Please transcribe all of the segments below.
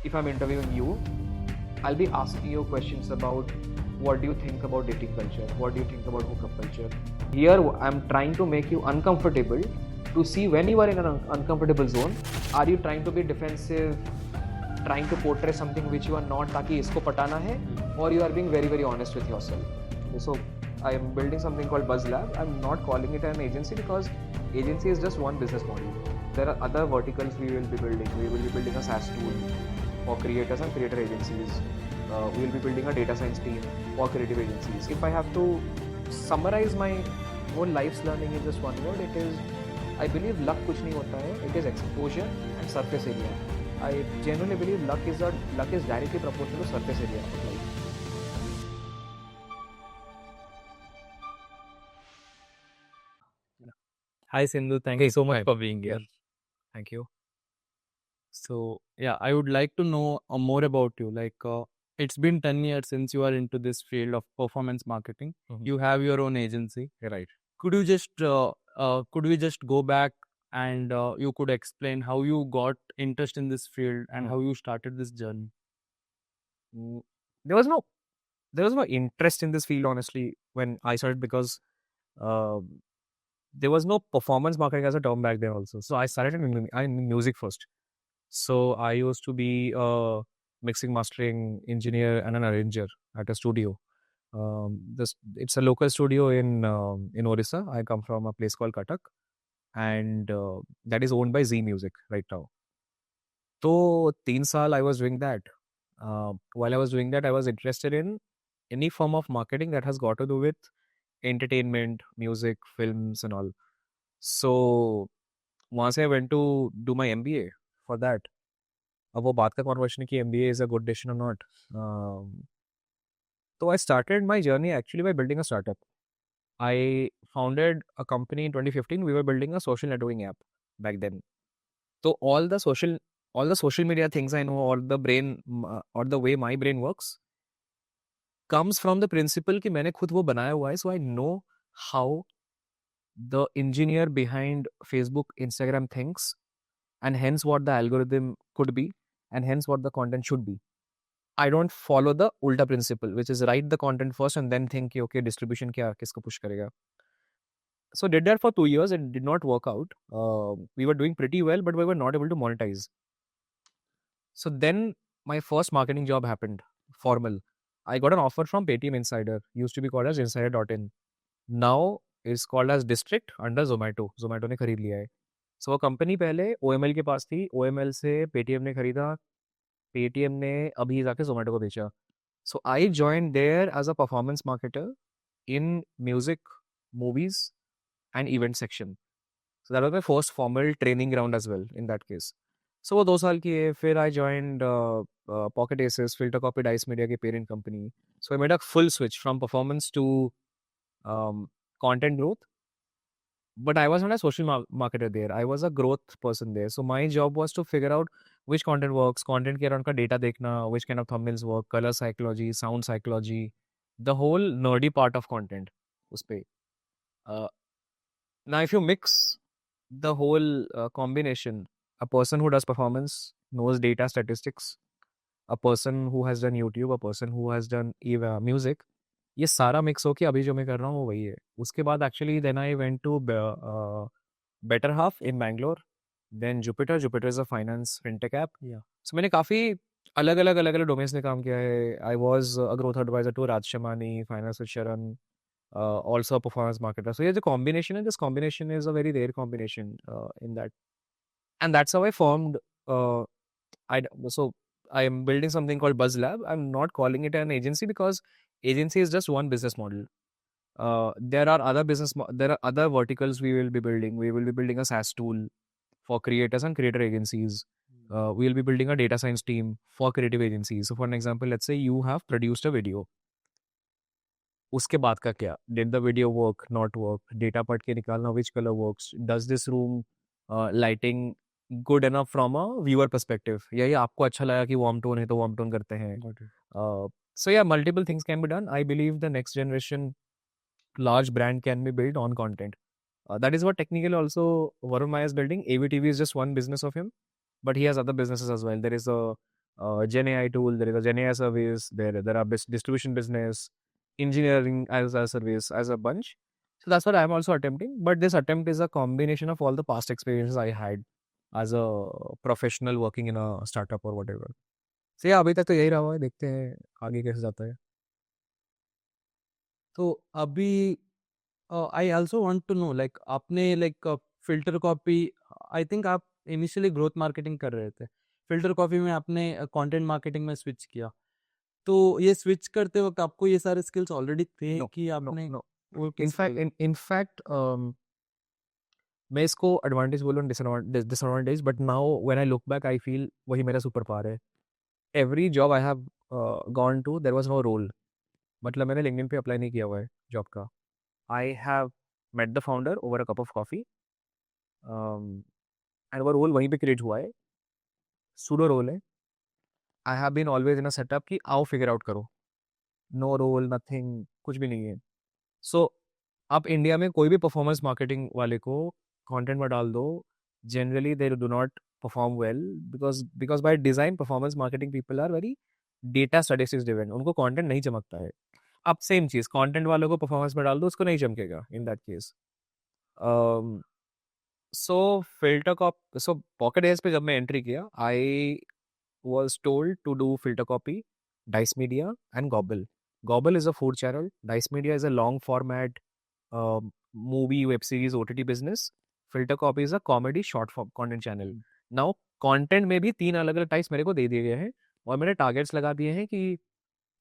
if I'm interviewing you, I'll be asking you questions about what do you think about dating culture, what do you think about hookup culture. Here, I'm trying to make you uncomfortable to see when you are in an uncomfortable zone. Are you trying to be defensive, trying to portray something which you are not, ताकि इसको पटाना है, or you are being very very honest with yourself. So I am building something called Buzz Lab. I'm not calling it an agency because agency is just one business model. There are other verticals we will be building. We will be building a SaaS tool for creators and creator agencies. We will be building a data science team for creative agencies. If I have to summarize my whole life's learning in just one word, it is, I believe luck कुछ नहीं होता है. It is exposure and surface area. I genuinely believe luck is directly proportional to surface area of life. Hi Sindhu, thank you so much for being here. Thank you. So yeah, I would like to know more about you. It's been 10 years since you are into this field of performance marketing. You have your own agency. Right. Could you just could we just go back and you could explain how you got interest in this field and how you started this journey? There was no interest in this field, honestly, when I started, because there was no performance marketing as a term back then also. So I started in music first. So I used to be a mixing mastering engineer and an arranger at a studio. It's a local studio in Orissa. I come from a place called Cuttack, and that is owned by Z Music right now. So 3 साल I was doing that. While I was doing that, I was interested in any form of marketing that has got to do with entertainment, music, films, and all. So वहाँ से I went to do my MBA for that. अब वो बात का conversation कि MBA is a good decision or not. So I started my journey actually by building a startup. I founded a company in 2015. We were building a social networking app back then. So all the social media things I know, or the brain, or the way my brain works, comes from the principle कि मैंने खुद वो बनाया हुआ है. So I know how the engineer behind Facebook, Instagram thinks, and hence what the algorithm could be, and hence what the content should be. I don't follow the ulta principle, which is write the content first and then think, okay, distribution क्या किसको push करेगा. So did that for 2 years. It did not work out. We were doing pretty well, but we were not able to monetize. So then my first marketing job happened, formal. I got an offer from Paytm Insider, used to be called as Insider.in. Now it's called as District under Zomato. Zomato ने खरीद लिया है. So वो company पहले OML के पास थी. OML से Paytm ने खरीदा. Paytm ने अभी जाके Zomato को बेचा. So I joined there as a performance marketer in music, movies, and event section. So that was my first formal training ground as well in that case. So वो 2 साल किए. फिर I joined Pocket Aces, Filter Copy, Dice Media के parent company. So I made a full switch from performance to content growth. But I was not a social marketer there. I was a growth person there. So my job was to figure out which content works, content के around का data देखना, which kind of thumbnails work, color psychology, sound psychology, the whole nerdy part of content उस पे. Now if you mix the whole combination, a person who does performance knows data statistics, a person who has done YouTube, a person who has done music, ये सारा mix होके अभी जो मैं कर रहा हूँ वो वही है. उसके बाद actually then I went to Better Half in Bangalore, then Jupiter is a finance fintech app. So मैंने काफ़ी अलग अलग डोमेन्स में काम किया है. I was a growth advisor to Raj Shamani, finance with Sharan, also a performance marketer. So yeah, the combination, and this combination is a very rare combination in that. And that's how I formed so I am building something called Buzz Lab. I'm not calling it an agency because agency is just one business model. There are other verticals we will be building. We will be building a SaaS tool for creators and creator agencies. We will be building a data science team for creative agencies. So for an example, let's say you have produced a video. उसके बाद का क्या? Did the video work, not work? Data पढ़ के निकालना, which color works? Does this room lighting good enough from a viewer perspective? या ये आपको अच्छा लगा कि warm tone है तो warm tone करते हैं. So yeah, multiple things can be done. I believe the next generation large brand can be built on content. That is what technically also Varun Maya is building. AVTV is just one business of him, but he has other businesses as well. There is a Gen AI tool, there is a Gen AI service, there are distribution business, engineering as a service, as a bunch. So that's what I'm also attempting. But this attempt is a combination of all the past experiences I had as a professional working in a startup or whatever. So yeah, अभी तक तो यही रहा हुआ है, देखते हैं आगे कैसे जाता है. तो अभी I also want to know like आपने like Filter Copy I think आप इनिशियली ग्रोथ मार्केटिंग कर रहे थे फिल्टर कॉपी में आपने कंटेंट मार्केटिंग में स्विच किया तो ये स्विच करते वक्त आपको ये सारे स्किल्स ऑलरेडी थे No, कि no, आपने no. वो In किस fact, in fact, मैं इसको एडवांटेज बोलूँ disadvantage, but now when I look back I feel वही मेरा सुपर पावर है. Every job I have gone to there was no role. मतलब मैंने लिंक्डइन पे अप्लाई नहीं किया हुआ है जॉब का. I have met the founder over a cup of coffee, and वो रोल वहीं पे क्रिएट हुआ है. सूडो रोल है. I have been always in a setup कि आओ फिगर आउट करो. नो रोल, नथिंग, कुछ भी नहीं है. सो आप इंडिया में कोई भी परफॉर्मेंस मार्केटिंग वाले को कंटेंट में डाल दो, generally they do not perform well, because by design performance marketing people are very data statistics driven. उनको कंटेंट नहीं चमकता है. अब सेम चीज कंटेंट वालों को परफॉर्मेंस में डाल दो, उसको नहीं चमकेगा in that case. So so Pocket Aces पे जब मैं एंट्री किया, आई was told to do filter copy, Dice Media, and Gobble. Gobble is a food channel. Dice Media is a long format movie, web series, OTT business. Filter copy is a comedy short form content channel. Now, content में भी 3 अलग अलग types मेरे को दे दिए गए हैं, और मैंने टारगेट्स लगा दिए हैं कि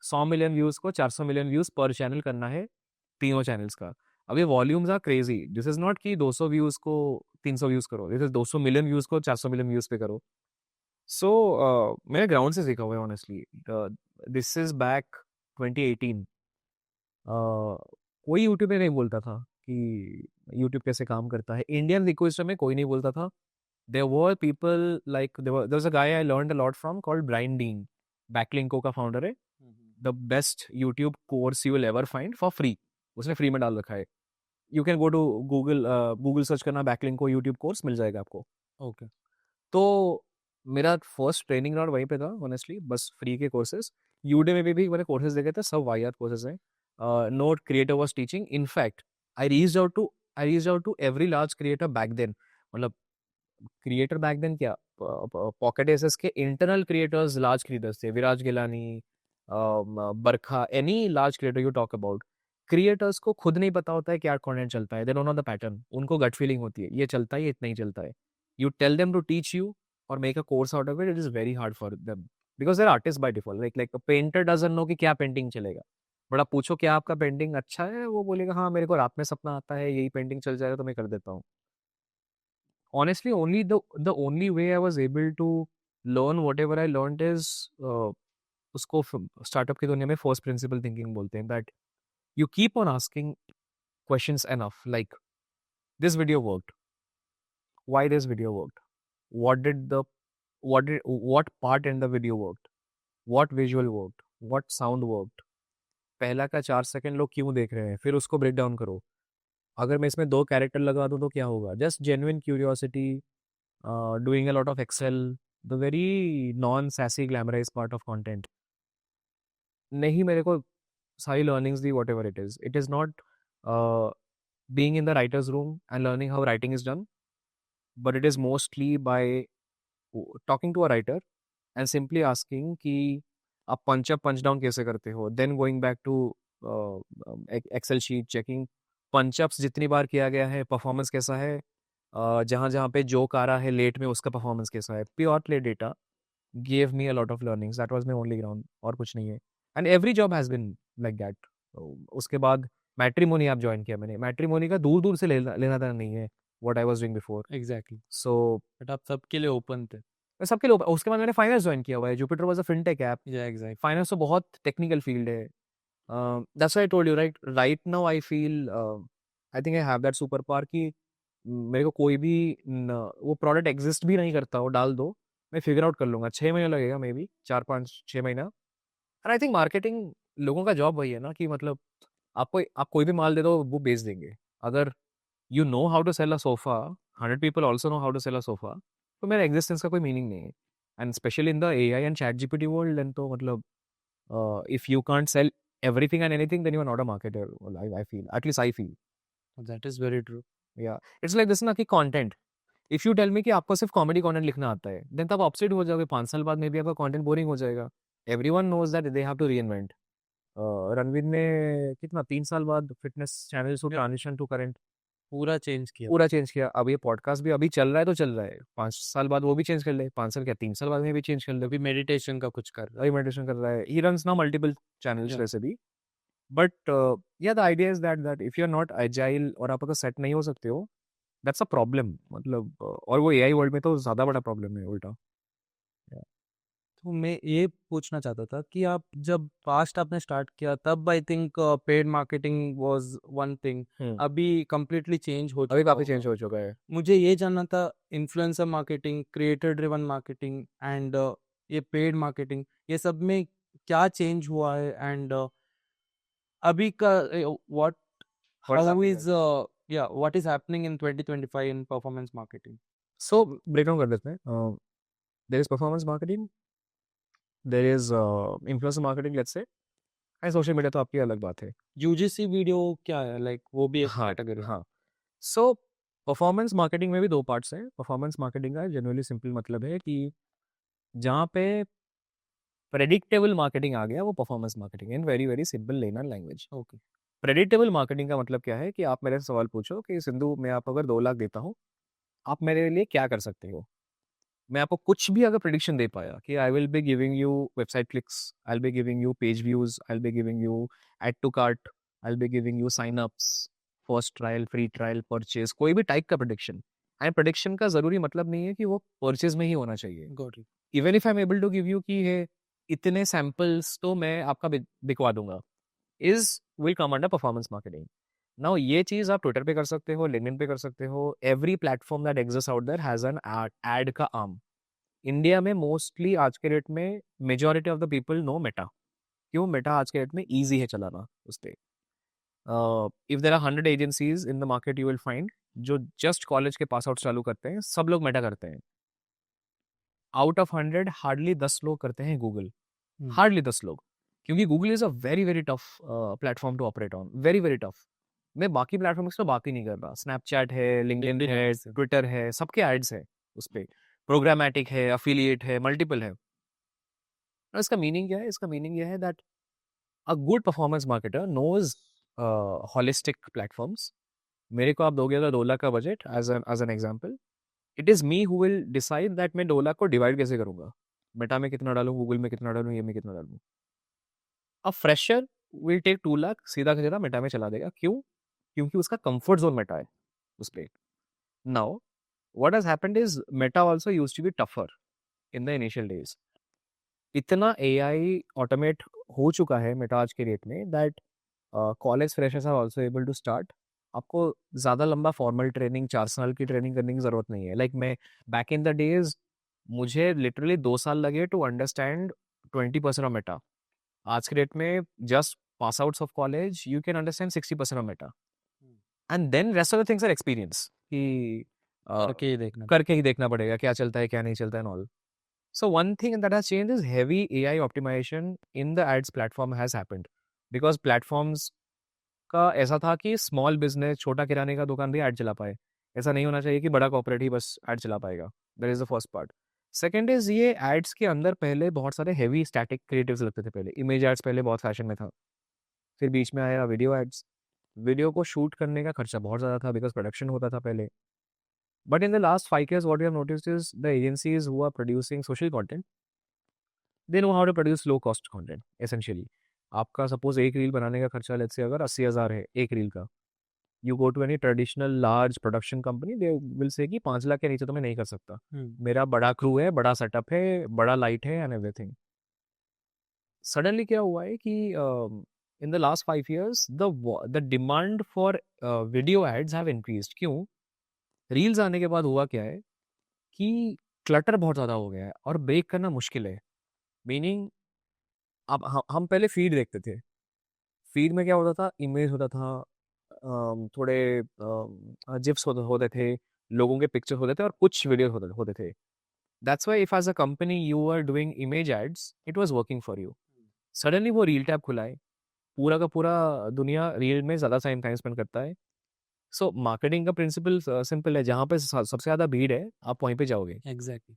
100 मिलियन व्यूज को 400 मिलियन व्यूज पर चैनल करना है, तीनों चैनल्स का. अब ये volumes are crazy. This is not कि 200 व्यूज को 300 व्यूज करो, दिस इज 200 मिलियन व्यूज को 400 मिलियन व्यूज पे करो. सो मैंने ग्राउंड से सीखा हुआ है ऑनेस्टली. This is back 2018. कोई यूट्यूब पे नहीं बोलता था कि यूट्यूब कैसे काम करता है. इंडियन इकोसिस्टम में कोई नहीं बोलता था. There were people like there was a guy I learned a lot from called Brian Dean. Backlinko का फाउंडर है. The best YouTube course you will ever find for free. उसने फ्री में डाल रखा है. You can go to Google, Google search करना Backlinko YouTube course, मिल जाएगा आपको. ओके तो मेरा फर्स्ट ट्रेनिंग राउंड वहीं पे था ऑनेस्टली, बस फ्री के कोर्सेज. यूडे में भी मैंने कोर्सेज देखे थे, सब वाहियात कोर्सेज हैं. Not creator was teaching. In fact I reached out to every large creator back then. मतलब क्रिएटर बैक देन क्या, पॉकेट एसेस के इंटरनल क्रिएटर्स लार्ज क्रिएटर्स थे. Viraj Ghelani, Barkha, any large creator you talk about. Creators को खुद नहीं पता होता है क्या कंटेंट चलता है. They don't know the pattern. उनको गट फीलिंग होती है ये चलता है, ये इतना ही चलता है. You tell them to teach you or make a course out of it, it is very hard for them because they're artists by default. Like a painter doesn't know कि क्या पेंटिंग चलेगा. बट आप पूछो क्या आपका painting अच्छा है, वो बोलेगा हाँ मेरे को रात में सपना आता है, यही पेंटिंग चल जाएगा तो मैं कर देता हूँ. Honestly, only the only way I was able to learn whatever I learned is उसको स्टार्टअप की दुनिया में फर्स्ट प्रिंसिपल थिंकिंग बोलते हैं. That you keep on asking questions enough, like this video worked, why this video worked, what did the what part in the video worked, what visual worked, what sound worked. पहला का 4 second लोग क्यों देख रहे हैं, फिर उसको break down करो. अगर मैं इसमें 2 कैरेक्टर लगा दूं तो क्या होगा. Just genuine curiosity, doing a lot of Excel, the very non sassy glamorise part of content. नहीं, मेरे को सारी लर्निंग्स दी. Whatever it is not being in the writer's room and learning how writing is done, but it is mostly by talking to a writer and simply asking कि आप पंच up पंच down कैसे करते हो. Then going back to Excel sheet, checking punch ups जितनी बार किया गया है, परफॉर्मेंस कैसा है, जहाँ जहाँ पे जोक आ रहा है लेट में उसका परफॉर्मेंस कैसा है. Pure play data gave me a lot of learnings. That was my only ground, और कुछ नहीं है. And every job has been like that. उसके बाद मैट्रिमोनी आप ज्वाइन किया मैंने. मैट्रिमोनी का दूर दूर से लेना लेना देना नहीं है what I was doing before. Exactly so but आप सबके लिए ओपन थे सबके लोग. उसके बाद मैंने फाइनेंस ज्वाइन किया हुआ है. Jupiter was a fintech app. या एग्जैक्ट फाइनेंस तो बहुत टेक्निकल फील्ड है. That's why I told you right now I feel I think I have that super power कि मेरे को कोई भी वो प्रोडक्ट एग्जिस्ट भी नहीं करता, वो डाल दो मैं फिगर आउट कर लूंगा. 6 महीने लगेगा, मे बी 4 5 6 महीना. एंड आई थिंक मार्केटिंग लोगों का जॉब वही है ना कि मतलब आप कोई भी माल दे दो वो बेच देंगे. अगर you know how to sell a sofa, 100 people also know how to sell a sofa, तो मेरा एग्जिस्टेंस का कोई मीनिंग नहीं है. And specially in the AI and chat GPT world, then तो मतलब if you can't sell everything and anything, then you are not a marketer. Well, I feel, at least I feel. That is very true. Yeah, it's like this ना कि content. If you tell me कि आपको सिर्फ comedy content लिखना आता है, then तब ऑब्सेट हो जाओगे, 5 साल बाद में भी आपका कंटेंट बोरिंग हो जाएगा। Everyone knows that they have to reinvent. Ranveer ने कितना 3 साल बाद फिटनेस चैनल से ट्रांजिशन टू करंट पूरा चेंज किया। पूरा चेंज किया। अब ये पॉडकास्ट भी अभी चल रहा है तो चल रहा है, 5 साल बाद वो भी चेंज कर ले, 5 साल क्या 3 साल बाद में भी चेंज कर ले, अभी मेडिटेशन का कुछ कर रहा अभी मेडिटेशन कर रहा है। He runs now multiple channels Yeah. वैसे भी। But yeah the idea is that if you are not agile और आप अगर सेट नहीं हो सकते हो, दैट्स अ प्रॉब्लम। मतलब और वो AI वर्ल्ड में तो ज़्यादा बड़ा प्रॉब्लम है उल्टा। Yeah. तो मैं ये पूछना चाहता था कि आप जब पास्ट आपने स्टार्ट किया तब I think paid marketing was one thing, अभी कंप्लीटली चेंज हो अभी चुका काफ़ी चेंज होगा। हो चुका है। मुझे ये जानना था, influencer marketing, creator driven marketing and ये पेड मार्केटिंग, ये सब में क्या चेंज हुआ है एंड अभी का what What's how happening? Is या what is happening in 2025 in performance marketing? So break down कर देते हैं। There is performance marketing, there is influencer marketing, let's say, and social media तो आपकी अलग बात है। यूजीसी वीडियो क्या है, लाइक वो भी एक हाँ कैटेगरी है। हाँ। सो परफॉर्मेंस मार्केटिंग में भी 2 पार्ट्स हैं। परफॉर्मेंस मार्केटिंग का जनरली सिंपल मतलब है कि जहाँ पे प्रेडिक्टेबल मार्केटिंग आ गया, वो performance marketing in very very simple लेना लैंग्वेज। ओके। प्रेडिक्टेबल मार्केटिंग का मतलब क्या है कि आप मेरे से सवाल पूछो कि सिंधु, मैं आप अगर 2 लाख देता हूँ, आप मेरे लिए क्या कर सकते हो। मैं आपको कुछ भी अगर प्रिडिक्शन दे पाया कि I will be giving you website clicks, I will be giving you page views, I will be giving you add to cart, I will be giving you sign ups, first trial, free trial, purchase, कोई भी type का prediction. And prediction का जरूरी मतलब नहीं है कि वो परचेज में ही होना चाहिए। Got it. Even if I am able to give you कि है इतने सैंपल्स तो मैं आपका बिकवा दूंगा, is will come under performance marketing. Now ये चीज आप ट्विटर पे कर सकते हो, लिंक्डइन पे कर सकते हो। Every platform that exist out there has an ad का आर्म। इंडिया में मोस्टली आज के डेट में majority of the people know Meta. क्यों? मेटा आज के डेट में ईजी है चलाना उस पर। If there are 100 agencies in the market, you will find जो जस्ट कॉलेज के पास आउट चालू करते हैं, सब लोग मेटा करते हैं। आउट ऑफ 100 हार्डली 10 लोग करते हैं गूगल, हार्डली 10 लोग। क्योंकि Google is a very very tough platform to operate on, very very tough. मैं बाकी प्लेटफॉर्म की तो बात ही नहीं कर रहा। स्नैपचैट है, लिंक्डइन LinkedIn है, ads है। ट्विटर है, सबके एड्स है उस पर। प्रोग्रामेटिक है, अफिलिएट है, मल्टीपल है। और इसका मीनिंग क्या है? इसका मीनिंग यह है that a good performance marketer knows holistic platforms. मेरे को आप दोगे अगर 2 लाख का budget as an example, it is me who will decide that मैं 2 लाख को डिवाइड कैसे करूंगा। मेटा में कितना डालूं, गूगल में कितना डालूं, ये में कितना डालूं। A fresher will take 2 lakh, सीधा का सीधा मेटा में चला देगा। क्यों? क्योंकि उसका कंफर्ट जोन मेटा है उस पर। Now what has happened is meta also used to be tougher in the initial days. इतना AI ऑटोमेट हो चुका है मेटा आज के रेट में that college freshers are also able to start. आपको ज़्यादा लंबा फॉर्मल ट्रेनिंग, 4 साल की ट्रेनिंग करने की ज़रूरत नहीं है। लाइक मैं बैक इन द डेज, मुझे लिटरली 2 साल लगे टू अंडरस्टैंड 20% ऑफ मेटा। आज के डेट में just pass outs of college you can understand 60% of Meta, and then rest of the things are experience कि करके ही देखना। करके ही देखना पड़ेगा क्या चलता है क्या नहीं चलता है, all. So one thing that has changed is heavy AI optimization in the ads platform has happened because platforms का ऐसा था कि स्मॉल बिजनेस, छोटा किराने का दुकान भी ऐड चला पाए। ऐसा नहीं होना चाहिए कि बड़ा कॉर्पोरेट ही बस ऐड चला पाएगा। That is the first part. Second is ये एड्स के अंदर पहले बहुत सारे हेवी स्टैटिक क्रिएटिव्स लगते थे। पहले इमेज एड्स पहले बहुत फैशन में था, फिर बीच में आया वीडियो एड्स। वीडियो को शूट करने का खर्चा बहुत ज़्यादा था बिकॉज प्रोडक्शन होता था पहले। But in the last 5 years, what we have noticed is the agencies who are producing social content, they know how to produce low cost content essentially. आपका सपोज एक रील बनाने का खर्चा लेट्स से अगर 80,000 है एक रील का, you go to any traditional large production company, they will say कि 5 लाख के नीचे तो मैं नहीं कर सकता। मेरा बड़ा क्रू है, बड़ा सेटअप है, बड़ा लाइट है एंड एवरीथिंग। सडनली क्या हुआ है कि in the last 5 years the demand for video ads have increased. क्यों? रील्स आने के बाद हुआ क्या है कि क्लटर बहुत ज़्यादा हो गया है और ब्रेक करना मुश्किल है। मीनिंग अब हम पहले फीड देखते थे। फीड में क्या होता था? इमेज होता था, थोड़े जिप्स होते थे, लोगों के पिक्चर होते थे और कुछ वीडियो होते होते थे। That's why if as a company you were doing image ads, it was working for you. Suddenly वो रील टैब खुला है, पूरा का पूरा दुनिया रील में ज़्यादा टाइम स्पेंड करता है. सो मार्केटिंग का प्रिंसिपल सिंपल है, जहाँ पे सबसे ज़्यादा भीड़ है आप वहीं पे जाओगे. एग्जैक्टली.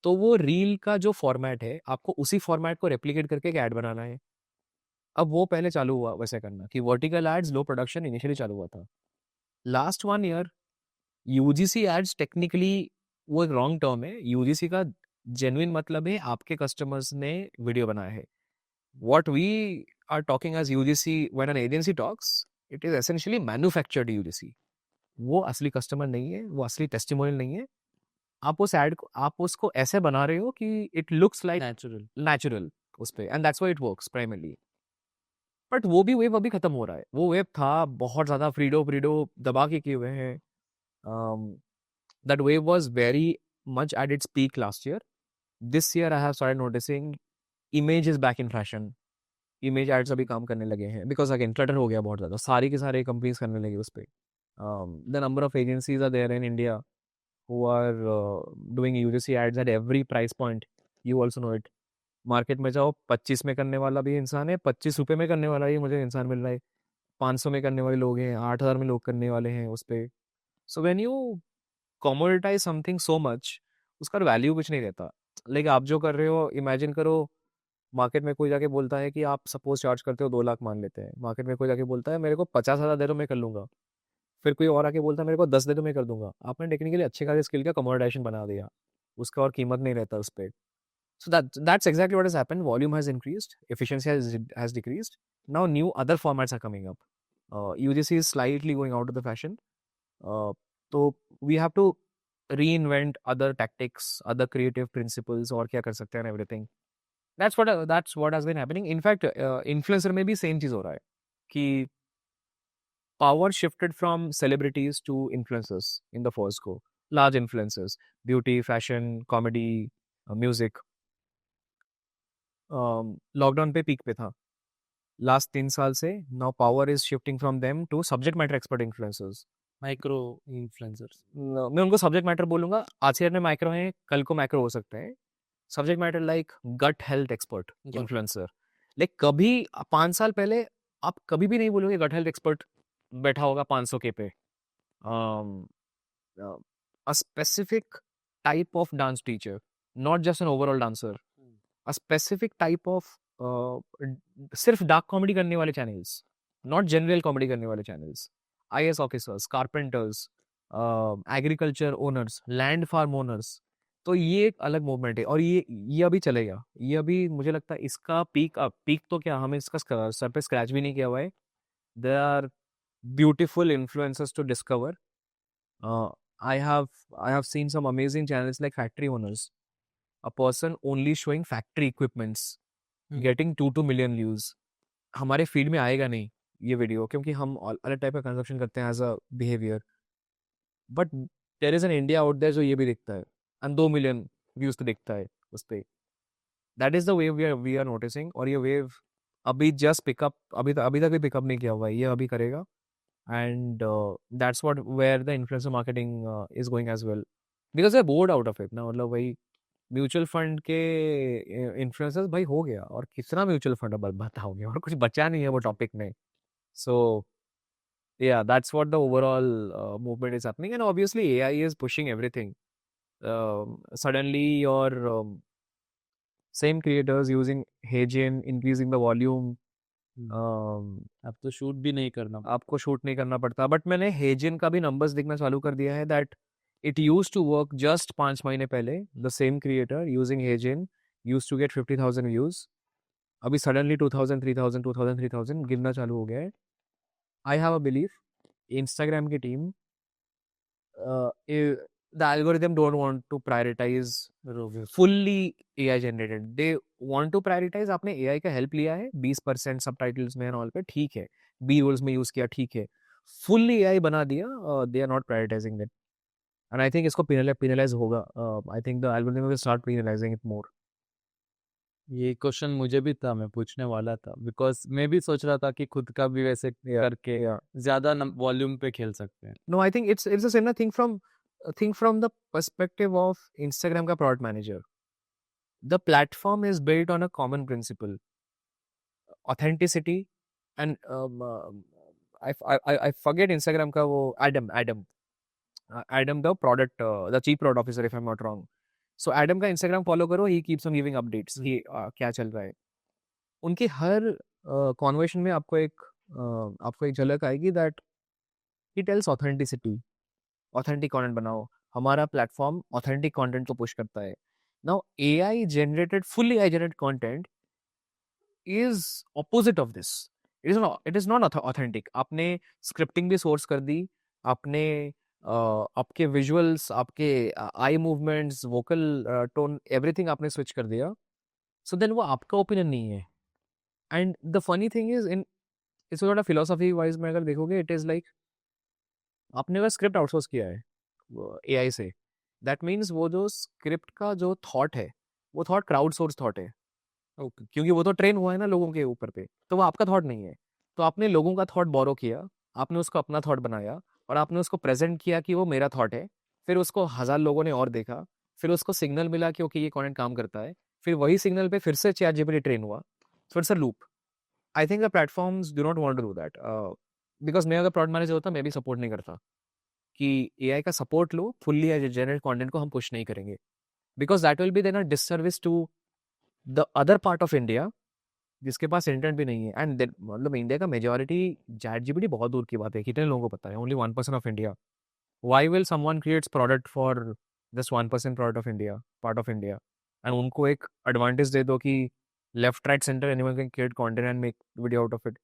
तो वो रील का जो फॉर्मेट है आपको उसी फॉर्मेट को रेप्लिकेट करके एक ऐड बनाना है. अब वो पहले चालू हुआ वैसे करना कि vertical ads low production initially चालू हुआ था. Last 1 year UGC ads technically वो एक रॉन्ग टर्म है. यूजीसी का जेन्युइन मतलब है आपके कस्टमर्स ने वीडियो बनाया है. What we are talking as UGC when an agency talks, it is essentially manufactured UGC. वो असली कस्टमर नहीं है, वो असली टेस्टिमोनियल नहीं है. आप उस एड को आप उसको ऐसे बना रहे हो कि इट लुक्स लाइक नेचुरल उस पे, and that's why it works primarily. But वो भी वेव अभी खत्म हो रहा है. वो वेव था बहुत ज़्यादा फ्रीडो दबा के किए हुए हैं. That wave was very much at its peak last year. This year I have started noticing image is back in fashion. Image ads अभी काम करने लगे हैं बिकॉज अगेन क्लटर हो गया बहुत ज़्यादा. सारी की सारी कंपनीज करने लगी उस पर. The number of agencies are there in India who are doing UGC ads at every price point. You also know it. Market में जाओ, 25 में करने वाला भी इंसान है, 25 रुपये में करने वाला ही मुझे इंसान मिल रहा है, 500 में करने वाले लोग हैं, 8,000 में लोग करने वाले हैं उस पर. So when you commoditize something so much, उसका वैल्यू कुछ नहीं रहता. लेकिन आप जो कर रहे हो, इमेजिन करो मार्केट में कोई जाके बोलता है कि आप सपोज चार्ज करते हो 2 लाख मान लेते हैं. मार्केट में कोई जाके बोलता है मेरे को 50,000 दे दो मैं कर लूंगा. फिर कोई और आके बोलता है मेरे को 10 दे दो मैं कर दूंगा. आपने टेक्निकली अच्छे खासे स्किल का कमोडिटाइजेशन बना दिया, उसका और कीमत नहीं रहता उस पर. So that's exactly what has happened. Volume has increased, efficiency has decreased. Now new other formats are coming up. UGC is slightly going out of the fashion. So we have to reinvent other tactics, other creative principles, और क्या कर सकते हैं and everything. That's what has been happening. In fact, influencer में भी same चीज हो रहा है कि power shifted from celebrities to influencers in the first go. Large influencers, beauty, fashion, comedy, music. Lockdown पे पीक पे था लास्ट 3 साल से. Now power is shifting from them to subject matter expert influencers. Micro influencers. मैं उनको subject matter बोलूंगा. आज के डेट में माइक्रो हैं, कल को मैक्रो हो सकते हैं. Subject matter like gut health expert influencer. Like कभी 5 साल पहले आप कभी भी नहीं बोलोगे गट हेल्थ एक्सपर्ट बैठा होगा 500 के पे. A specific type of dance teacher, not just an overall dancer. a specific type of सिर्फ डार्क कॉमेडी करने वाले चैनल्स, नॉट जनरल कॉमेडी करने वाले channels. IAS officers, carpenters, agriculture owners, land farm owners. तो ये एक अलग मूवमेंट है और ये अभी चलेगा. ये अभी मुझे लगता है इसका पीक तो क्या, हमें इसका सर पे स्क्रैच भी नहीं किया हुआ है. There are beautiful influencers to discover. I have seen some amazing channels like factory owners. A person only showing factory equipments getting 2 million views. हमारे फील्ड में आएगा नहीं ये वीडियो क्योंकि हम अलग टाइप का कंजप्शन करते हैं as a behaviour. But there is an India out there जो ये भी दिखता है एंड 2 मिलियन व्यूज तो दिखता है उस पर. That is the wave we are noticing. और ये वेव अभी जस्ट पिकअप, अभी तक भी पिकअप नहीं किया हुआ है, ये अभी करेगा. And that's what where the influencer marketing is going as well because I bored out of it ना. मतलब वही म्यूचुअल फंड के इन्फ्लुएंसर्स भाई हो गया, और कितना म्यूचुअल फंड बताओगे, और कुछ बचा नहीं है वो टॉपिक में. सो yeah, that's what the overall movement is happening. And obviously AI is pushing everything. Suddenly your same creators using Heijin, increasing the volume. अब तो शूट भी नहीं करना, आपको शूट नहीं करना पड़ता. बट मैंने हेजिन का भी नंबर्स दिखना चालू कर दिया है. That it used to work just 5 महीने पहले. The same creator using Heijin used to get 50,000 views. अभी suddenly 2,000, 3,000, 2,000, 3,000 गिरना चालू हो गया है. I have a belief Instagram की team, the algorithm don't want to prioritize fully AI generated. They want to prioritize. आपने AI का हेल्प लिया है 20% सबटाइटल्स में ऑल पे, ठीक है. बी रोल्स में यूज किया, ठीक है. फुल्ली AI बना दिया, they are not prioritizing that. And I think इसको penalize होगा. I think the algorithm will start penalizing it more. ये क्वेश्चन मुझे भी था, मैं पूछने वाला था, बिकॉज मैं भी सोच रहा था कि खुद का भी वैसे करके ज्यादा वॉल्यूम पे खेल सकते हैं. No, I think it's a similar thing from think from the perspective of Instagram का product manager. The platform is built on a common principle, authenticity and I forget Instagram का वो Adam the product the chief product officer if I'm not wrong. So Adam का Instagram follow करो, he keeps on giving updates कि क्या चल रहा है. उनकी हर कॉन्वर्सेशन में आपको एक झलक आएगी that he tells authenticity. Authentic content बनाओ. हमारा प्लेटफॉर्म ऑथेंटिक कंटेंट को पुश करता है. Now AI generated fully I generated content is opposite of this. It is not authentic. आपने स्क्रिप्टिंग भी सोर्स कर दी. आपने आपके विजुअल्स, आपके eye movements, vocal tone, everything आपने स्विच कर दिया. सो देन वो आपका ओपिनियन नहीं है. And the funny thing is in its थोड़ा फिलोसफी वाइज में अगर देखोगे, इट इज लाइक आपने अगर स्क्रिप्ट आउटसोर्स किया है एआई से, दैट मीन्स वो जो स्क्रिप्ट का जो थॉट है, वो थॉट क्राउड सोर्स थॉट है. ओके. क्योंकि वो तो ट्रेन हुआ है ना लोगों के ऊपर पे, तो वो आपका थॉट नहीं है. तो आपने लोगों का थॉट बोरो किया, आपने उसको अपना थॉट बनाया और आपने उसको प्रेजेंट किया कि वो मेरा थॉट है. फिर उसको 1000 लोगों ने और देखा, फिर उसको सिग्नल मिला कि ओके ये कंटेंट काम करता है. फिर वही सिग्नल पे फिर से चैट जीपीटी ट्रेन हुआ. So it's a loop. I think the platforms do not want to do that, because मैं अगर प्रोडक्ट मैनेजर होता मैं भी सपोर्ट नहीं करता कि एआई का सपोर्ट लो, फुल्ली जनरेट कंटेंट को हम पुश नहीं करेंगे. Because that will be then a disservice to the other part of India जिसके पास इंटरनेट भी नहीं है. एंड मतलब इंडिया का मेजोरिटी चैट जीपीटी बहुत दूर की बात है, कितने लोगों को पता है? Only 1% of India. Why will someone creates product for just 1% product of India, part of India, and उनको एक एडवांटेज दे दो कि left right centre anyone can create content and make video out of it.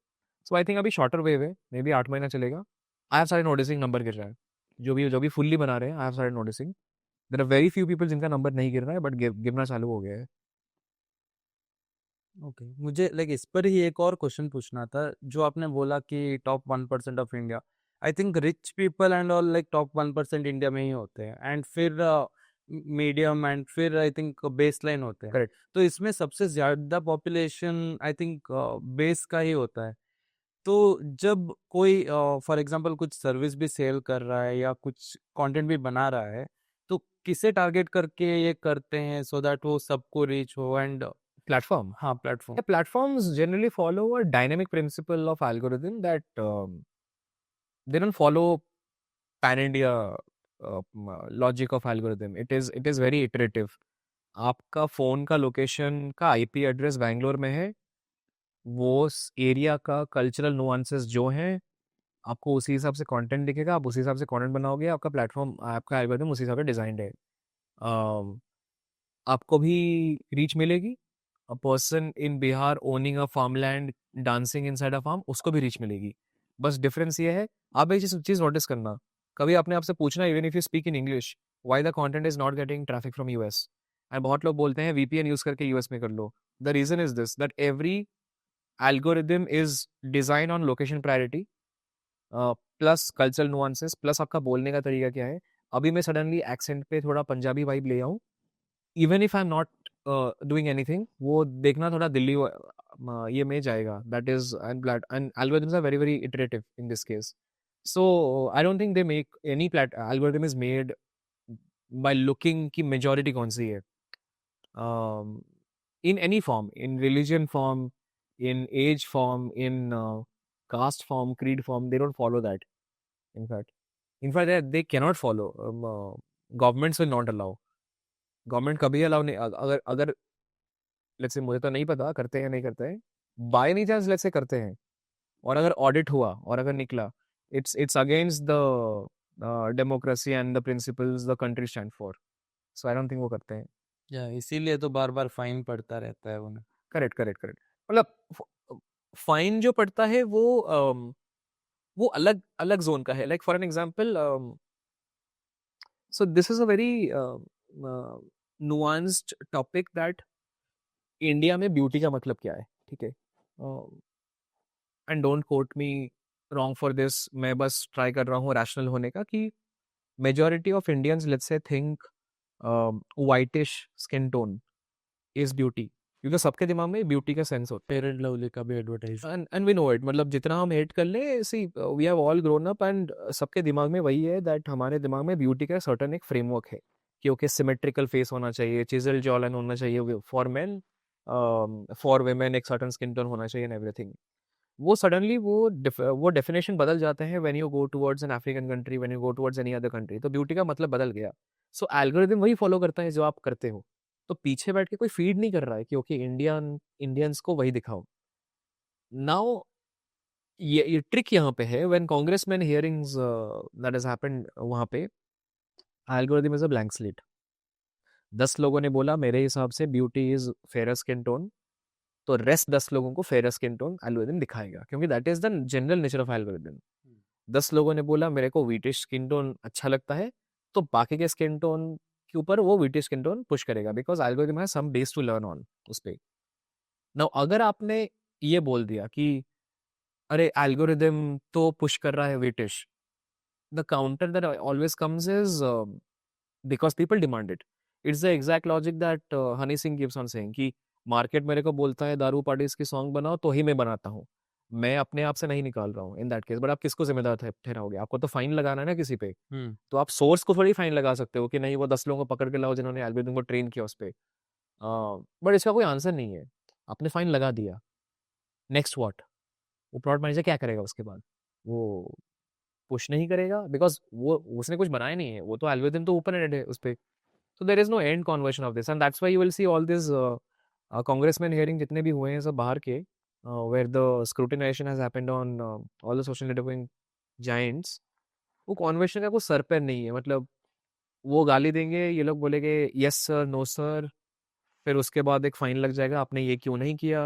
So I think अभी shorter wave है, may be 8 महीना चलेगा. आई have started noticing number गिर रहा है. जो भी फुल्ली बना रहे हैं, आई have started noticing there are very few people जिनका नंबर नहीं गिर रहा है, बट गिरना चालू हो गया है. ओके, मुझे लाइक इस पर ही एक और क्वेश्चन पूछना था. जो आपने बोला कि top 1% of India, I think rich people and all like top 1% India में ही होते हैं, एंड फिर मीडियम एंड फिर आई थिंक बेस लाइन होते हैं. करेक्ट. तो इसमें सबसे ज्यादा पॉपुलेशन आई थिंक बेस का ही होता है. तो जब कोई फॉर एग्जांपल कुछ सर्विस भी सेल कर रहा है या कुछ कंटेंट भी बना रहा है, तो किसे टारगेट करके ये करते हैं सो दैट वो सबको रीच हो? And Platform. हाँ, platform. Yeah, platforms generally follow a dynamic principle of algorithm that they don't follow pan India logic of algorithm. It is very iterative. आपका फोन का लोकेशन का आईपी एड्रेस बैंगलोर में है, वो एरिया का cultural nuances जो हैं, आपको उसी हिसाब से कंटेंट दिखेगा, आप उसी हिसाब से कंटेंट बनाओगे, आपका प्लेटफॉर्म, आपका एल्गोरिथम उसी हिसाब से डिजाइंड है. अम, आपको भी रीच मिलेगी. A person in Bihar owning a farmland, dancing inside a farm, उसको भी रीच मिलेगी. बस डिफरेंस ये है, आप एक चीज नोटिस करना, कभी अपने आप से पूछना, even if you speak in English, why the content is not getting traffic from US. And बहुत लोग बोलते हैं वीपीएन यूज करके यूएस में कर लो. The reason is this, that every algorithm is design on location priority plus cultural nuances plus आपका बोलने का तरीका क्या है. अभी मैं सडनली एक्सेंट पे थोड़ा पंजाबी वाइब ले आऊँ, even if I am not doing anything, वो देखना थोड़ा दिल्ली ये में जाएगा. That is and algorithms are very very iterative in this case. So I don't think they make any algorithm is made by looking कि majority कौन सी है. In any form, in religion form, in age form, in caste form, creed form, they don't follow that. In fact they cannot follow. Governments will not allow. Government कभी allow नहीं, अगर अगर let's say, मुझे तो नहीं पता करते हैं या नहीं करते हैं, by any chance let's say करते हैं, और अगर ऑडिट हुआ और अगर निकला it's against the democracy and the principles the country stand for, so I don't think वो करते हैं. या इसीलिए तो बार बार फाइन पड़ता रहता है उन्हें. Correct correct correct. मतलब फाइन जो पड़ता है वो अलग अलग जोन का है. Like for an example, so this is a very nuanced topic that India में ब्यूटी का मतलब क्या है, ठीक है. And don't quote me wrong for this, मैं बस ट्राई कर रहा हूँ रैशनल होने का कि majority of Indians let's say think whitish skin tone is beauty. क्योंकि सबके दिमाग में ब्यूटी का सेंस होता फेयर एंड लवली का भी एडवर्टाइज। है एंड वी नो इट, मतलब जितना हम हेट कर ले, see we have all grown up and सबके दिमाग में वही है दैट हमारे दिमाग में ब्यूटी का सर्टन एक फ्रेमवर्क है कि ओके सिमेट्रिकल फेस होना चाहिए, चिजल जॉ लाइन होना चाहिए फॉर मेन, फॉर वेमेन एक सर्टन स्किन टोन होना चाहिए एंड एवरीथिंग। वो सडनली वो डेफिनेशन बदल जाते हैं when you go towards an African country, when you go towards any other country, तो ब्यूटी का मतलब बदल गया। सो एल्गोरिदम वही फॉलो करता है जो आप करते हो, तो पीछे बैठ के कोई फीड नहीं कर रहा है कि ओके इंडियंस को वही दिखाओ। नाउ ये ट्रिक यहाँ पे है, when congressman hearings that has happened, वहाँ पे algorithm is a blank slate. 10 लोगों ने बोला मेरे हिसाब से beauty is fair skin tone, तो रेस्ट 10 लोगों को फेयर स्किन टोन एल्गोरिदम दिखाएगा, क्योंकि that is the general nature of algorithm. 10 लोगों ने बोला मेरे को व्हीटिश स्किन टोन अच्छा लगता है, तो बाकी के स्किन टोन के ऊपर वो व्हीटिश स्किन टोन पुश करेगा, because algorithm has some base to learn on उस पे। नाउ अगर आपने ये बोल दिया कि अरे एल्गोरिदम तो पुश कर रहा है wheatish, the counter that always comes is because people demand it. It's the exact logic that Honey Singh gives on saying कि मार्केट मेरे को बोलता है दारू पार्टीज की सॉन्ग बनाओ तो ही मैं बनाता हूँ, मैं अपने आप से नहीं निकाल रहा हूँ इन दैट केस। बट आप किसको जिम्मेदार ठहराओगे? आपको तो फाइन लगाना है ना किसी पे, तो आप सोर्स को थोड़ी फाइन लगा सकते हो कि नहीं वो 10 लोगों को पकड़ के लाओ जिन्होंने एल्गोरिथम को ट्रेन किया उस पर। बट इसका कोई आंसर नहीं है। आपने फाइन लगा दिया, नेक्स्ट व्हाट? वो प्रोडक्ट मैनेजर क्या करेगा उसके बाद? वो पुश नहीं करेगा बिकॉज वो उसने कुछ बनाया नहीं है, वो तो एल्गोरिथम तो ओपन एंडेड है उस पर। So there is no end conversion of this, and that's why you will see all these congressmen hearing जितने भी हुए हैं सब बाहर के, where the scrutinization has happened on all the social networking giants, वो कॉन्वर्सेशन का कोई सर पैर नहीं है। मतलब वो गाली देंगे, ये लोग बोलेंगे यस सर नो सर, फिर उसके बाद एक फाइन लग जाएगा आपने ये क्यों नहीं किया,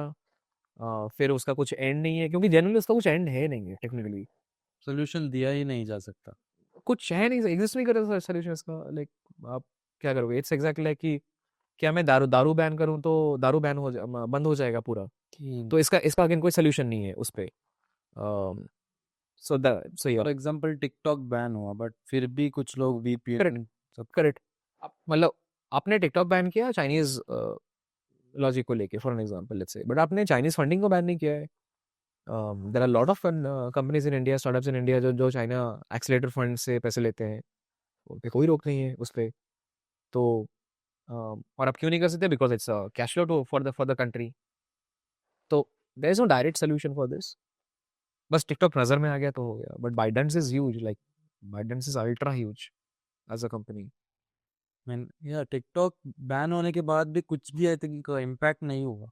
फिर उसका कुछ एंड नहीं है, क्योंकि जनरली उसका कुछ एंड है नहीं है टेक्निकली, सोल्यूशन दिया ही नहीं जा सकता। कुछ है नहीं, एग्जिस्ट नहीं करेगा सोल्यूशन इसका। लाइक आप क्या करोगे? इट्स एग्जैक्टली लाइक कि क्या मैं दारू दारू बैन करूं तो दारू बैन बंद हो जाएगा पूरा, तो इसका इसका अगेन कोई सोल्यूशन नहीं है उस पे। So for example TikTok ban हुआ बट फिर भी कुछ लोग करेक्ट वीपीएन सब करेक्ट। मतलब आपने टिकटॉक बैन किया चाइनीज लॉजिक को लेके for an example let's say, but आपने चाइनीज फंडिंग को बैन नहीं किया है। There are lot of companies in India, startups in India जो चाइना एक्सीलेटर फंड से पैसे लेते हैं, उन पे कोई रोक नहीं है उस पे। तो और आप क्यों नहीं कर सकते? Because it's cash flow to for the country. तो there is no direct solution for this. बस टिकटॉक नजर में आ गया तो हो गया, but ByteDance is huge, like ByteDance is ultra huge as a company. Man या टिकटॉक बैन होने के बाद भी कुछ भी आई थिंक इम्पैक्ट नहीं हुआ।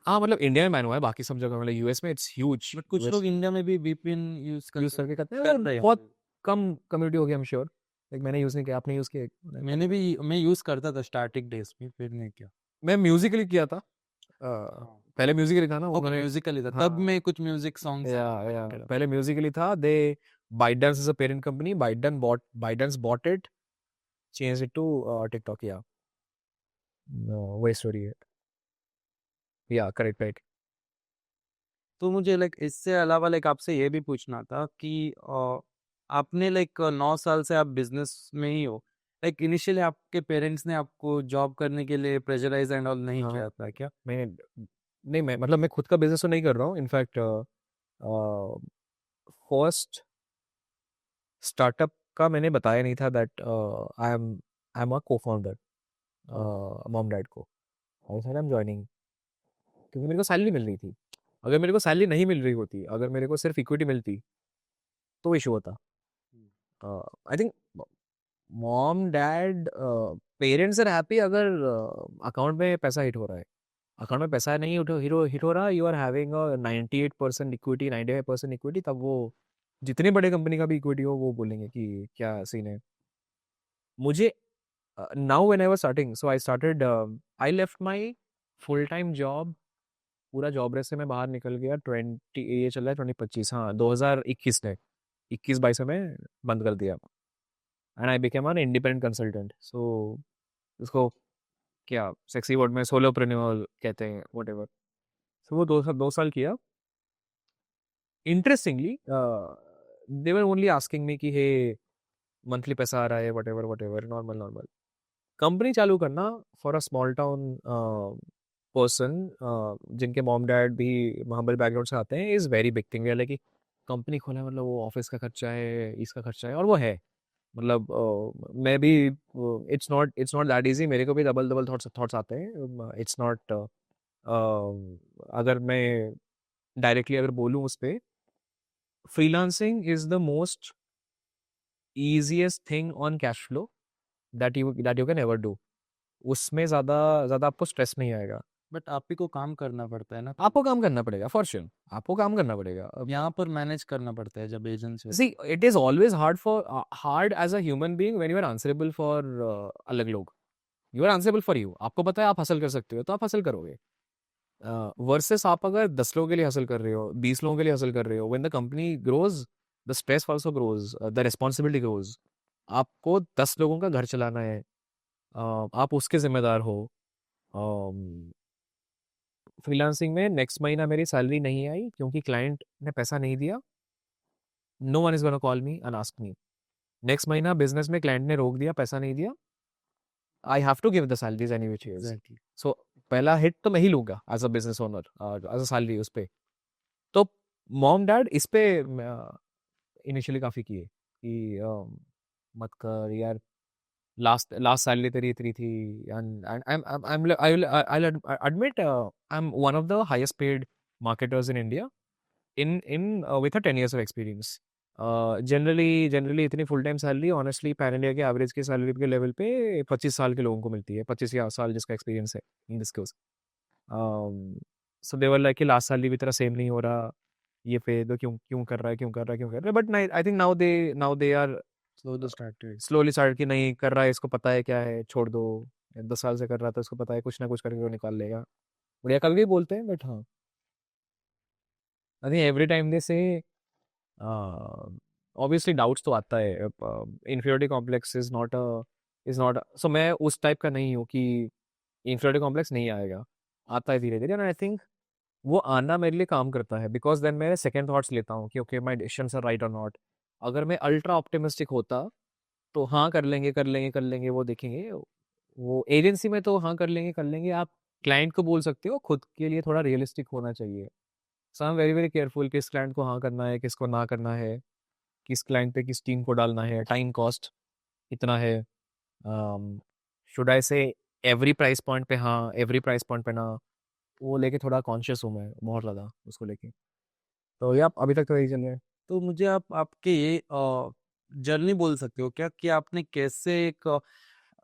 हाँ मतलब इंडिया में बैन हुआ है, बाकी सब जगह मतलब यूएस में इट्स ह्यूज। बट कुछ लोग इंडिया में भी वीपीएन यूज यूज करके करते हैं, कर और रहे बहुत हैं। कम कम्युनिटी होगी आई एम श्योर। लाइक मैंने यूज नहीं किया, आपने यूज किया? मैं यूज करता था स्टार्टिंग डेज में, फिर नहीं किया। मैं म्यूजिकली किया था, पहले म्यूजिकली था ना ओके उन्होंने। म्यूजिकली था हाँ तब मैं कुछ म्यूजिक सॉन्ग्स या पहले म्यूजिकली था। The ByteDance is a parent company, ByteDance bought it, change it to TikTok. या वही स्टोरी है। या करेक्ट राइट। तो मुझे लाइक इससे अलावा लाइक आपसे ये भी पूछना था कि आपने लाइक 9 साल से आप बिजनेस में ही हो, लाइक इनिशियली आपके पेरेंट्स ने आपको जॉब करने के लिए प्रेशराइज एंड ऑल नहीं हाँ किया था क्या? मैं नहीं, मैं मतलब मैं खुद का बिजनेस तो नहीं कर रहा हूँ। इनफैक्ट फर्स्ट स्टार्टअप का मैंने बताया नहीं था दैट आई एम अ को फाउंडर मॉम डैड को। I said I am joining, क्योंकि मेरे को सैलरी मिल रही थी। अगर मेरे को सैलरी नहीं मिल रही होती, अगर मेरे को सिर्फ इक्विटी मिलती, तो इशू होता। I think mom dad parents are happy अगर अकाउंट में पैसा हिट हो रहा है। अकाउंट में पैसा नहीं हिट हो रहा, you are having 98% equity, 95% equity, तब वो जितने बड़े कंपनी का भी इक्विटी हो वो बोलेंगे कि क्या सीन है। मुझे now when I was starting, so I started, I left my full time job. पूरा जॉब रेस से मैं बाहर निकल गया। 20 ये चल रहा है 2025, हाँ 2021 में, 21-22 में मैं बंद कर दिया। And I became an independent consultant. So उसको क्या सेक्सी वर्ड में सोलोप्रेन्योर कहते हैं, व्हाटएवर। सो वो 2 साल किया। Interestingly they were only asking me कि हे मंथली पैसा आ रहा है, whatever whatever, normal normal. Company चालू करना for a small town person जिनके मॉम डैड भी हम्बल बैकग्राउंड से आते हैं is very big thing. Real है कि कंपनी खोला है, मतलब वो ऑफिस का खर्चा है, इसका खर्चा है, और वो है मतलब मैं भी इट्स नॉट दैट इजी। मेरे को भी डबल डबल थॉट्स आते हैं। इट्स नॉट अगर मैं डायरेक्टली अगर बोलूँ उस पे, freelancing is the most easiest thing on cash flow that you can ever do. उसमें ज़्यादा ज़्यादा आपको स्ट्रेस नहीं आएगा। बट आप ही को काम करना पड़ता है ना, आपको काम करना पड़ेगा फॉर श्योर, आपको काम करना पड़ेगा। यहाँ पर मैनेज करना पड़ता है जब एजेंसी होती see it is always hard as a human being when you are answerable for अलग लोग। You are answerable for you, आपको पता है आप हसल कर सकते हो तो आप हसल करोगे। वर्सेस आप अगर 10 लोगों के लिए हसल कर रहे हो, 20 लोगों के लिए हसल कर रहे हो, when the company grows the stress also grows, the responsibility grows. आपको 10 लोगों का घर चलाना है, आप उसके जिम्मेदार हो। फ्रीलांसिंग में नेक्स्ट महीना मेरी सैलरी नहीं आई क्योंकि क्लाइंट ने पैसा नहीं दिया, no one is gonna call me and ask me. Next महीना बिजनेस में क्लाइंट ने रोक दिया, पैसा नहीं दिया, I have to give the salaries any which is. Exactly. So पहला हिट तो मैं ही लूंगा as a business owner, as a salary उस पे। तो मॉम डैड इस पे इनिशियली काफ़ी किए कि मत कर यार, लास्ट लास्ट सैलरी तेरी इतनी थी। And I admit I am one of the highest paid marketers in India in with a 10 years of experience. Generally इतनी full time salary honestly pan India के एवरेज की सैलरी के level पे 25 साल के लोगों को मिलती है, 25 या साल जिसका एक्सपीरियंस है in this course. So they were like कि लास्ट सैलरी भी तेरा सेम नहीं हो रहा, ये पे तो क्यों क्यों कर रहा है, क्यों कर रहा है, क्यों कर रहा है। But I think now they are slow the start. Slowly start कि नहीं कर रहा है, इसको पता है क्या है, छोड़ दो। 10 साल से कर रहा था, इसको पता है कुछ ना कुछ करके वो निकाल लेगा। बढ़िया कभी भी बोलते हैं, बट हाँ आई थिंक एवरी टाइम दे से ऑब्वियसली डाउट्स तो आता है। Inferiority complex is not so मैं उस टाइप का नहीं हूँ कि इन्फीरियरिटी कॉम्प्लेक्स नहीं आएगा, आता है धीरे धीरे। एंड आई थिंक वो आना मेरे लिए काम करता है बिकॉज देन मैं सेकंड थॉट्स लेता हूँ कि okay my decisions are right और नॉट। अगर मैं अल्ट्रा ऑप्टिमिस्टिक होता तो हाँ कर लेंगे कर लेंगे कर लेंगे, वो देखेंगे। वो एजेंसी में तो हाँ कर लेंगे कर लेंगे, आप क्लाइंट को बोल सकते हो, खुद के लिए थोड़ा रियलिस्टिक होना चाहिए। So I am very very careful किस क्लाइंट को हाँ करना है, किसको ना करना है, किस क्लाइंट पे किस टीम को डालना है, टाइम कॉस्ट कितना है, शुड आई से एवरी प्राइस पॉइंट पे हाँ, एवरी प्राइस पॉइंट पे ना। वो लेके थोड़ा कॉन्शियस हूँ मैं बहुत ज़्यादा उसको लेके। तो ये आप अभी तक तो यही चल रहा है। तो मुझे आप आपके ये जर्नी बोल सकते हो क्या कि आपने कैसे एक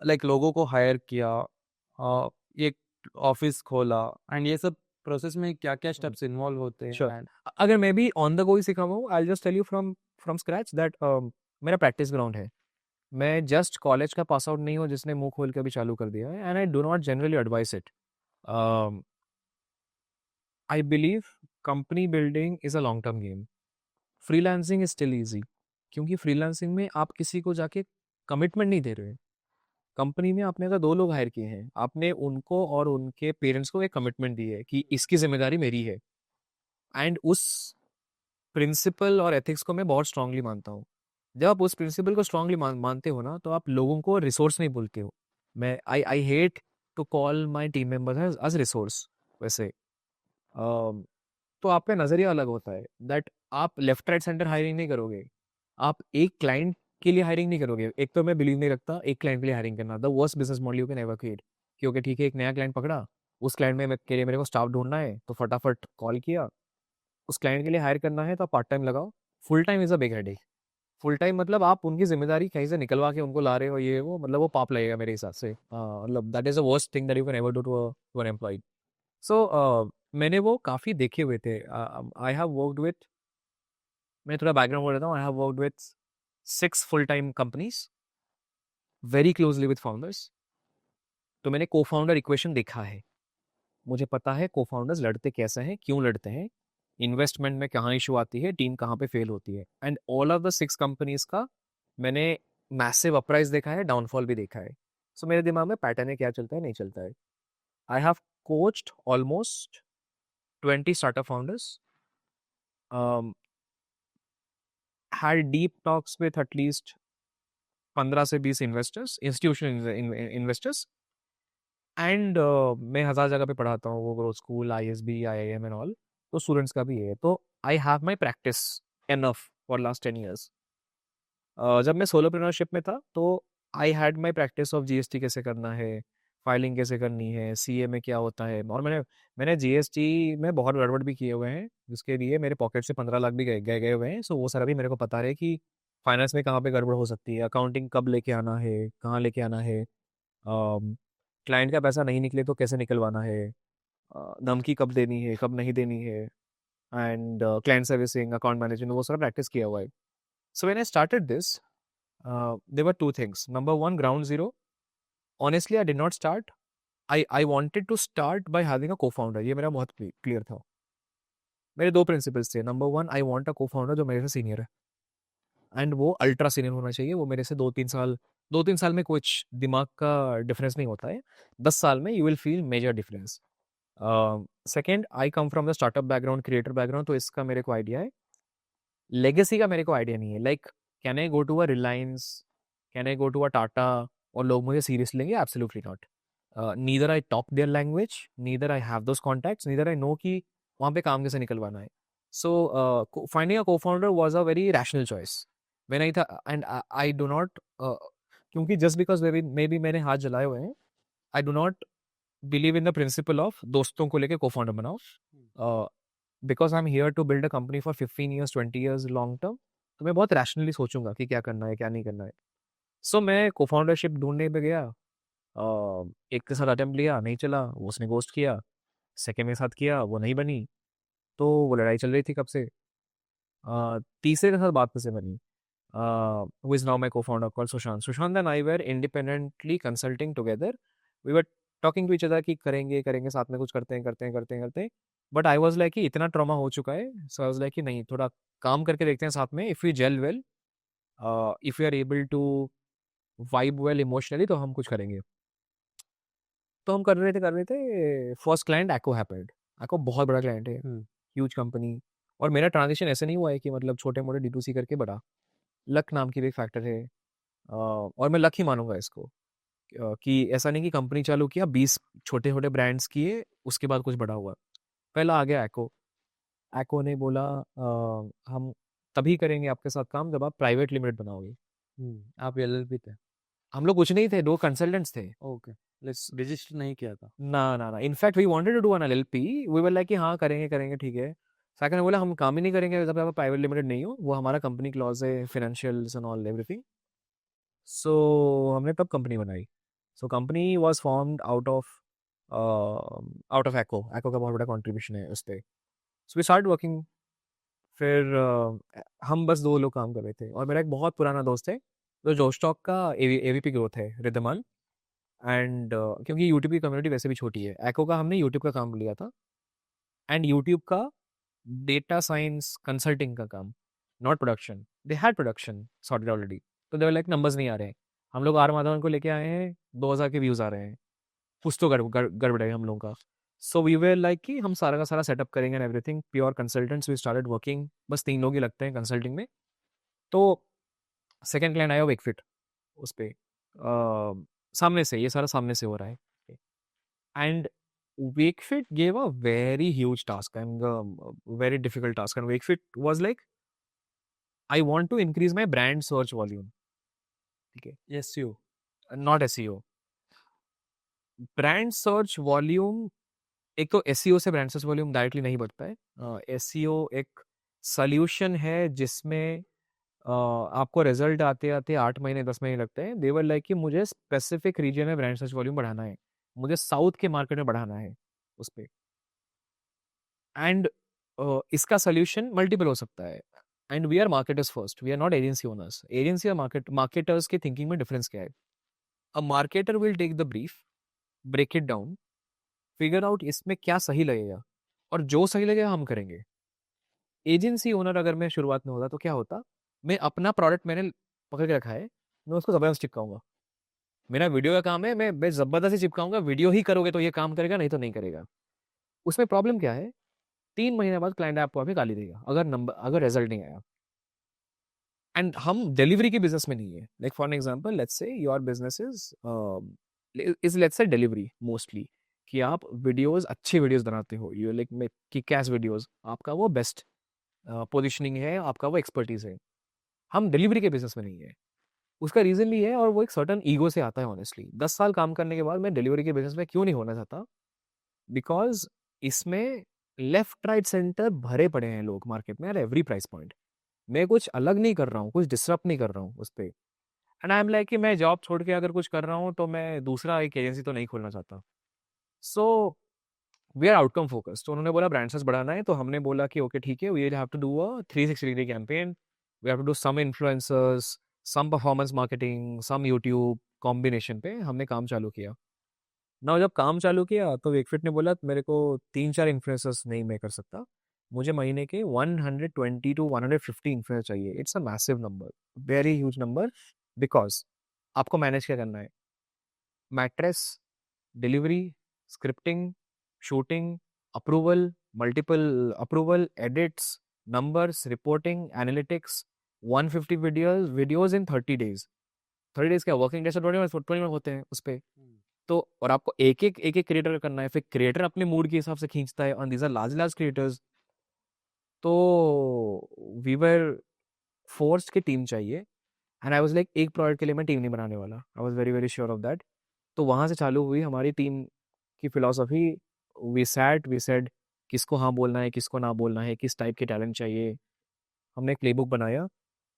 लाइक लोगों को हायर किया, एक ऑफिस खोला, एंड ये सब प्रोसेस में क्या क्या स्टेप्स इन्वॉल्व होते श्योर। हैं एंड अगर मैं भी ऑन द गो ही सीखा हूँ, I just tell you from from scratch that मेरा प्रैक्टिस ग्राउंड है। मैं जस्ट कॉलेज का पास आउट नहीं हूँ जिसने मुंह खोल के भी चालू कर दिया है, and I do not generally advice it. I believe company building is a long term game. Freelancing is still easy क्योंकि फ्रीलांसिंग में आप किसी को जाके कमिटमेंट नहीं दे रहे हैं। कंपनी में आपने अगर 2 लोग हायर किए हैं, आपने उनको और उनके पेरेंट्स को एक कमिटमेंट दी है कि इसकी जिम्मेदारी मेरी है। एंड उस प्रिंसिपल और एथिक्स को मैं बहुत स्ट्रांगली मानता हूँ। जब आप उस प्रिंसिपल को स्ट्रांगली मानते हो ना, तो आप लोगों को रिसोर्स नहीं बोलते हो। मैं I hate to call my team members as resource. वैसे तो आपका नज़रिया अलग होता है दैट आप लेफ्ट राइट सेंटर हायरिंग नहीं करोगे। आप एक क्लाइंट के लिए हायरिंग नहीं करोगे। एक तो मैं बिलीव नहीं रखता एक क्लाइंट के लिए हायरिंग करना, the worst business model you can ever create. क्योंकि ठीक है, एक नया क्लाइंट पकड़ा, उस क्लाइंट में के लिए मेरे को स्टाफ ढूंढना है, तो फटाफट कॉल किया। उस क्लाइंट के लिए हायर करना है तो आप पार्ट टाइम लगाओ। Full time is a big headache. Full time मतलब आप उनकी जिम्मेदारी कहीं से निकलवा के उनको ला रहे हो, ये वो, मतलब वो पाप लगेगा मेरे हिसाब से। मतलब that is the worst thing that you can ever do to an employee. So मैंने वो काफ़ी देखे हुए थे। आई हैव वर्कड विथ, मैं थोड़ा बैकग्राउंड बोल देता हूँ, I have worked with 6 full time companies, very closely with founders. तो मैंने को फाउंडर इक्वेशन देखा है। मुझे पता है को फाउंडर्स लड़ते कैसे हैं, क्यों लड़ते हैं, इन्वेस्टमेंट में कहाँ इशू आती है, टीम कहाँ पे फेल होती है। And all of the 6 companies का मैंने मैसिव अपराइज देखा है, डाउनफॉल भी देखा है। सो मेरे दिमाग में पैटर्न है, क्या चलता है नहीं चलता है। I have coached almost 20 startup founders, had deep talks with at least 15 से 20 इन्वेस्टर्स, इंस्टीट्यूशनल इन्वेस्टर्स, एंड मैं 1000 जगह पे पढ़ाता हूँ, वो growth school, ISB, IIM and all, तो स्टूडेंट्स का भी है। तो I have my practice enough for last 10 years. जब मैं सोलोप्रेन्योरशिप में था तो I had my practice of GST कैसे करना है, फाइलिंग कैसे करनी है, सीए में क्या होता है, और मैंने मैंने जीएसटी में बहुत गड़बड़ भी किए हुए हैं, जिसके लिए मेरे पॉकेट से 15 लाख भी गए हुए हैं। सो वो सारा भी मेरे को पता है कि फाइनेंस में कहाँ पे गड़बड़ हो सकती है, अकाउंटिंग कब लेके आना है, कहाँ लेके आना है, क्लाइंट का पैसा नहीं निकले तो कैसे निकलवाना है, धमकी कब देनी है, कब नहीं देनी है, and client servicing, account management, वो सारा प्रैक्टिस किया हुआ है। So when I started this, there were two things. Number one, ground zero. Honestly, I did not start. I wanted to start by having a co-founder. ये मेरा बहुत clear था। मेरे दो प्रिंसिपल्स थे। Number one, I want a cofounder जो मेरे से सीनियर है, एंड वो अल्ट्रा सीनियर होना चाहिए। वो मेरे से 2-3 साल, 2-3 साल में कुछ दिमाग का डिफरेंस नहीं होता है, 10 साल में you will feel major difference. Second, I come from the startup background, creator background, तो इसका मेरे को आइडिया है। लेगेसी का मेरे को आइडिया नहीं है, like can I go to a Reliance, can I go to a Tata और लोग मुझे सीरियस लेंगे? Absolutely not. Neither I talk their language, neither I have those contacts, neither I know कि वहाँ पे काम कैसे निकलवाना है। सो finding a cofounder was a very rational choice when I था। एंड आई डो नॉट, क्योंकि जस्ट बिकॉज मे बी मैंने हाथ जलाए हुए हैं, I do not believe in the principle of दोस्तों को लेके को फाउंडर बनाओ। Because I am here to build a company for 15 years, 20 years long term, तो मैं बहुत रैशनली सोचूंगा कि क्या करना है, क्या नहीं करना है। सो मैं को फाउंडरशिप ढूंढने पे गया। एक के साथ अटेम्प्ट लिया, नहीं चला, वो उसने गोस्ट किया। सेकेंड के साथ किया, वो नहीं बनी, तो वो लड़ाई चल रही थी कब से। तीसरे के साथ बात कैसे बनी, who is now my co-founder called Sushant. Sushant and I were independently consulting together. We were talking to each other कि करेंगे करेंगे साथ में, कुछ करते हैं करते हैं करते हैं करते हैं। बट आई वॉज लाइक कि इतना ट्रॉमा हो चुका है, सो आई वॉज लाइक कि नहीं, थोड़ा काम करके देखते हैं साथ में। If you gel well, if you are able to vibe well emotionally, तो हम कुछ करेंगे। तो हम कर रहे थे। First client Acko happened. Acko बहुत बड़ा क्लाइंट है, ह्यूज कंपनी। और मेरा ट्रांजिशन ऐसे नहीं हुआ है कि मतलब छोटे मोटे D2C करके बड़ा। लक नाम की भी एक फैक्टर है, और मैं लक ही मानूंगा इसको। कि ऐसा नहीं कि कंपनी चालू किया, 20 छोटे छोटे ब्रांड्स किए, उसके बाद कुछ बड़ा हुआ। पहला आ गया एक्को। एक्को ने बोला हम तभी करेंगे आपके साथ काम जब आप प्राइवेट लिमिटेड बनाओगे। आप एलएलपी थे? हम लोग कुछ नहीं थे, 2 कंसल्टेंट्स थे। ओके, रजिस्टर नहीं किया था? ना ना ना, in fact we wanted to do an LLP. We were like कि हाँ करेंगे करेंगे ठीक है। सेकंड ने बोला हम काम ही नहीं करेंगे जब तक आप प्राइवेट लिमिटेड नहीं हो, वो हमारा कंपनी क्लॉज है, financials and all everything. So हमने तब कंपनी बनाई। So company was formed out of Acko. Acko का बहुत बड़ा कंट्रीब्यूशन है उस पे। So we start working. फिर हम बस 2 लोग काम कर रहे थे, और मेरा एक बहुत पुराना दोस्त है जो जोस्टॉक का एवीपी ग्रोथ है, रिद्धमान। एंड क्योंकि यूट्यूब की कम्युनिटी वैसे भी छोटी है, एक्को का हमने यूट्यूब का काम लिया था, एंड यूट्यूब का डेटा साइंस कंसल्टिंग का काम, not production. They had production sorted already, तो दे वर लाइक नंबर्स नहीं आ रहे हैं। हम लोग आर माधवन को लेके आए हैं, 2000 के व्यूज आ रहे हैं, कुछ तो गड़बड़ है हम लोगों का। सो वी वेर लाइक कि हम सारा का सारा सेटअप करेंगे and everything, pure consultants. We started working, बस 3 लोग ही लगते हैं कंसल्टिंग में। तो सेकेंड क्लाइंट आया वेकफिट, उस पे सामने से, ये सारा सामने से हो रहा है। And Wakefit gave a very huge task and very difficult task. And Wakefit was like, I want to increase my brand search volume. Okay. SEO? Not SEO. Brand search volume, एक तो SEO से brand search volume directly नहीं बढ़ता है। SEO एक solution है जिसमें आपको रिजल्ट आते आते 8 महीने 10 महीने लगते हैं। देवर लाइक कि मुझे स्पेसिफिक रीजन में ब्रांड सर्च वॉल्यूम बढ़ाना है, मुझे साउथ के मार्केट में बढ़ाना है उस पर। एंड इसका सोल्यूशन मल्टीपल हो सकता है। And we are marketers first, we are not agency owners. Agency और मार्केटर्स के थिंकिंग में डिफरेंस क्या है? A marketer will take the brief, break it down, figure out इसमें क्या सही लगेगा, और जो सही लगेगा हम करेंगे। एजेंसी ओनर अगर मैं शुरुआत में होता तो क्या होता, मैं अपना प्रोडक्ट मैंने पकड़ के रखा है, मैं उसको जबरदस्त चिपकाऊंगा। मेरा वीडियो का काम है, मैं जबरदस्ती चिपकाऊंगा, वीडियो ही करोगे तो ये काम करेगा, नहीं तो नहीं करेगा। उसमें प्रॉब्लम क्या है, 3 महीने बाद क्लाइंट आपको अभी गाली देगा अगर रिजल्ट नहीं आया। एंड हम डिलीवरी के बिजनेस में नहीं है। Like for an example, let's से your business is is let's say delivery mostly, कि आप वीडियोस, अच्छे वीडियोस बनाते हो, you like kick S videos, आपका वो बेस्ट पोजीशनिंग है, आपका वो एक्सपर्टीज है। हम डिलीवरी के बिजनेस में नहीं है। उसका रीजन भी है, और वो एक सर्टन ईगो से आता है ऑनेस्टली। 10 साल काम करने के बाद मैं डिलीवरी के बिजनेस में क्यों नहीं होना चाहता? बिकॉज इसमें लेफ्ट राइट सेंटर भरे पड़े हैं लोग मार्केट में, एट एवरी प्राइस पॉइंट। मैं कुछ अलग नहीं कर रहा हूँ, कुछ डिसरप्ट नहीं कर रहा हूँ उस पर। एंड आई एम लाइक कि मैं जॉब छोड़ के अगर कुछ कर रहा हूँ तो मैं दूसरा एक एजेंसी तो नहीं खोलना चाहता। So we are outcome focus. तो उन्होंने बोला ब्रांड सेंस बढ़ाना है, तो हमने बोला कि ओके ठीक है, we will have to do a 360 degree campaign. We have to do some influencers, some performance marketing, some YouTube, combination पे हमने काम चालू किया ना। जब काम चालू किया तो वेकफिट ने बोला मेरे को 3-4 इन्फ्लुएंसर्स नहीं मैं कर सकता, मुझे महीने के 120 टू 150 इन्फ्लुएंसर चाहिए। It's a massive number, very huge number. Because आपको मैनेज क्या करना है? Mattress, delivery, scripting, shooting, approval, multiple approval, edits, numbers, reporting, analytics, 150 videos in 30 days. 30 days क्या, वर्किंग डेज 21 होते हैं उस पे। तो और आपको एक एक क्रिएटर करना है, फिर क्रिएटर अपने मूड के हिसाब से खींचता है, और these are large large creators. तो वी वर फोर्स्ड की टीम चाहिए। एंड आई वाज लाइक एक प्रोडक्ट के लिए मैं टीम नहीं बनाने वाला, I was very very sure of that. तो वहाँ से चालू हुई हमारी टीम की फिलॉसफी। वी सेड किसको हाँ बोलना है, किसको ना बोलना है, किस टाइप के टैलेंट चाहिए। हमने एक प्लेबुक बनाया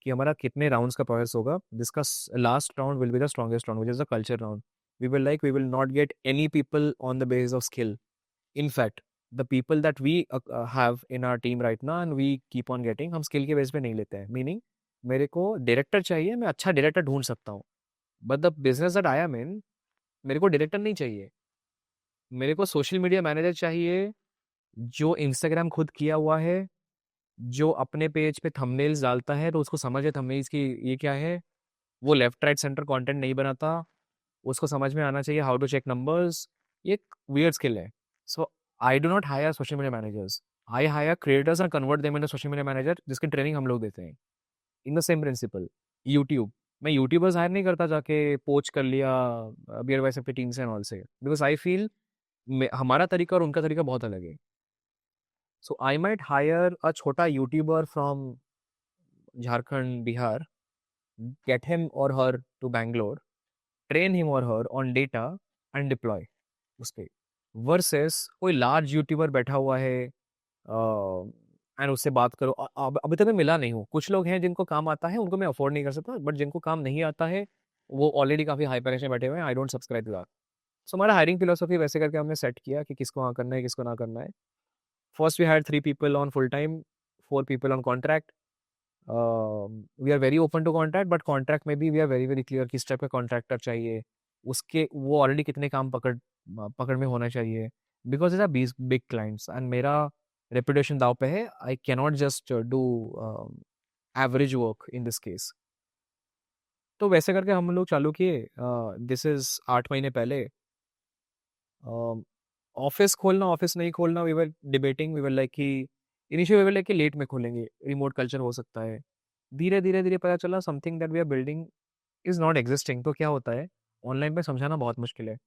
कि हमारा कितने राउंड्स का प्रोसेस होगा, जिसका last round will be the strongest round, which is the culture round. We will not get any people on the basis of skill. In fact, the people that we have in our team right now and we keep on getting, हम skill के base पे नहीं लेते हैं। Meaning मेरे को director चाहिए, मैं अच्छा डायरेक्टर ढूंढ सकता हूँ, but the business that I am in, मेरे को डायरेक्टर नहीं चाहिए। मेरे को सोशल मीडिया मैनेजर चाहिए जो इंस्टाग्राम खुद किया हुआ है, जो अपने पेज पे थंबनेल्स डालता है तो उसको समझ है थंबनेल्स की ये क्या है। वो लेफ्ट राइट सेंटर कंटेंट नहीं बनाता, उसको समझ में आना चाहिए हाउ टू चेक नंबर्स। ये एक वियर्ड स्किल है। So I do not hire social media managers, I hire creators and convert them into social media manager, जिसकी ट्रेनिंग हम लोग देते हैं। In the same principle. YouTube, मैं यूट्यूबर्स हायर नहीं करता जाके पोच कर लिया बियर वाइस अपनी टीम से एंड ऑल से, बिकॉज आई फील हमारा तरीका और उनका तरीका बहुत अलग है। So I might hire a छोटा YouTuber from Jharkhand, Bihar, get him or her to Bangalore, train him or her on data and deploy उस पे, वर्सेस कोई लार्ज यूट्यूबर बैठा हुआ है एंड उससे बात करो। अब अभी तक मैं मिला नहीं हूँ। कुछ लोग हैं जिनको काम आता है, उनको मैं अफोर्ड नहीं कर सकता, बट जिनको काम नहीं आता है वो ऑलरेडी काफी हाई पैकेज में बैठे हुए हैं। I don't subscribe to that. So हमारा हायरिंग फिलोसफी वैसे करके हमने सेट किया कि किसको हाँ करना है, किसको ना करना है। First we hire 3 people on full time, 4 people on contract. We are very open to contract, but contract में भी we are very very clear किस टाइप का कॉन्ट्रैक्टर चाहिए, उसके वो ऑलरेडी कितने काम पकड़ में होना चाहिए। Because is a big clients and मेरा रेपुटेशन दाव पे है। I cannot just do average work in this case. तो वैसे करके हम लोग चालू किए। दिस इज 8 महीने पहले। ऑफिस खोलना, ऑफिस नहीं खोलना, we were debating. We were like कि इनिशियल वी वर लाइक कि लेट में खोलेंगे, रिमोट कल्चर हो सकता है। धीरे धीरे धीरे पता चला something that we are building is not existing. तो क्या होता है, ऑनलाइन पे समझाना बहुत मुश्किल है।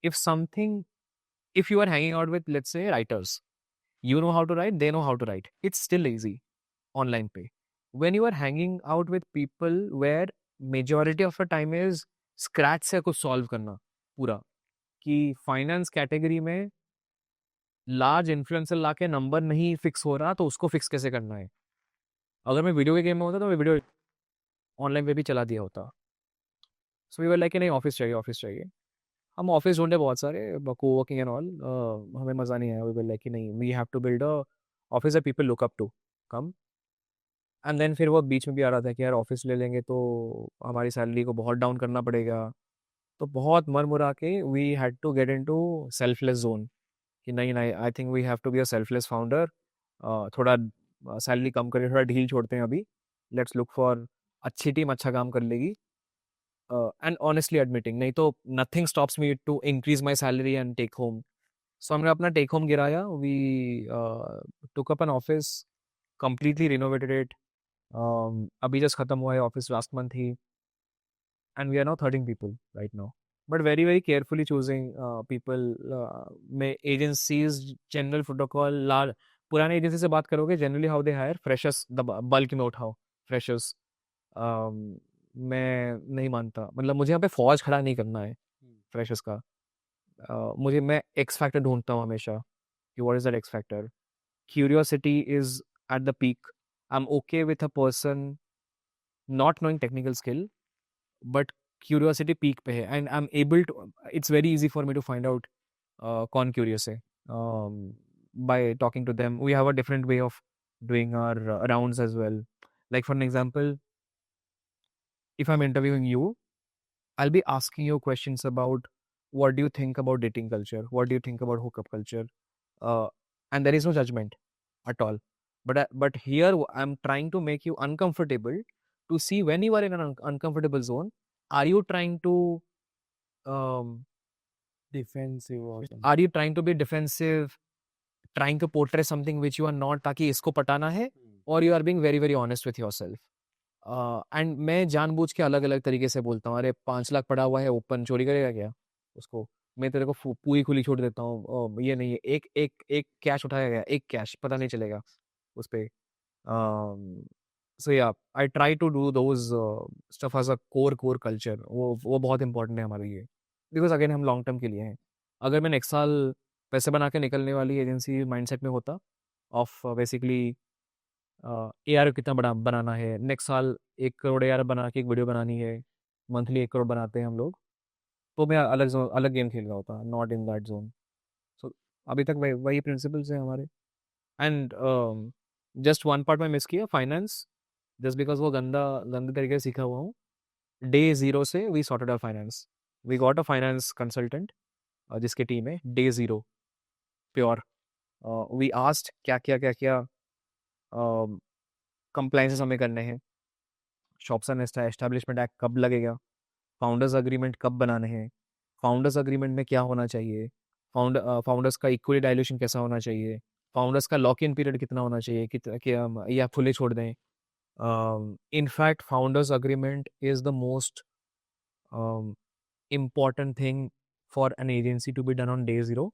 If something, if you are hanging out with let's say writers, you know how to write, they know how to write, it's still easy online पे। when you are hanging out with people where majority of the time is scratch से कुछ solve करना पूरा, कि finance category में large influencer लाके number नहीं fix हो रहा तो उसको फिक्स कैसे करना है। अगर मैं वीडियो के गेम में होता तो मैं वीडियो ऑनलाइन पे भी चला दिया होता। सो वी वर लाइक नहीं, ऑफिस चाहिए, ऑफिस चाहिए। हम ऑफिस ढूंढे बहुत सारे, को वर्किंग एंड ऑल। हमें मज़ा नहीं आया। वी वर लाइक कि नहीं, we have to build a office that people look up to come. And then फिर वो बीच में भी आ रहा था कि यार ऑफिस ले लेंगे तो हमारी सैलरी को बहुत डाउन करना पड़ेगा। तो बहुत मर मुरा के we had to get into selfless zone, कि नहीं नहीं, I think we have to be a selfless founder. थोड़ा सैलरी कम करके थोड़ा ढील छोड़ते हैं अभी, लेट्स लुक फॉर अच्छी टीम अच्छा काम कर लेगी। एंड ऑनेस्टली एडमिटिंग, नहीं तो nothing stops me to increase my salary and take home. So हमने अपना टेक होम गिराया। We took up an office, completely renovated it. अभी जस्ट खत्म हुआ है ऑफिस, लास्ट मंथ ही। And we are now 13 people right now. but very very carefully choosing people. में agencies general protocol लाल पुराने एजेंसी से बात करोगे generally how they hire freshers bulk में उठाओ फ्रेशर्स. मैं नहीं मानता, मतलब मुझे यहाँ पे फौज खड़ा नहीं करना है फ्रेशर्स का. मैं एक्स फैक्टर ढूंढता हूँ हमेशा कि what is that X factor. Curiosity is at the peak. I am okay with a person not knowing technical skill, but curiosity peak पे है and I am able to. It's very easy for me to find out कौन curious है. by talking to them we have a different way of doing our rounds as well. Like for an example, if I'm interviewing you, I'll be asking you questions about what do you think about dating culture, what do you think about hookup culture, uh, and there is no judgment at all. But here I'm trying to make you uncomfortable to see when you are in an uncomfortable zone. Are you trying to um, defensive और are you trying to be defensive, trying to portray something which you are not ताकि इसको पटाना है, or you are being very very honest with yourself. And मैं जानबूझ के अलग अलग तरीके से बोलता हूँ. अरे 5 लाख पड़ा हुआ है ओपन, चोरी करेगा क्या उसको. मैं तेरे को पूरी खुली छोड़ देता हूँ. ये नहीं है, एक एक एक कैश उठाया गया, एक कैश पता नहीं चलेगा उस पे. सो या I try to do those stuff as a core culture. वो बहुत इंपॉर्टेंट है हमारे लिए, बिकॉज अगेन हम लॉन्ग टर्म के लिए हैं. अगर मैं नेक्स्ट साल पैसे बना के निकलने वाली एजेंसी माइंडसेट में होता ऑफ बेसिकली AR कितना बड़ा बनाना है, नेक्स्ट साल 1 करोड़ AR बना के एक वीडियो बनानी है, मंथली 1 करोड़ बनाते हैं हम लोग, तो मैं अलग गेम खेल रहा होता, not in that zone. So अभी तक वही प्रिंसिपल्स हैं हमारे. एंड जस्ट वन पार्ट में मिस किया, फाइनेंस. जस्ट बिकॉज वो गंदे तरीके से सीखा हुआ हूँ. डे जीरो से we sorted our finance. We got a finance consultant जिसकी टीम है day zero pure. We asked क्या क्या क्या क्या कंप्लाइंसेस हमें करने हैं, शॉप्स एंड एस्टैब्लिशमेंट एक्ट कब लगेगा, फाउंडर्स अग्रीमेंट कब बनाने हैं, फाउंडर्स अग्रीमेंट में क्या होना चाहिए, फाउंडर्स का इक्वली डायल्यूशन कैसा होना चाहिए, फाउंडर्स का लॉक इन पीरियड कितना होना चाहिए, या खुले छोड़ दें. In fact founders agreement is the most important thing for an agency to be done on day zero.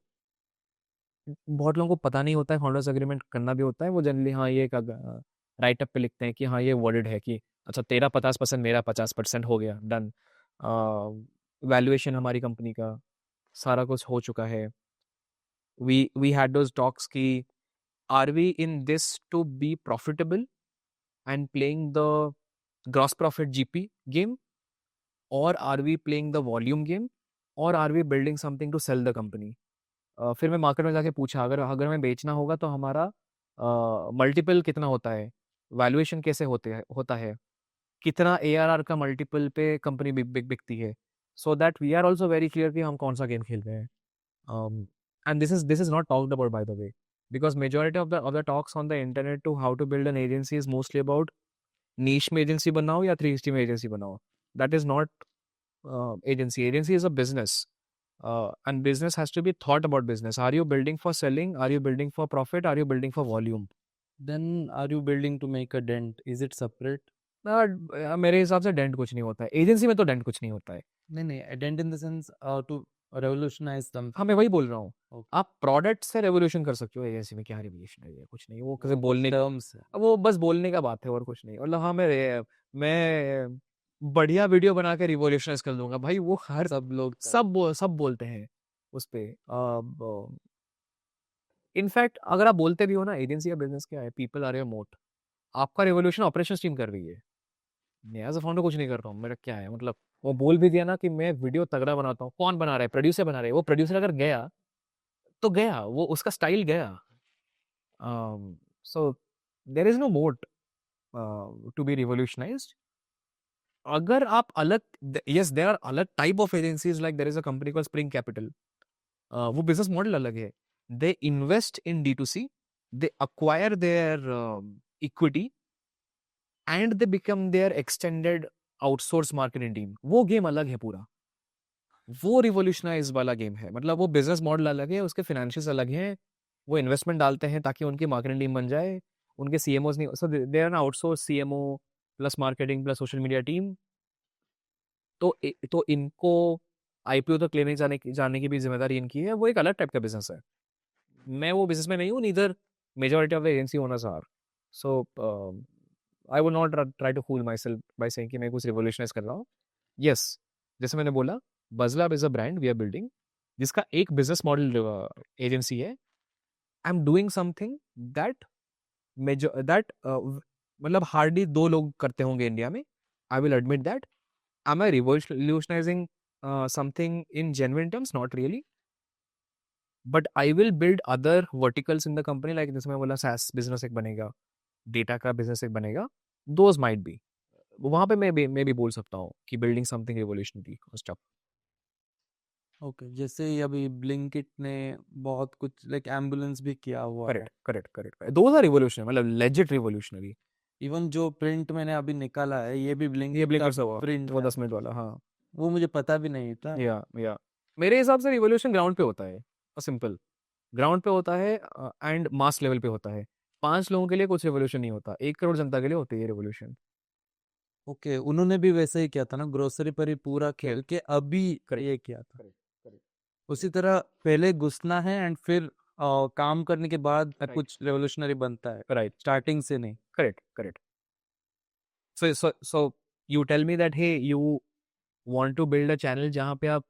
बहुत लोगों को पता नहीं होता है फाउंडर्स अग्रीमेंट करना भी होता है. वो जनरली हाँ ये राइटअप पे लिखते हैं कि हाँ ये वर्डेड है कि अच्छा तेरा 50% मेरा 50% हो गया, डन. वैल्यूएशन हमारी कंपनी का सारा कुछ हो चुका है. वी हैड दोज टॉक्स कि are we in this to be profitable and playing the gross profit GP game, और are we playing the volume game, और are we building something to sell the company. फिर मैं market में जाके पूछा अगर अगर हमें बेचना होगा तो हमारा मल्टीपल कितना होता है, वैल्यूएशन कैसे होता है, कितना ARR का मल्टीपल पे कंपनी बिकती है, so that we are also very clear कि हम कौन सा गेम खेल रहे हैं. And this is not talked about by the way, because majority of the talks on the internet to how to build an agency is mostly about niche में agency बनाओ या 360 में एजेंसी बनाओ. That is not agency is a business, and business has to be thought about business. Are you building for selling, are you building for profit, are you building for volume? then are you building to make a dent? Is it separate? मेरे हिसाब से dent कुछ नहीं होता है agency में, तो dent कुछ नहीं होता है. नहीं dent in the sense to revolutionize them. हाँ मैं वही बोल रहा हूँ. Okay. आप प्रोडक्ट से रेवोल्यूशन कर सकते हो, एजेंसी में क्या रेवोल्यूशन है, कुछ नहीं. वो कैसे बोलने terms है. वो बस बोलने का बात है और कुछ नहीं. मतलब हाँ मैं बढ़िया वीडियो बना के रिवोल्यूशनाइज कर दूंगा भाई, वो हर सब बोलते हैं उस पे. इनफैक्ट अगर आप बोलते भी हो ना एजेंसी या बिजनेस क्या है, पीपल आर योर मोट. आपका रिवोल्यूशन ऑपरेशन टीम कर रही है, मैं एज अ फाउंडर कुछ नहीं कर रहा हूँ. मेरा क्या है मतलब, वो बोल भी दिया ना कि मैं वीडियो तगड़ा बनाता हूँ, कौन बना रहा है, प्रोड्यूसर बना रहे हैं. वो प्रोड्यूसर अगर गया तो गया, वो उसका स्टाइल गया. So there is no moat to be revolutionized. अगर आप अलग, यस देयर आर अलग type of agencies, like there is a company called Spring Capital. वो बिजनेस मॉडल अलग है. They invest in D2C, they acquire their equity and they become their extended outsource marketing team. वो game अलग है पूरा, वो revolutionise वाला game है. मतलब वो बिजनेस मॉडल अलग है, उसके फाइनेंशियल्स अलग हैं. वो इन्वेस्टमेंट डालते हैं ताकि उनकी मार्केटिंग टीम बन जाए, उनके CMOs नहीं. So they are an outsource CMO plus marketing plus social media team. तो इनको IPO तक लेने जाने की भी जिम्मेदारी इनकी है। वो एक अलग टाइप का बिजनेस है। मैं वो बिजनेस में नहीं हूँ, neither majority of the agency owners are. So I would not try to fool myself by saying कि मैं कुछ रिवोल्यूशनाइज कर रहा हूँ। यस, जैसे मैंने बोला, BuzzLab is a brand we are building, जिसका एक बिजनेस मॉडल एजेंसी है। I am doing something that major that मतलब हार्डली 2 लोग करते होंगे इंडिया में। I will admit that. Am I revolutionising something in genuine terms? Not really, but I will build other verticals in the company, like जैसे मैं बोला SaaS business एक बनेगा, डेटा का बिजनेस एक बनेगा, दोज माइट बी। वहां पे मैं भी बोल सकता हूँ कि building something revolutionary stuff. Okay, जैसे ही अभी ब्लिंकिट ने बहुत कुछ लाइक एम्बुलेंस भी किया हुआ है। Correct correct correct, those are revolutionary, मतलब लेजिट रिवोल्यूशनरी। इवन जो प्रिंट मैंने अभी निकाला है ये भी ये ब्लिंकिट का ब्लिंकर से हुआ, प्रिंट वो है। 10 मिनट वाला, हाँ। वो मुझे पता भी नहीं था। या मेरे हिसाब से रिवोल्यूशन ग्राउंड पे होता है, सिंपल। ग्राउंड पे होता है एंड मास लेवल पे होता है। 5 लोगों के लिए कुछ रिवोल्यूशन नहीं होता, 1 करोड़ जनता के लिए होती है रिवोल्यूशन। ओके, उन्होंने भी वैसे ही किया था ना, ग्रोसरी पर ही पूरा खेल के अभी करेक्ट ये किया था। करेक्ट करेक्ट उसी तरह पहले घुसना है एंड फिर काम करने के बाद राइट कुछ रेवोल्यूशनरी बनता है, राइट स्टार्टिंग से नहीं। Correct correct. So you tell me that hey you want to build a channel जहाँ पे आप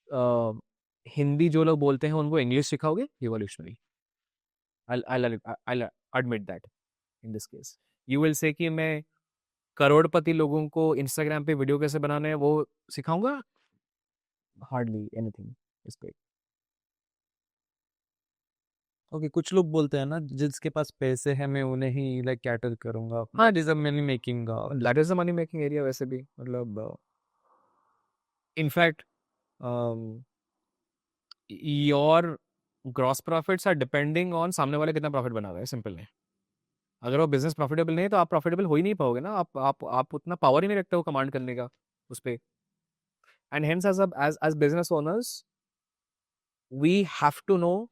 अ, हिंदी जो लोग बोलते हैं उनको इंग्लिश सिखाओगे? Revolutionary. I'll admit that in this case. You will say कि मैं करोड़पति लोगों को इंस्टाग्राम पे वीडियो कैसे बनाने हैं वो सिखाऊंगा? हार्डली एनीथिंग इस पे। ओके, कुछ लोग बोलते हैं ना जिसके पास पैसे हैं मैं उन्हें ही लाइक कैटर करूंगा, हाँ, that is a money making. That is the money making area वैसे भी, मतलब in fact your gross profits are depending on सामने वाले कितना प्रॉफिट बना रहा है, सिंपल है। अगर वो बिजनेस प्रॉफिटेबल नहीं है तो आप प्रॉफिटेबल हो ही नहीं पाओगे ना, आप उतना पावर ही नहीं रखते हो कमांड करने का उस पे। And hence as business owners we have to know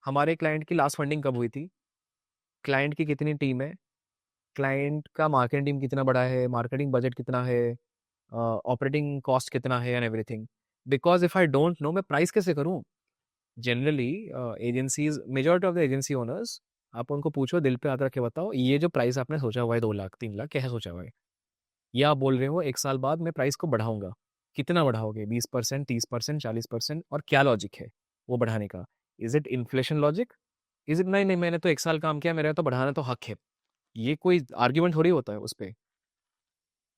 हमारे क्लाइंट की लास्ट फंडिंग कब हुई थी, क्लाइंट की कितनी टीम है, क्लाइंट का मार्केटिंग टीम कितना बड़ा है, मार्केटिंग बजट कितना है, ऑपरेटिंग कॉस्ट कितना है, and everything. Because if I don't no मैं प्राइस कैसे करूँ? Generally agencies, majority of the agency owners, आप उनको पूछो दिल पे हाथ रख के बताओ, ये जो प्राइस आपने सोचा हुआ है 2 लाख 3 लाख, क्या है सोचा हुआ है? या आप बोल रहे हो 1 साल बाद मैं प्राइस को बढ़ाऊंगा? कितना बढ़ाओगे? 20%, 30%, 40%? और क्या लॉजिक है वो बढ़ाने का? Is it inflation logic? Is it नहीं नहीं मैंने तो 1 साल काम किया, मेरा तो बढ़ाना तो हक है? ये कोई आर्ग्यूमेंट थोड़ी होता है उस पे।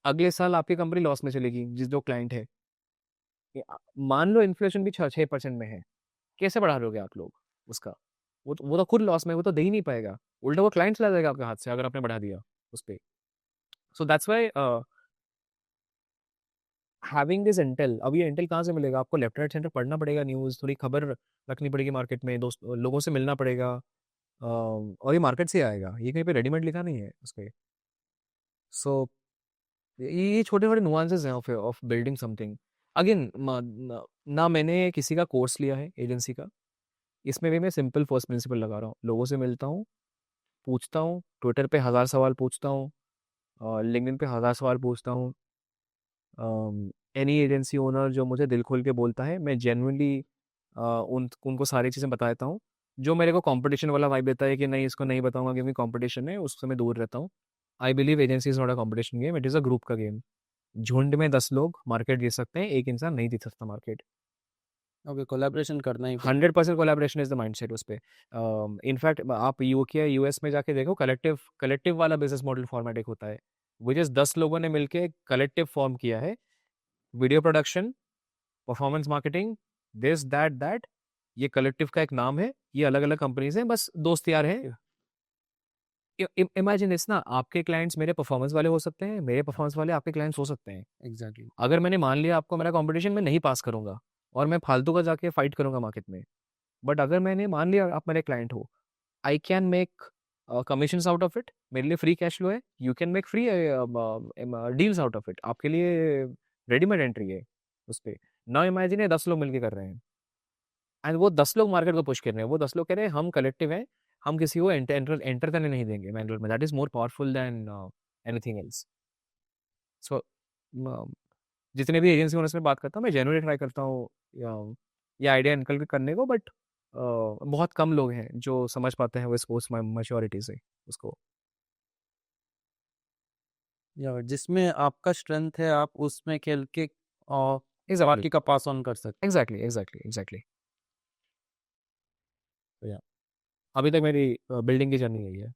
अगले साल आपकी कंपनी लॉस में चलेगी, जिस जो क्लाइंट है, मान लो इन्फ्लेशन भी 6% में है, कैसे बढ़ा लोगे आप लोग उसका? वो तो खुद लॉस में, वो तो दे ही नहीं पाएगा, उल्टा वो क्लाइंट चला जाएगा आपके हाथ से अगर आपने बढ़ा दिया उस पे। So that's why having this Intel. अब ये इंटेल कहाँ से मिलेगा? आपको लेफ्ट राइट सेंटर पढ़ना पड़ेगा, न्यूज़ थोड़ी खबर रखनी पड़ेगी मार्केट में, दोस्त लोगों से मिलना पड़ेगा, और ये मार्केट से आएगा, ये कहीं पे रेडीमेड लिखा नहीं है उस पे। सो ये छोटे छोटे नुआंसेस हैं ऑफ बिल्डिंग समथिंग। अगेन ना मैंने किसी का कोर्स लिया है एजेंसी का, इसमें भी मैं सिंपल फर्स्ट प्रिंसिपल लगा रहा हूँ, लोगों से मिलता हूँ, पूछता हूँ, ट्विटर पे 1000 सवाल पूछता हूँ, लिंक्डइन पे 1000 सवाल पूछता हूँ। एनी एजेंसी ओनर जो मुझे दिल खोल के बोलता है, मैं जेन्युइनली उनको सारी चीज़ें बताता हूँ। जो मेरे को कंपटीशन वाला वाइब देता है कि नहीं इसको नहीं बताऊंगा क्योंकि कंपटीशन है, उससे मैं दूर रहता हूँ। I believe agency is not a competition game, it is a group का गेम। झुंड में 10 लोग मार्केट जीत सकते हैं, एक इंसान नहीं जीत सकता मार्केट। ओके, कोलैबोरेशन करना ही पड़ेगा। 100% कोलैबोरेशन इज द माइंडसेट उस पे। इनफैक्ट आप यूके यूएस में जाके देखो, कलेक्टिव कलेक्टिव वाला बिजनेस मॉडल फॉर्मेट एक होता है, विच इज 10 लोगों ने मिलके कलेक्टिव फॉर्म किया है। Video production, performance marketing, this that that, ये कलेक्टिव का एक नाम है, ये अलग अलग कंपनीज हैं, बस दोस्त यार हैं। इमेजिन इस ना, आपके क्लाइंट्स मेरे परफॉर्मेंस वाले हो सकते हैं, मेरे परफॉर्मेंस वाले आपके क्लाइंट्स हो सकते हैं। एग्जैक्टली। अगर मैंने मान लिया आपको मेरा कंपटीशन में नहीं पास करूंगा और मैं फालतू का जाके फाइट करूंगा मार्केट में, बट अगर मैंने मान लिया आप मेरे क्लाइंट हो, I can make commission out of it, मेरे लिए फ्री कैश फ्लो है, you can make free deals out of it, आपके लिए रेडीमेड एंट्री है उस पर। ना इमेजिन है 10 लोग मिलकर कर रहे हैं एंड वो 10 लोग मार्केट को पुश कर रहे हैं, वो 10 लोग कह रहे हैं हम कलेक्टिव हैं, हम किसी को एंटर करने नहीं देंगे मैनुअल में, that is more powerful than anything else. So जितने भी एजेंसी ओनर से मैं बात करता हूँ मैं जेन्युइनली ट्राई करता हूँ ये आइडिया निकल करने को, बट बहुत कम लोग हैं जो समझ पाते हैं वो स्पोर्ट्स मैच्योरिटी से उसको। या जिसमें आपका स्ट्रेंथ है आप उसमें खेल के और एग्जैक्टली बाकी का पास ऑन कर सकते एग्जैक्टली एग्जैक्टली एग्जैक्टली। हो। या अभी तक मेरी बिल्डिंग की जर्नी यही है।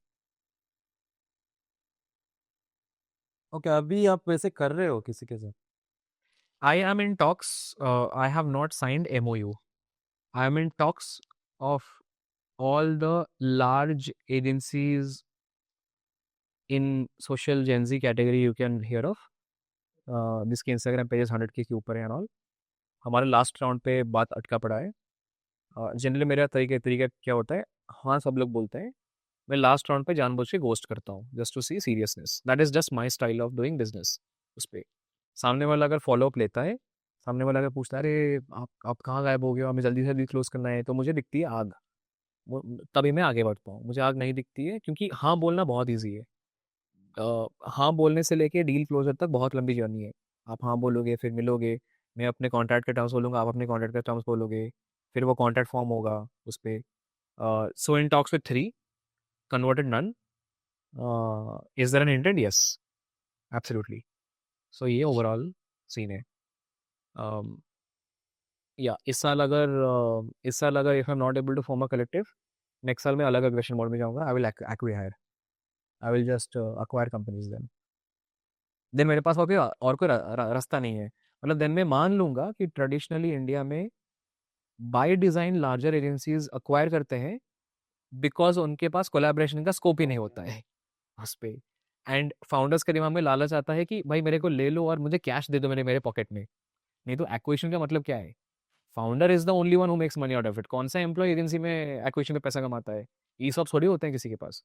ओके, अभी आप वैसे कर रहे हो किसी के साथ? I am in talks. I have not signed MOU. I am in talks of all the large agencies in social Gen Z category you can hear of. जिसके Instagram pages 100K के ऊपर है and all. हमारे last round पे बात अटका पड़ा है। जनरली मेरा तरीका क्या होता है, हाँ सब लोग बोलते हैं, मैं लास्ट राउंड पे जानबूझ के घोस्ट करता हूँ just to see seriousness. That is just my style of doing business. उस पर सामने वाला अगर फॉलोअप लेता है, सामने वाला अगर पूछता है अरे आप कहाँ गायब हो गए हो, हमें जल्दी से जल्दी क्लोज करना है, तो मुझे दिखती है आग, तभी मैं आगे बढ़ता हूँ। मुझे आग नहीं दिखती है क्योंकि हाँ बोलना बहुत ईजी है। हाँ बोलने से लेके डील क्लोजर तक बहुत लंबी जर्नी है। आप हाँ बोलोगे, फिर मिलोगे, मैं अपने कॉन्ट्रैक्ट के टर्म्स बोलूँगा, आप अपने कॉन्ट्रैक्ट के टर्म्स बोलोगे, फिर वो कॉन्ट्रैक्ट फॉर्म होगा उस पर। So in talks with 3, converted none. Is there an intent? Yes, absolutely. So ये ओवरऑल सीन है। या इस साल अगर if I am not able to form a collective, next साल मैं अलग अग्रेशन मोड में जाऊंगा। I will acquire, I will just acquire companies. Then मेरे पास और कोई रास्ता नहीं है। मतलब देन मैं मान लूंगा कि ट्रेडिशनली इंडिया में by design larger agencies acquire करते हैं बिकॉज उनके पास कोलैबोरेशन का स्कोप ही नहीं होता है उस पे। एंड फाउंडर्स के दिमाग में लालच आता है कि भाई मेरे को ले लो और मुझे कैश दे दो मेरे मेरे पॉकेट में। नहीं तो एक्विजिशन का मतलब क्या है? Founder is the only one who makes money out of it. कौन सा एम्प्लॉय एजेंसी में एक्विजिशन में पैसा कमाता है? ई सॉप्स थोड़ी होते हैं किसी के पास।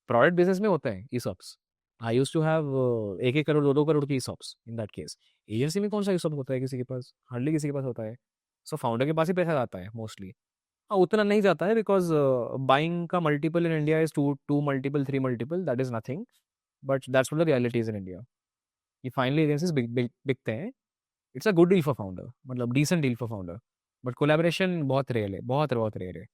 प्रोडक्ट बिजनेस में होते हैं ESOPs. I use to have 1-1 crore 2-2 crore की ESOPs in that case. Agency में कौन सा ई सॉप होता है किसी के पास? हार्डली किसी के पास होता है। सो फाउंडर के पास ही पैसा आता है मोस्टली। हाँ उतना नहीं जाता है बिकॉज बाइंग का multiple in India is two multiple 3 multiple, that is nothing. But that's what the reality is in India. ये फाइनली एजेंसीज बिकते हैं। It's a good deal for founder, मतलब decent deal for founder. But collaboration बहुत rare है, बहुत बहुत rare है।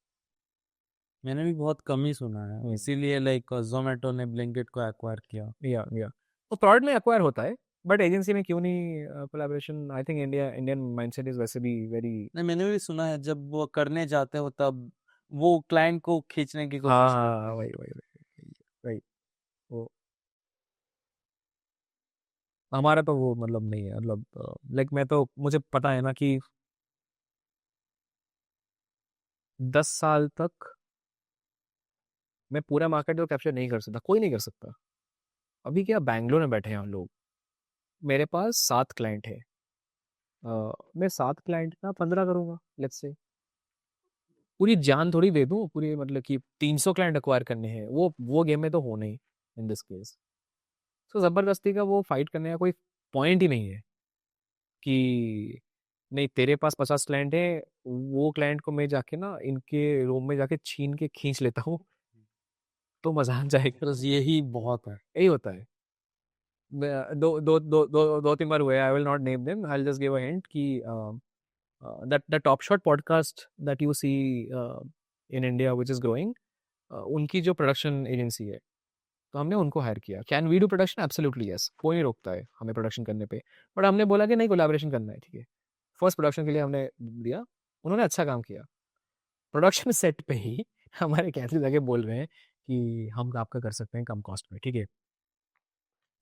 मैंने भी बहुत कम ही सुना है, इसीलिए लाइक जोमेटो ने ब्लिंकिट को एक्वायर किया। या तो प्रोडक्ट में एक्वायर होता है, बट एजेंसी में क्यों नहीं collaboration? I think Indian mindset is वैसे भी वेरी। नहीं, मैंने भी सुना है जब वो करने जाते हो तब वो क्लाइंट को खींचने की हाँ कोशिश हाँ करते हाँ, हैं। वही वो हमारा तो वो मतलब नहीं है। मतलब लाइक मैं तो मुझे पता है ना कि 10 साल तक मैं पूरा मार्केट को कैप्चर नहीं कर सकता, कोई नहीं कर सकता। अभी क्या बैंगलोर में बैठे हैं हम लोग, मेरे पास 7 क्लाइंट है। मैं 7 क्लाइंट का 15 करूंगा लेट्स से। पूरी जान थोड़ी दे दूं पूरी, मतलब कि 300 क्लाइंट अक्वायर करने हैं, वो गेम में तो हो नहीं इन दिस केस। तो जबरदस्ती का वो फाइट करने का कोई पॉइंट ही नहीं है कि नहीं तेरे पास 50 क्लाइंट है, वो क्लाइंट को मैं जाके ना इनके रूम में जाके छीन के खींच लेता हूँ तो मजा आ जाएगा। बस यही बहुत है। यही होता है। दो 3 बार हुए। I will not name them, I will just give a hint कि that the top shot podcast that you see in India which is growing, उनकी जो प्रोडक्शन एजेंसी है, तो हमने उनको हायर किया। Can we do production? Absolutely yes, कोई नहीं रोकता है हमें प्रोडक्शन करने पे। बट हमने बोला कि नहीं कोलैबोरेशन करना है, ठीक है। फर्स्ट प्रोडक्शन के लिए हमने दिया, उन्होंने अच्छा काम किया। प्रोडक्शन सेट पे ही हमारे कैंसिल जाके बोल रहे हैं कि हम आपका कर सकते हैं कम कॉस्ट में, ठीक है।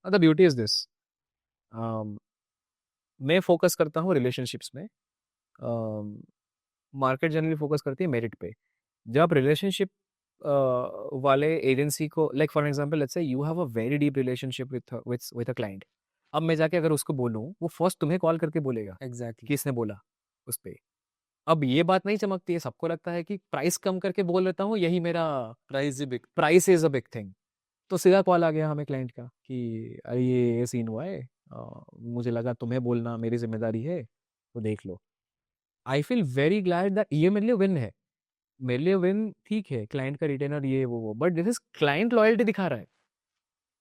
द ब्यूटी इज दिस, मैं फोकस करता हूँ रिलेशनशिप्स में, मार्केट जनरली फोकस करती है मेरिट पे। जब रिलेशनशिप वाले एजेंसी को, लाइक फॉर एग्जांपल लेट्स से you have a very deep relationship with a client, अब मैं जाके अगर उसको बोलूँ, वो फर्स्ट तुम्हें कॉल करके बोलेगा एग्जैक्टली। किसने बोला उस पे। अब ये बात नहीं चमकती है, सबको लगता है कि प्राइस कम करके बोल लेता हूँ यही मेरा, प्राइस ही बिक। Price is a big thing. तो सीधा कॉल आ गया हमें क्लाइंट का कि अरे ये सीन हुआ है, मुझे लगा तुम्हें बोलना मेरी जिम्मेदारी है, तो देख लो। I feel very glad that ये मेरे लिए विन है। मेरे लिए विन ठीक है, क्लाइंट का रिटेनर ये वो but this is client loyalty दिखा रहा है।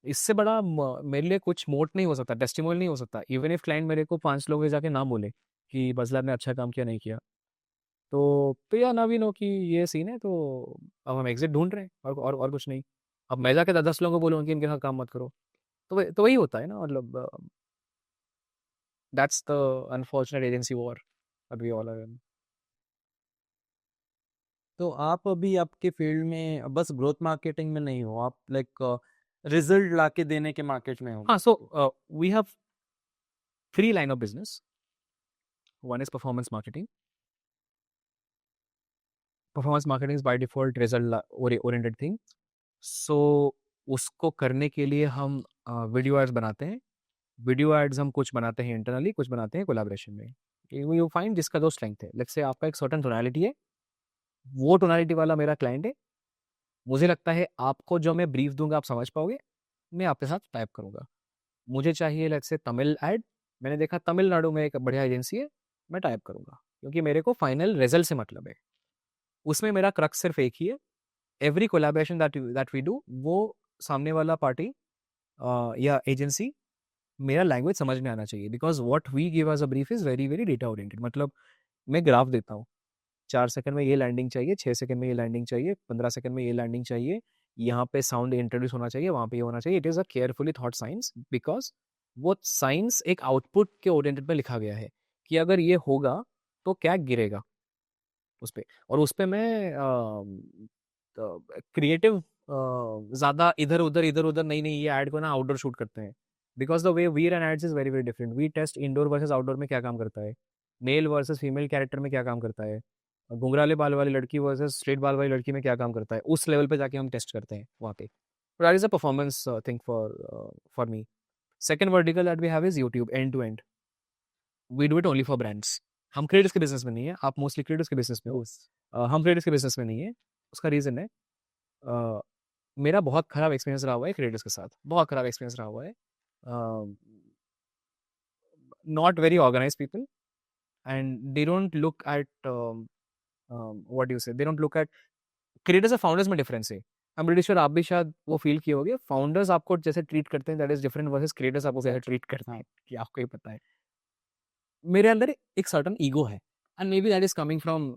इससे बड़ा मेरे लिए कुछ मोट नहीं हो सकता, टेस्टिमोनियल नहीं हो सकता। इवन इफ क्लाइंट मेरे को 5 लोगों के जाके ना बोले कि बजलार ने अच्छा काम किया नहीं किया, तो या ना भी नो कि ये सीन है, तो अब हम एग्जिट ढूंढ रहे हैं, और कुछ नहीं। अब मैं जाके 10 लोगों को बोलूँ कि इनके साथ काम मत करो, तो वही होता है ना, मतलब that's the unfortunate agency war that we all are in. तो आप अभी आपके फील्ड में बस ग्रोथ मार्केटिंग में नहीं हो, आप लाइक रिजल्ट लाके देने के मार्केट में हो। हाँ, so we have 3 line of business. One is performance marketing. Performance marketing is by default result oriented thing. So उसको करने के लिए हम वीडियो एड्स बनाते हैं। वीडियो एड्स हम कुछ बनाते हैं इंटरनली, कुछ बनाते हैं कोलैबोरेशन में। यू फाइंड जिसका जो स्ट्रेंथ है। लेट्स से आपका एक सर्टेन टोनालिटी है, वो टोनालिटी वाला मेरा क्लाइंट है। मुझे लगता है आपको जो मैं ब्रीफ दूंगा आप समझ पाओगे, मैं आपके साथ टाइप करूंगा। मुझे चाहिए लेट्स से तमिल एड, मैंने देखा तमिलनाडु में एक बढ़िया एजेंसी है, मैं टाइप करूंगा, क्योंकि मेरे को फाइनल रिजल्ट से मतलब है। उसमें मेरा क्रक्स सिर्फ एक ही है, every collaboration that we do, वो सामने वाला पार्टी या एजेंसी मेरा लैंग्वेज समझ में आना चाहिए। Because what we give as a brief is very very data oriented. मतलब मैं ग्राफ देता हूँ, 4 सेकंड में ये लैंडिंग चाहिए, 6 सेकंड में ये लैंडिंग चाहिए, 15 सेकंड में ये लैंडिंग चाहिए, यहाँ पे साउंड इंट्रोड्यूस होना चाहिए, वहाँ पे ये होना चाहिए। It is a carefully thought science, because वो साइंस एक आउटपुट के ओरिएंटेड में लिखा गया है कि अगर ये होगा तो क्या गिरेगा उस पे। और उस पे मैं क्रिएटिव ज़्यादा इधर उधर नहीं नहीं, ये ऐड को ना आउटडोर शूट करते हैं। Because the way we run ads is very very different. We test indoor versus outdoor में क्या काम करता है, मेल वर्सेस फीमेल कैरेक्टर में क्या काम करता है, घुंघराले बाल वाली लड़की वर्सेस स्ट्रेट बाल वाली लड़की में क्या काम करता है, उस लेवल पे जाके हम टेस्ट करते हैं वहाँ पे। That is a performance thing for me. Second vertical that we have is YouTube end to end. We do it only for brands. हम क्रिएटर्स के बिजनेस में नहीं है, आप मोस्टली क्रिएटर्स के बिजनेस में हो। हम क्रिएटर्स के बिजनेस में नहीं है। उसका रीज़न है मेरा बहुत खराब एक्सपीरियंस रहा हुआ है क्रिएटर्स के साथ, बहुत खराब एक्सपीरियंस रहा हुआ है। Not very organise people, and they don't look at what you say, they don't look at creators और फाउंडर्स में डिफरेंस है। आई एम प्रीटी श्योर आप भी शायद वो फील किए होगे, फाउंडर्स आपको जैसे ट्रीट करते हैं that is different versus creators आपको कैसे ट्रीट करते हैं, कि आपको ही पता है। मेरे अंदर एक सर्टन ईगो है, and may be that is coming from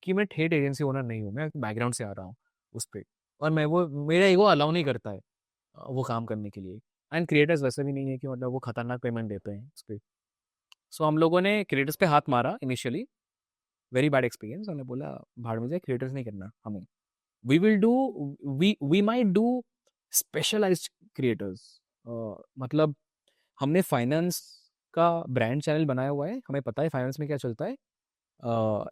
कि मैं ठेठ एजेंसी ओनर नहीं हूँ, मैं बैकग्राउंड से आ रहा हूँ उस पर, और मैं वो मेरा ईगो अलाउ नहीं करता है वो काम करने के लिए। एंड क्रिएटर्स वैसे भी नहीं है कि मतलब वो खतरनाक पेमेंट देते हैं उस पर। सो हम लोगों ने क्रिएटर्स पे हाथ मारा इनिशियली, वेरी बैड एक्सपीरियंस। हमने बोला भाड़ में जाए, क्रिएटर्स नहीं करना हमें। We will do, we might do specialized creators. मतलब हमने फाइनेंस का ब्रांड चैनल बनाया हुआ है, हमें पता है फाइनेंस में क्या चलता है।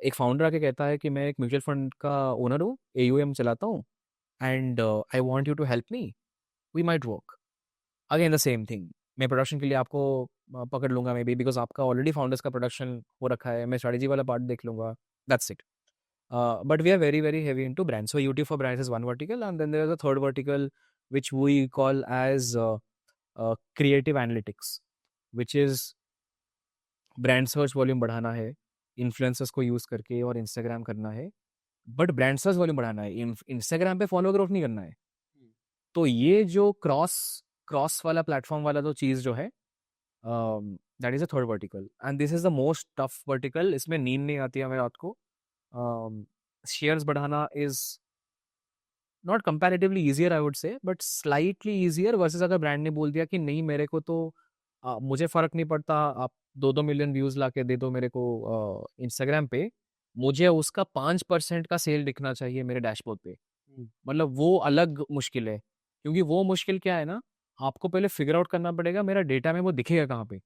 एक फाउंडर आके कहता है कि मैं एक म्यूचुअल फंड का ओनर हूँ, AUM चलाता हूँ, and I want you to help me, we might work. Again the same thing, मैं प्रोडक्शन के लिए आपको पकड़ लूंगा मे बी, बिकॉज आपका ऑलरेडी फाउंडर्स का प्रोडक्शन हो रखा है, मैं स्ट्रेटजी वाला पार्ट देख लूंगा, that's it. But we are very very heavy into brands. So YouTube for brands is one vertical, and then there is a third vertical which we call as creative analytics, which is brand search volume बढ़ाना है influencers को use करके और Instagram करना है, but brand search volume बढ़ाना है, Instagram पे फॉलो ग्रोथ नहीं करना है। तो ये जो क्रॉस क्रॉस वाला प्लेटफॉर्म वाला जो चीज जो है, that is a third vertical, and this is the most tough vertical. इसमें नींद नहीं आती है हमें रात को। शेयर्स बढ़ाना is not comparatively easier I would say, but slightly easier versus अगर ब्रांड ने बोल दिया कि नहीं मेरे को तो मुझे फर्क नहीं पड़ता, आप 2-2 मिलियन व्यूज ला के दे दो मेरे को इंस्टाग्राम पे, मुझे उसका 5% का सेल दिखना चाहिए मेरे डैशबोर्ड पे। मतलब वो अलग मुश्किल है, क्योंकि वो मुश्किल क्या है ना, आपको पहले फिगर आउट करना पड़ेगा मेरा डेटा में वो दिखेगा कहाँ पे।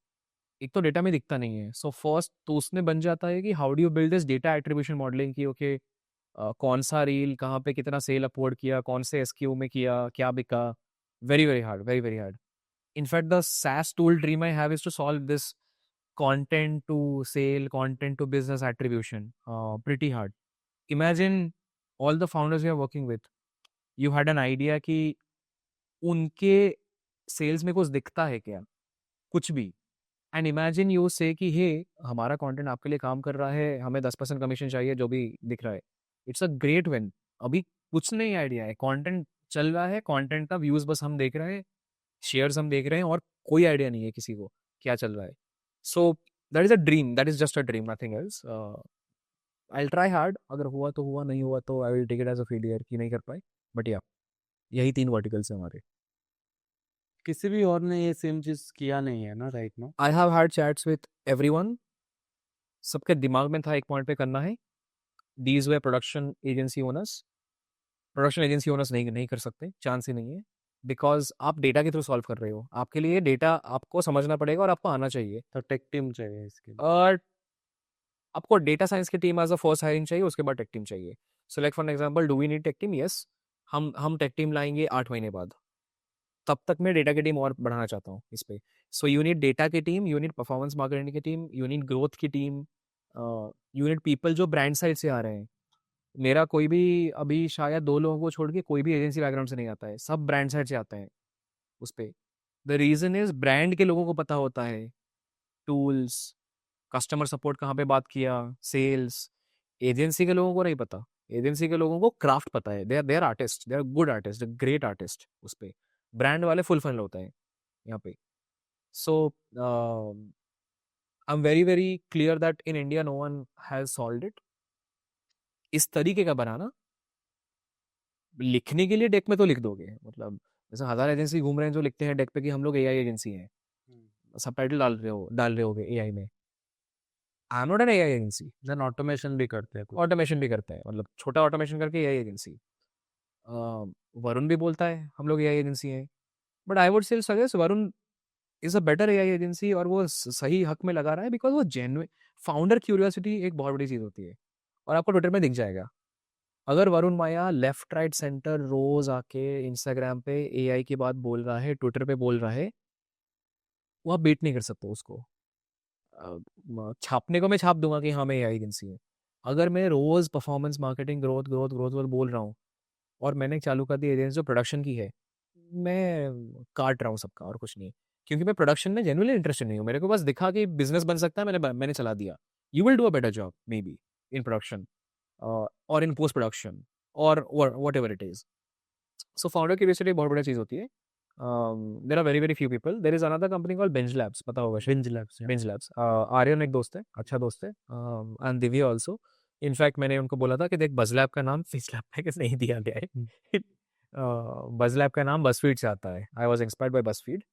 एक तो डेटा में दिखता नहीं है, सो फर्स्ट तो उसमें बन जाता है कि how do you build this data attribution modelling, की ओके कौन सा रील कहाँ पे कितना सेल अपवर्ड किया, कौन से SKU में किया, क्या बिका। Very very hard, very very hard. In fact the SaaS tool dream I have is to solve this content to sale, content to business attribution. Pretty hard. Imagine all the founders we are working with. You had an idea कि उनके sales में कुछ दिखता है क्या, कुछ भी। And imagine you से कि हे हमारा कंटेंट आपके लिए काम कर रहा है, हमें 10% कमीशन चाहिए जो भी दिख रहा है। It's a great win. अभी कुछ नहीं आइडिया है, कंटेंट चल रहा है कंटेंट का, व्यूज बस हम देख रहे हैं, शेयर्स हम देख रहे हैं, और कोई आइडिया नहीं है किसी को क्या चल रहा है. So that is a dream, that is just a dream, nothing else. I try hard, अगर हुआ तो हुआ, नहीं हुआ तो I will take it as a failure कि नहीं कर पाए. बट या, यही 3 वर्टिकल्स हैं हमारे. किसी भी और ने ये सेम चीज किया नहीं है ना right now. I have had chats with everyone. सबके दिमाग में था एक पॉइंट पे करना है. These way production agency owners. Production agency owners नहीं नहीं कर सकते, चांस ही नहीं है. बिकॉज आप डेटा के थ्रू सॉल्व कर रहे हो, आपके लिए डेटा आपको समझना पड़ेगा और आपको आना चाहिए. तो टेक टीम चाहिए इसके लिए. और आपको डेटा साइंस की team as a first hiring चाहिए, उसके बाद टेक टीम चाहिए. So like for example, do we need tech team? Yes. हम टेक टीम लाएंगे 8 महीने बाद. तब तक मैं डेटा की टीम और बढ़ाना चाहता हूँ इस पे. सो यू नीड डेटा की team, you need performance marketing की टीम, यू नीड ग्रोथ की टीम, यू नीड पीपल जो ब्रांड साइड से आ रहे हैं. मेरा कोई भी अभी शायद 2 लोगों को छोड़ के कोई भी एजेंसी बैकग्राउंड से नहीं आता है, सब ब्रांड साइड से आते हैं उस पे. द रीजन इज ब्रांड के लोगों को पता होता है टूल्स, कस्टमर सपोर्ट कहाँ पे बात किया, सेल्स. एजेंसी के लोगों को नहीं पता. एजेंसी के लोगों को क्राफ्ट पता है. They are artist, they are good artist, great artist उस पे. ब्रांड वाले फुल फनल होता है यहाँ पे. So I am very very clear that in India no one has solved it. इस तरीके का बनाना, लिखने के लिए डेक में तो लिख दोगे, मतलब जैसे 1000 एजेंसी घूम रहे हैं जो लिखते हैं डेक पे कि हम लोग एआई एजेंसी हैं, सबटाइटल डाल रहे होगे एआई में. I am not an AI agency. Then automation भी करते हैं कुछ. ऑटोमेशन भी करते हैं, मतलब छोटा ऑटोमेशन करके एआई एजेंसी. वरुण भी बोलता है हम लोग एआई एजेंसी हैं. But I would say suggest Varun is a better AI agency, और वो सही हक में लगा रहा है बिकॉज वो जेन्युइन. फाउंडर क्यूरियोसिटी एक बहुत बड़ी चीज़ होती है, और आपको ट्विटर में दिख जाएगा. अगर वरुण माया लेफ्ट राइट सेंटर रोज आके इंस्टाग्राम पे एआई की बात बोल रहा है, ट्विटर पे बोल रहा है, वो आप बीट नहीं कर सकते उसको. छापने को मैं छाप दूंगा कि हाँ मैं एआई एजेंसी है. अगर मैं रोज performance marketing growth growth growth growth बोल रहा हूँ, और मैंने चालू कर दी एजेंसी जो प्रोडक्शन की है, मैं काट रहा हूँ सबका और कुछ नहीं. क्योंकि मैं प्रोडक्शन में जेन्युइनली इंटरेस्टेड नहीं हूँ. मेरे को बस दिखा कि बिजनेस बन सकता है, मैंने चला दिया. You will do a better job maybe in production, और इन पोस्ट प्रोडक्शन, और whatever it is. So founder की बेसिकली बहुत बड़ी चीज़ होती है. There are very very few people. There is another company call bench labs, पता होगा शायद. Binge labs. Bench labs. Aryan एक दोस्त है, अच्छा दोस्त है, एंड दिव्या ऑल्सो. इनफैक्ट मैंने उनको बोला था कि देख, बज लैब का नाम फिज लैब पे कैसे नहीं दिया गया है. बज लैब का नाम बसफीड से आता है. I was inspired by BuzzFeed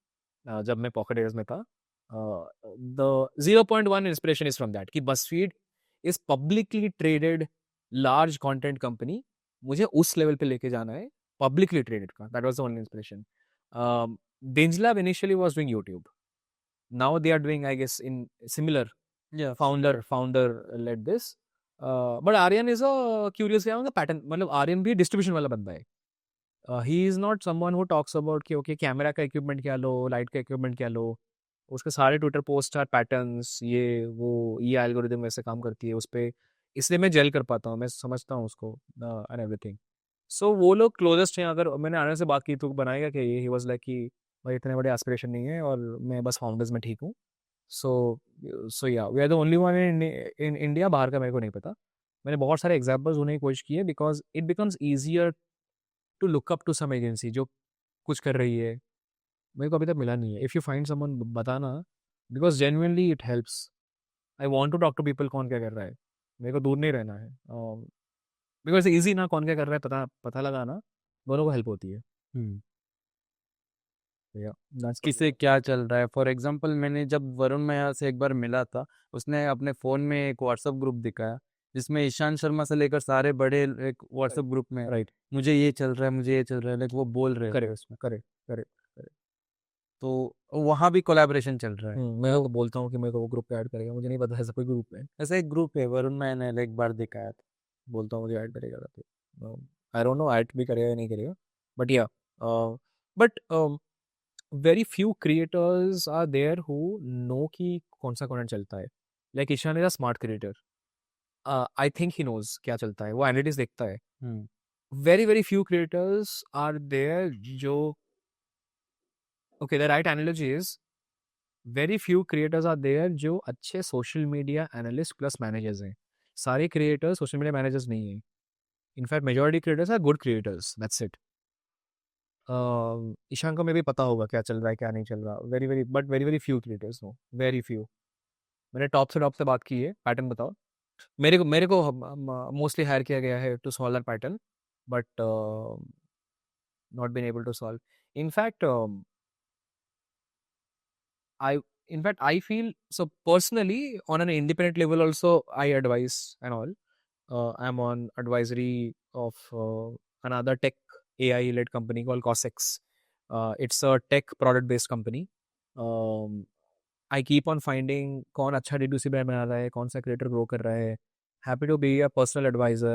जब मैं पॉकेट एयर्स में था. The 0.1 inspiration is from that कि BuzzFeed is publicly traded large content company. मुझे उस लेवल पे लेके जाना है, पब्लिकली ट्रेडेड का. That was the only inspiration. Binge Lab initially was doing YouTube. Now they are doing, I guess, in similar Yeah. founder led this. But Aryan is a curious guy on the pattern. मतलब आर्यन भी distribution वाला बंदा है. He is not someone who talks about कि okay camera का equipment क्या लो, light का equipment क्या लो. उसके सारे ट्विटर पोस्ट आर पैटर्न्स, ये एल्गोरिदम वैसे काम करती है उस पर. इसलिए मैं जेल कर पाता हूँ, मैं समझता हूँ उसको एंड एवरीथिंग. सो वो लोग क्लोजेस्ट हैं. अगर मैंने आने से बात की तो बनाएगा कि ही वॉज लाइक कि भाई इतने बड़े एस्पिरेशन नहीं है, और मैं बस फाउंडर्स में ठीक हूँ. So yeah we are the only one in India. बाहर का मेरे को नहीं पता. मैंने बहुत सारे एग्जाम्पल्स होने की कोशिश की है, because it becomes easier to look up to some agency जो कुछ कर रही है. मेरे को अभी तक मिला नहीं है. इफ़ यू फाइंड समवन बताना, because genuinely it helps. I want to talk to people कौन क्या कर रहा है. मेरे को दूर नहीं रहना है, बिकॉज ईजी ना, कौन क्या कर रहा है पता पता लगाना, दोनों को हेल्प होती है. या किसे क्या चल रहा है. फॉर एग्जांपल मैंने जब वरुण मैया से एक बार मिला था, उसने अपने फ़ोन में एक व्हाट्सएप ग्रुप दिखाया जिसमें ईशांत शर्मा से लेकर सारे बड़े एक व्हाट्सएप ग्रुप में राइट. मुझे ये चल रहा है, मुझे ये चल रहा है, लाइक वो बोल रहे थे करेक्ट उसमें. Correct correct. तो वहाँ भी कोलैबोरेशन चल रहा है. मैं वो बोलता हूँ कि मेरे को वो ग्रुप पे ऐड करेगा, मुझे नहीं पता ऐसा कोई ग्रुप है. ऐसा एक ग्रुप है, वरुण मैया ने एक बार दिखाया था. बोलता हूँ मुझे ऐड करेगा तो आई डोंट नो ऐड भी करेगा या नहीं करेगा. But yeah, but very few creators are there who know कि कौन सा कंटेंट चलता है. Like Ishan is a smart creator. I think he knows क्या चलता है, वो एनालिटिक्स देखता है. Very very few creators are there जो, okay the right analogy is, very few creators are there जो अच्छे social media analyst plus managers हैं. सारे क्रिएटर्स सोशल मीडिया मैनेजर्स नहीं हैं. In fact majority creators are good creators, that's it. Ishaan को में भी पता होगा क्या चल रहा है क्या नहीं चल रहा, very very few creators no, very few. मैंने टॉप से बात की है, पैटर्न बताओ। मेरे को मोस्टली हायर किया गया है to solve that pattern, but not been able to solve. In fact I in fact I feel so personally on an independent level also I advise and all. I'm on advisory of another tech AI led company called Cosix. It's a tech product based company. Um, I keep on finding कौन अच्छा D2C brand बना रहा है, कौन सा creator grow कर रहा है. Happy to be a personal advisor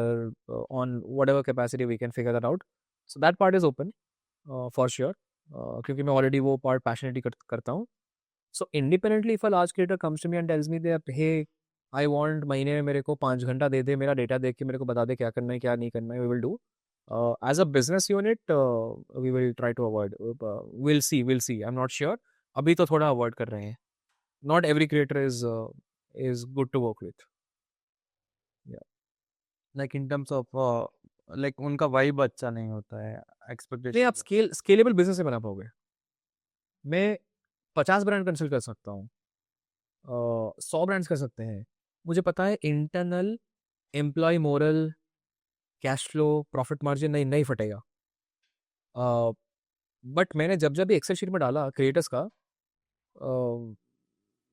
on whatever capacity we can figure that out. So that part is open for sure. क्योंकि मैं already वो part passionately करता हूँ. So independently, if a large creator comes to me and tells me that, hey, I want महीने में मेरे को 5 घंटा दे दे, मेरा डेटा देख के मेरे को बता दे क्या करना है क्या नहीं करना है, we will do. As a business unit, we will try to avoid. We'll see. I'm not sure. अभी तो थोड़ा avoid कर रहे हैं. Not every creator is good to work with. Yeah. Like in terms of like उनका vibe अच्छा नहीं होता है, नहीं, एक्सपेक्टेशन। आप स्केलेबल बिजनेस नहीं बना पाओगे। मैं 50 ब्रांड कंसल्ट कर सकता हूँ, 100 ब्रांड्स कर सकते हैं। मुझे पता है internal employ moral, cash flow, profit margin नहीं फटेगा। बट मैंने जब जब भी एक्सेल शीट में डाला क्रिएटर्स का,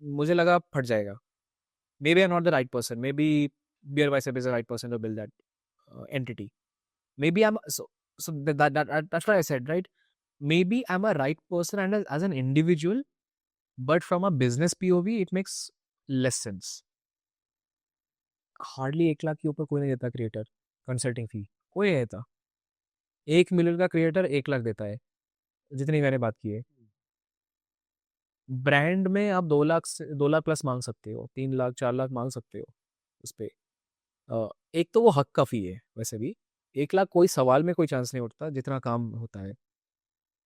मुझे लगा फट जाएगा। Maybe I not the right person, maybe beer bicep is the right person to build that entity. Maybe I'm so that's what I said, right? Maybe I'm a right person and as an individual, but from a business POV, it makes less sense. Hardly 1 lakh के ऊपर कोई नहीं देता creator consulting फी, कोई नहीं देता। 1 million का creator 1 lakh देता है, जितनी मैंने बात की है। ब्रांड में आप 2 लाख से 2 लाख प्लस मांग सकते हो, 3 लाख 4 लाख मांग सकते हो उस पर। एक तो वो हक का फी है, वैसे भी 1 लाख कोई सवाल में कोई चांस नहीं उठता जितना काम होता है।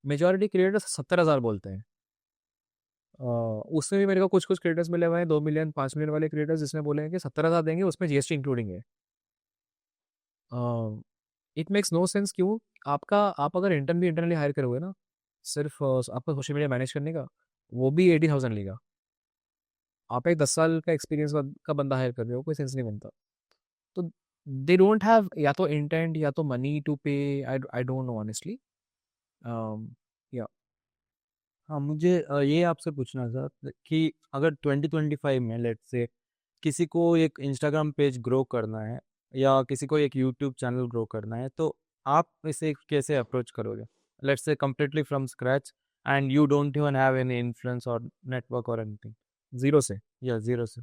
मेजॉरिटी क्रिएटर्स 70,000 बोलते हैं। उसमें भी मेरे को कुछ कुछ क्रिएटर्स मिले हुए हैं 2 मिलियन 5 मिलियन वाले क्रिएटर्स, जिसमें बोले हैं कि 70,000 देंगे, उसमें जीएसटी इंक्लूडिंग है। It makes no sense. क्यों? आप अगर इंटर्न भी इंटरनली हायर करोगे ना, सिर्फ आपका सोशल मीडिया मैनेज करने का, वो भी 80,000 लेगा। आप एक 10 साल का एक्सपीरियंस का बंदा हायर कर रहे हो, कोई सेंस नहीं बनता। तो दे डोंट हैव या तो इंटेंट या तो मनी टू पे। आई डोंट नो ऑनेस्टली। या हाँ, मुझे ये आपसे पूछना था कि अगर 2025 में लेट्स से किसी को एक इंस्टाग्राम पेज ग्रो करना है या किसी को एक यूट्यूब चैनल ग्रो करना है, तो आप इसे कैसे अप्रोच करोगे? Let's say completely from scratch and you don't even have any influence और नेटवर्क और एनीथिंग। जीरो से या जीरो से।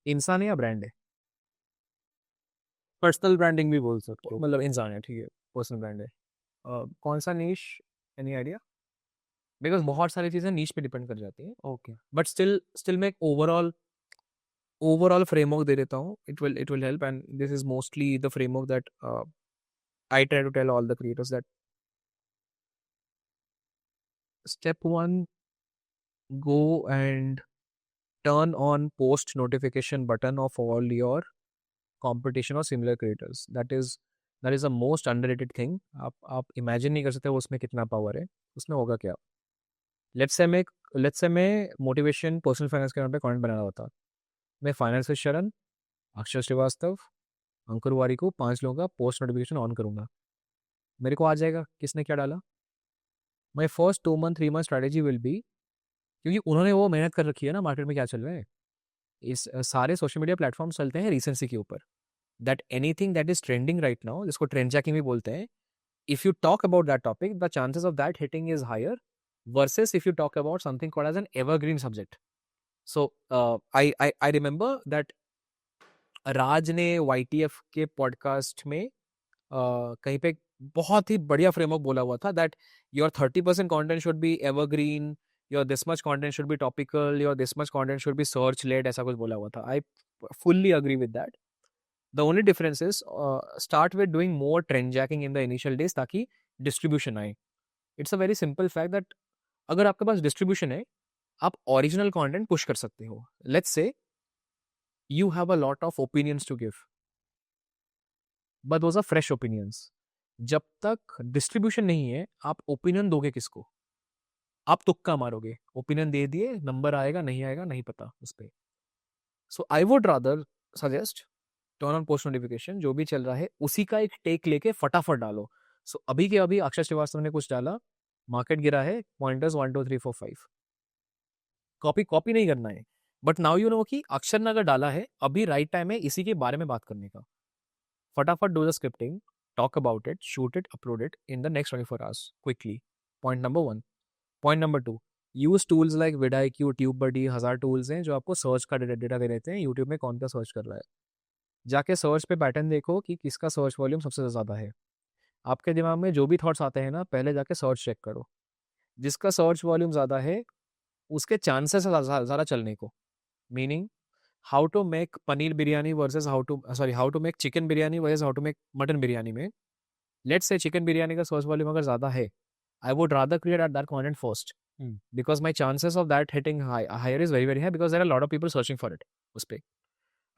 इंसान है या ब्रांड है? पर्सनल ब्रांडिंग भी बोल सकते हो। मतलब इंसान है, ठीक है, पर्सनल ब्रांड है। कौन सा नीश, एनी आइडिया? बिकॉज बहुत सारी चीज़ें नीश पे डिपेंड कर जाती हैं, ओके। बट स्टिल मैं एक ओवरऑल फ्रेमवर्क दे देता हूँ। It will help, and this is mostly the framework that I try to tell all the creators that step 1, go and turn on post notification button of all your competition or similar creators. That is the most underrated thing. आप imagine नहीं कर सकते वो उसमें कितना power है। उसमें होगा क्या? लेट्स से मैं मोटिवेशन पर्सनल फाइनेंस के नाम पे कंटेंट बना रहा होता। मैं फाइनेंस विद शरण, अक्षर श्रीवास्तव, अंकुर वारी को 5 लोगों का पोस्ट नोटिफिकेशन ऑन करूंगा, मेरे को आ जाएगा किसने क्या डाला। My first 2 month 3 month strategy will be, क्योंकि उन्होंने वो मेहनत कर रखी है ना मार्केट में क्या चल रहा है। इस सारे सोशल मीडिया प्लेटफॉर्म चलते हैं रिसेंसी के ऊपर। That anything that is trending right now, जिसको ट्रेंड चेकिंग भी बोलते हैं, if you talk about that topic the chances of that hitting is higher versus if you talk about something called as an evergreen subject. So I remember that Raj ने YTF के podcast में कहीं पे बहुत ही बढ़िया फ्रेमवर्क बोला हुआ था that your 30% content should be evergreen, your this much content should be topical, your this much content should be search led, ऐसा कुछ बोला हुआ था। I fully agree with that. The only difference is start with doing more trend jacking in the initial days ताकि distribution आए। It's a very simple fact that अगर आपके पास distribution है, आप ओरिजिनल कंटेंट पुश कर सकते हो। Let's say you have a lot of opinions to give, but those are fresh opinions. जब तक डिस्ट्रीब्यूशन नहीं है आप ओपिनियन दोगे किसको? आप तुक्का मारोगे, ओपिनियन दे दिए, नंबर आएगा नहीं आएगा नहीं पता उस पे। So I would rather suggest turn on post notification, जो भी चल रहा है उसी का एक टेक लेके फटाफट डालो। सो अभी के अभी अक्षय श्रीवास्तव ने कुछ डाला, मार्केट गिरा है, पॉइंटर्स 1 2 3 4 5, कॉपी कॉपी नहीं करना है, बट नाउ यू नो कि अक्षर ने अगर डाला है अभी राइट टाइम है इसी के बारे में बात करने का। फटाफट do the scripting, talk about it, shoot it, upload it in the next 24 hours quickly. Point number 1। Point number 2, use tools like vidIQ, TubeBuddy, 1000 tools हैं जो आपको सर्च का डेटा दे देते हैं यूट्यूब में कौन सा सर्च कर रहा है। जाके सर्च पे पैटर्न देखो कि किसका सर्च वॉल्यूम सबसे ज़्यादा है। आपके दिमाग में जो भी थॉट्स आते हैं ना, पहले जाके सर्च चेक करो। जिसका सर्च वॉल्यूम ज़्यादा है उसके चांसेस है ज़्यादा चलने को। Meaning, how to make paneer biryani versus how to make chicken biryani versus how to make mutton biryani में, लेट्स से चिकन बिरयानी का सर्च वॉल्यूम अगर ज़्यादा है, आई would rather create at that content first, because my chances of that hitting higher is very very high because there are a lot of people searching for it उस पे।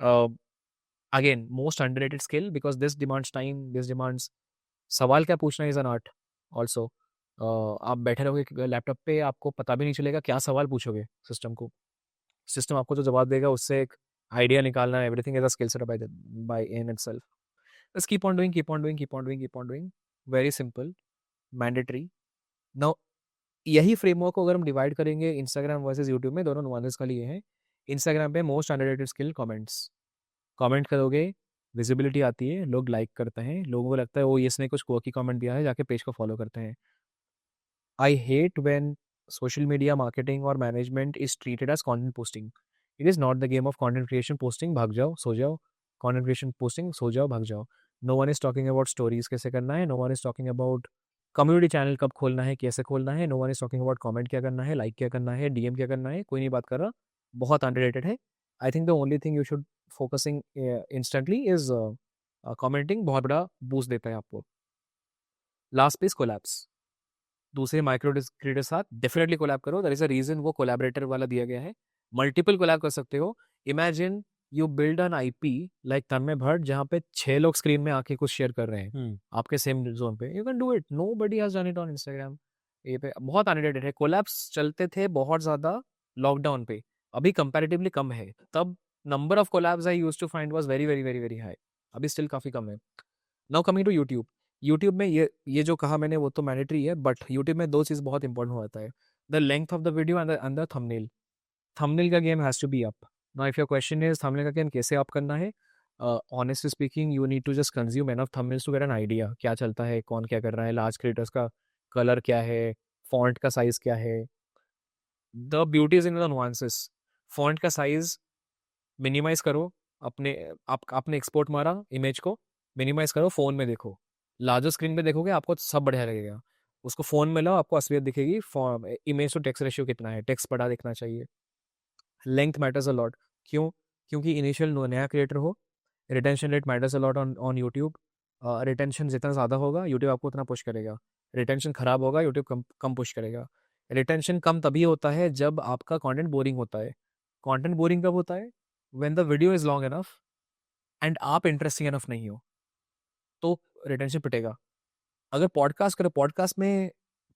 uh, again most underrated skill because this demands time, this demands, सवाल क्या पूछना is an art also. आप बैठे रहोगे laptop पे, आपको पता भी नहीं चलेगा क्या सवाल पूछोगे सिस्टम को, सिस्टम आपको जो जवाब देगा उससे एक आइडिया निकालना, everything is a skill set by in itself. बस keep on doing, keep on doing, keep on doing, keep on doing, very simple, mandatory. Now यही फ्रेमवर्क को अगर हम डिवाइड करेंगे इंस्टाग्राम वर्सेस यूट्यूब में, दोनों नुआंसेस का लिए हैं। इंस्टाग्राम पे most underrated skill comments, comment करोगे विजिबिलिटी आती है, लोग लाइक करते हैं, लोगों को लगता है वो इसने कुछ कोकी कमेंट दिया है, जाके पेज को फॉलो करते हैं। I hate when social media marketing और management is treated as content posting. It is not the game of content creation posting भाग जाओ सो जाओ, कंटेंट क्रिएशन पोस्टिंग सो जाओ भाग जाओ। No one is talking about stories कैसे करना है, no one is talking about community channel कब खोलना है, कैसे खोलना है, no one is talking about comment क्या करना है, लाइक क्या करना है, डीएम क्या करना है, कोई नहीं बात कर रहा, बहुत अंडररेटेड है। I think the only thing you should focusing instantly is commenting, बहुत बड़ा बूस्ट देता है आपको। लास्ट पीस कोलैप्स, दूसरे माइक्रो क्रिएटर के साथ डेफिनेटली कोलैब करो, दैट इज अ रीजन वो कोलैबोरेटर वाला दिया गया है। मल्टीपल कोलैब कर सकते हो। Imagine you build an IP like Tanmay Bhat जहाँ पे 6 लोग स्क्रीन में आके कुछ शेयर कर रहे हैं आपके सेम जोन पे, you can do it, nobody has done it on Instagram. ये पे बहुत अनडेटेड है, कोलैब्स चलते थे बहुत ज्यादा लॉकडाउन पे, अभी कंपैरेटिवली कम है, तब number of collabs I used to find was very very very very high, अभी स्टिल काफी कम है। Now coming to YouTube, YouTube में ये जो कहा मैंने वो तो मैंडेटरी है, बट यूट्यूब में दो चीज़ बहुत इंपॉर्टेंट हो जाता है, the length of the video and the thumbnail. Thumbnail का game has to be up. Now if your question is thumbnail का गेम कैसे अप करना है, honestly speaking you need to just consume enough thumbnails to get an idea क्या चलता है, कौन क्या कर रहा है, लार्ज क्रिएटर्स का कलर क्या है, फॉन्ट का साइज क्या है। The beauty is in the nuances. Font का साइज मिनिमाइज करो, अपने आपने एक्सपोर्ट मारा इमेज को, मिनिमाइज करो, फ़ोन में देखो, लार्जर स्क्रीन पे देखोगे आपको सब बढ़िया लगेगा, उसको फ़ोन में लाओ आपको असलियत दिखेगी। इमेज टू टेक्स्ट रेशियो कितना है, टेक्स्ट बड़ा दिखना चाहिए। लेंथ मैटर्स अ लॉट, क्यों? क्योंकि इनिशियल नया क्रिएटर हो, retention rate matters a lot on YouTube. Retention जितना ज़्यादा होगा यूट्यूब आपको उतना पुश करेगा, रिटेंशन खराब होगा यूट्यूब कम कम पुश करेगा। रिटेंशन कम तभी होता है जब आपका कंटेंट बोरिंग होता है। कंटेंट बोरिंग कब होता है? When the video is long enough and आप इंटरेस्टिंग इनफ नहीं हो, तो रिटेंशन पिटेगा। अगर पॉडकास्ट करो, पॉडकास्ट में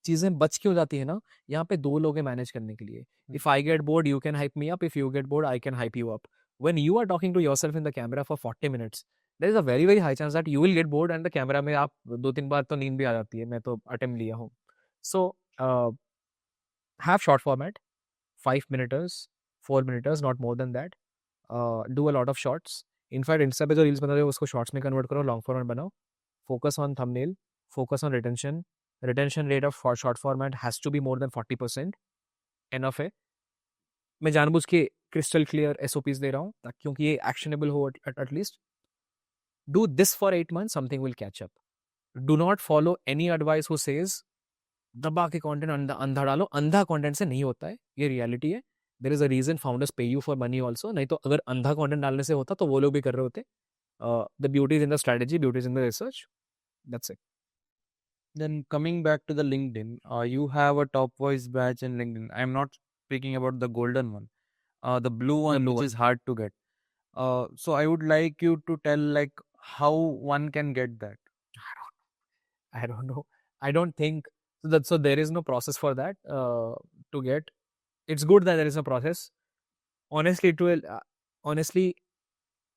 चीज़ें बच के हो जाती है ना, यहाँ पे 2 लोग हैं मैनेज करने के लिए। If I get bored you can hype me up, if you get bored I can hype you up. When you are talking to yourself in the camera for 40 minutes, there is a very very high chance that you will get bored and the camera में आप 2-3 बार तो नींद भी आ जाती है, मैं तो attempt लिया हूँ। So have short format, 5 minuters, 4 minuters, not more than that. Do a lot of shorts. In fact Insta पे जो रील्स बना रहे हो उसको शॉर्ट्स में कन्वर्ट करो, लॉन्ग फॉर्मेट बनाओ। Focus on thumbnail, focus on retention. Retention rate of for short format has to be more than 40%. Enough है। मैं जानबूझ के क्रिस्टल क्लियर एसओपीज दे रहा हूँ ताकि क्योंकि ये एक्शनेबल हो at least. Do this for 8 months, something will catch up. Do not follow any advice who says दबा के कंटेंट अंधा डालो, अंधा कंटेंट से नहीं होता है, ये रियलिटी है। There is a reason founders pay you for money also, नहीं तो अगर अंधा कंटेंट डालने से होता तो वो लोग भी कर रहे होते। The beauty is in the strategy, beauty is in the research, that's it. Then coming back to the LinkedIn, you have a top voice badge in LinkedIn. I'm not speaking about the golden one, the blue one, blue which one. is hard to get. So I would like you to tell like how one can get that. I don't know. I don't think so. There is no process for that to get. It's good that there is a process. Honestly, it will. Honestly,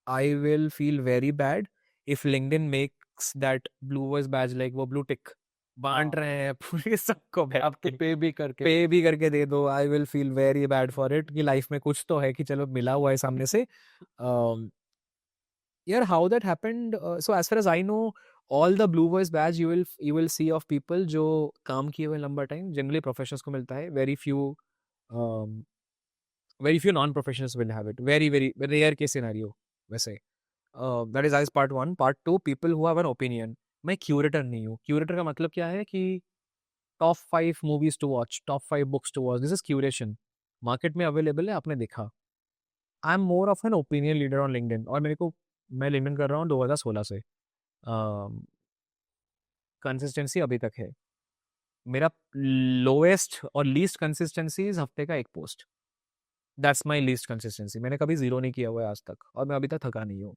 I will feel very bad if LinkedIn makes that blue voice badge like वो blue tick बांट रहे हैं पूरे सबको बैठ आपको के पे भी करके दे दो. I will feel very bad for it कि लाइफ में कुछ तो है कि चलो मिला हुआ है सामने से. um, यार how that happened, so as far as I know all the blue voice badge you will see of people जो काम किए हुए लंबा टाइम generally professionals को मिलता है. Um, very few non-professionals will have it. Very rare case scenario वैसे. That is as part 1. Part 2, people who have an opinion. मैं क्यूरेटर नहीं हूँ. क्यूरेटर का मतलब क्या है कि top 5 movies to watch, top 5 books to watch. This is curation. Market में अवेलेबल है, आपने देखा. I am more of an opinion leader on LinkedIn. और मैं लिंक्डइन कर रहा हूँ 2016 से. कंसिस्टेंसी अभी तक है. मेरा लोएस्ट और लीस्ट कंसिस्टेंसी इज हफ्ते का एक post. That's my least consistency. मैंने कभी जीरो नहीं किया हुआ है आज तक, और मैं अभी तक थका नहीं हूँ.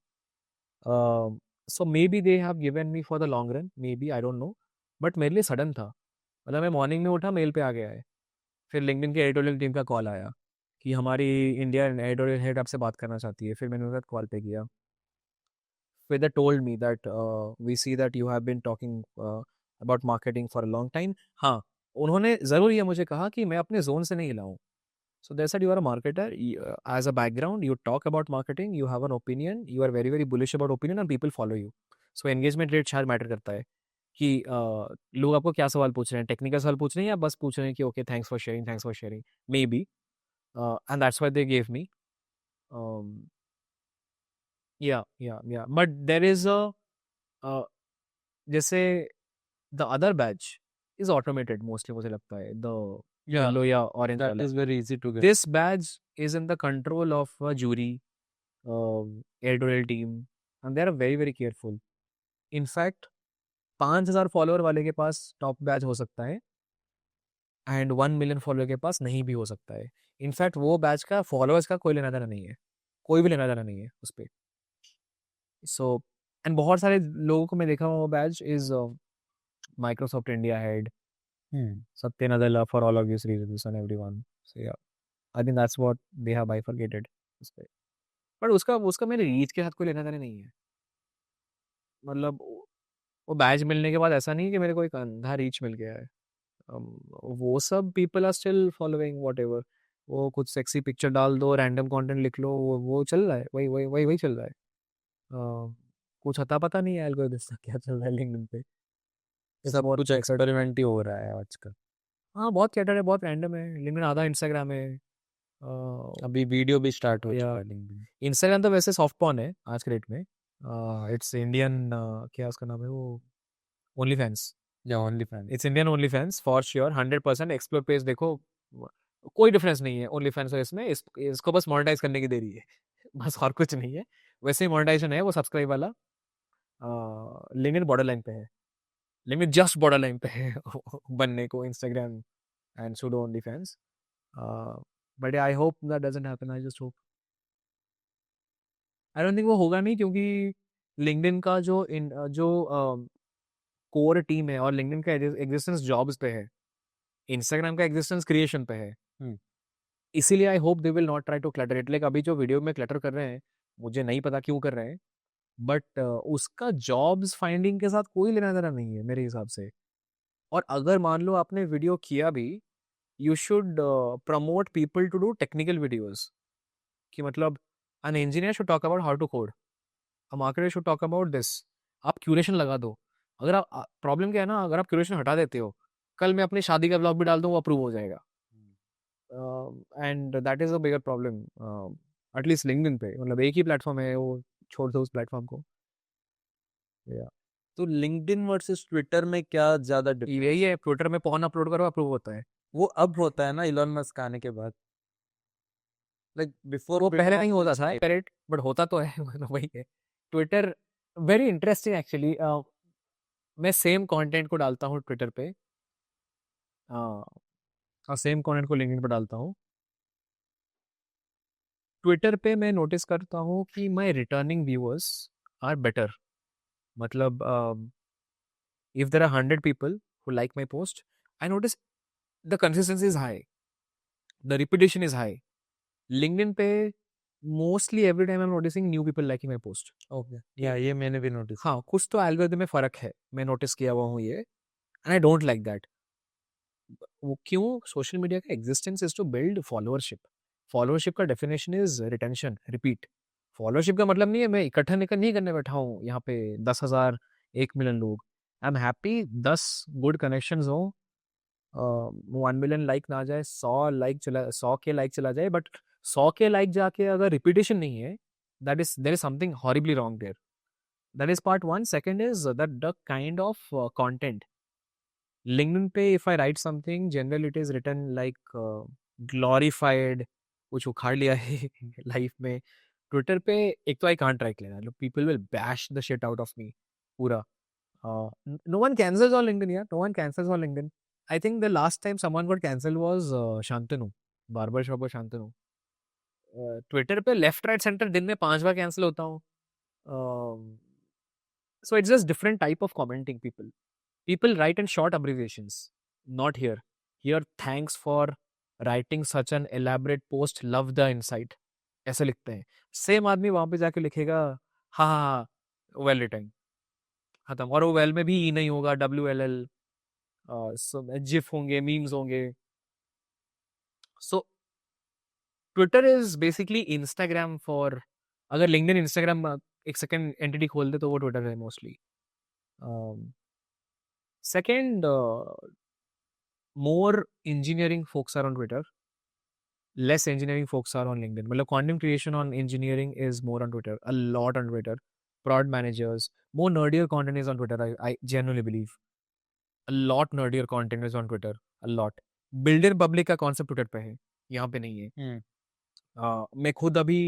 So maybe they have given me for the long run, maybe, I don't know. But मेरे लिए सडन था. मतलब मैं मॉर्निंग में उठा, मेल पे आ गया है. फिर लिंक्डइन के एडिटोरियल टीम का कॉल आया कि हमारी इंडिया एडिटोरियल हेड आपसे बात करना चाहती है. फिर मैंने उनका कॉल पे किया. फिर they told me that we see that you have been talking about marketing for a long time. हाँ, उन्होंने ज़रूर ये मुझे कहा कि मैं अपने जोन से नहीं हिला हूँ. So they said you are a marketer. As a background, you talk about marketing. You have an opinion. You are very bullish about opinion, and people follow you. So engagement rate शायद matter करता है कि लोग आपको क्या सवाल पूछ रहे हैं. टेक्निकल सवाल पूछ रहे हैं या बस पूछ रहे हैं कि okay thanks for sharing. May be and that's why they gave me. या बट देर इज अ जैसे the other batch is automated mostly, मुझे लगता है. द येलो या ऑरेंज that वाला. is very easy to get. This badge is in the control of a jury, editorial team, and they are very careful. In fact, 5,000 follower वाले के पास top batch हो सकता है, एंड 1 मिलियन फॉलोअर के पास नहीं भी हो सकता है. इनफैक्ट वो बैच का फॉलोअर्स का कोई लेना देना नहीं है, कोई भी लेना देना नहीं है उस पर. सो एंड बहुत सारे लोगों को मैं देखा हूँ. वो batch is Microsoft India head Satya Nadella for all of you reviews and everyone. So yeah, I think that's what they have bifurcated. But उसका उसका मेरे रीच के साथ कोई लेना देना नहीं है. मतलब वो बैच मिलने के बाद ऐसा नहीं कि मेरे को एक अंधा रीच मिल गया है. वो सब people are still following whatever. वो कुछ सेक्सी पिक्चर डाल दो, रैंडम कंटेंट लिख लो, वो चल रहा है. वही चल रहा है. कुछ अता पता नहीं है एल्गोरिथम का क्या चल रहा है लिंक्डइन पे. सब कुछ एक्सपेरिमेंट ही हो रहा है आजकल. हाँ, बहुत कैटर है, बहुत रैंडम है. लिंक्डइन आधा इंस्टाग्राम है. अभी वीडियो भी स्टार्ट हो या चुका है लिंक्डइन. इंस्टाग्राम तो वैसे सॉफ्ट पॉर्न है आज के डेट में. इट्स इंडियन, क्या उसका नाम है वो, ओनली फैंस. या only fan. It's Indian only fans for sure. 100% explore page देखो, कोई डिफरेंस नहीं है ओनली फैंस और इसमें. इसको बस मोनेटाइज करने की देरी है. बस और कुछ नहीं है. वैसे ही मोनेटाइजेशन है वो सब्सक्राइब वाला. लिंक्डइन बॉर्डर लाइन पे है. लिंक्डइन जस्ट बॉर्डर लाइन पे है बनने को Instagram and pseudo only fans. But I hope that doesn't happen. I just hope. I don't think वो होगा नहीं, क्योंकि लिंक्डइन का जो कोर टीम है और लिंक्डइन का एग्जिस्टेंस जॉब्स पे है, इंस्टाग्राम का एग्जिस्टेंस क्रिएशन पे है. इसीलिए I hope they will not try to clutter it. Like अभी जो वीडियो में क्लटर कर रहे हैं, मुझे नहीं पता क्यों कर रहे हैं, बट उसका जॉब्स फाइंडिंग के साथ कोई लेना देना नहीं है मेरे हिसाब से. और अगर मान लो आपने वीडियो किया भी, you should promote people to do technical videos. कि मतलब an engineer should talk about how to code, a marketer should talk about this. आप क्यूरेशन लगा दो. अगर आप, प्रॉब्लम क्या है ना, अगर आप क्यूरेशन हटा देते हो, कल मैं अपनी शादी का ब्लॉग भी डाल दूँ, वो अप्रूव हो जाएगा. And that is a bigger problem. At least LinkedIn पे, मतलब एक ही प्लेटफॉर्म है, वो छोड़ दो उस प्लेटफॉर्म को. तो लिंक्डइन वर्सेस ट्विटर में क्या ज्यादा यही है, ट्विटर में पॉर्न अपलोड करो, अप्रूव होता है. वो अब होता है ना इलॉन मस्क आने के बाद. लाइक बिफोर वो पहले नहीं होता था करेक्ट, बट होता तो है. मतलब वही है. Twitter very interesting actually. मैं सेम कंटेंट को डालता हूँ ट्विटर पे, और सेम कंटेंट को लिंक्डइन पे डालता हूँ. ट्विटर पे मैं नोटिस करता हूँ कि my returning viewers are better. मतलब if there are 100 people who like my post, I notice the consistency is high, the repetition is high. LinkedIn पे mostly every time I'm noticing new people liking my post. Okay, या ये मैंने भी notice हाँ, कुछ तो algorithm में फ़र्क है, मैं नोटिस किया हुआ हूँ ये, and I don't like that. वो क्यों? सोशल मीडिया का existence is to build followership. Followership का definition is retention, repeat. Followership का मतलब नहीं है मैं इकट्ठा नहीं करने बैठा हूँ यहाँ पे 10,000, 1 मिलियन लोग। I am happy 10 good connections हों, 1 मिलियन लाइक ना जाए, 100 के लाइक चला जाए, बट 100 के लाइक जाके अगर रिपीटेशन नहीं है, that is there is something horribly wrong there. That is part one. Second is that the kind of content. LinkedIn पे if I write something, generally it is written like glorified, कुछ उखाड़ लिया है life में। Twitter पे एक तो I can't right लेना, people will bash the shit out of me पूरा। No one cancels on LinkedIn यार, no one cancels on LinkedIn. I think the last time someone got cancel was Shantanu, barber shop और Shantanu. Twitter पे left right centre दिन में 5 बार cancel होता हूँ। So it's just different type of commenting people. People write in short abbreviations. Not here. Here, thanks for writing such an elaborate post. Love the insight. ऐसे लिखते हैं। Same आदमी वहां पे जाके लिखेगा हाँ हाँ हाँ वेल रिटन, खत्म। और वो वेल में भी ई नहीं होगा, WLL, जिफ होंगे, मीम्स होंगे। So Twitter is basically Instagram for, अगर लिंक्डइन इंस्टाग्राम एक सेकंड एंटिटी खोल दे तो वो ट्विटर है mostly. Second, more engineering folks are on Twitter, less engineering folks are on LinkedIn. मतलब content creation on engineering is more on Twitter, a lot on Twitter. Product managers, more nerdier content is on Twitter. I genuinely believe a lot nerdier content is on Twitter, a lot. Build in public का concept Twitter पे है, यहाँ पे नहीं है। मैं खुद अभी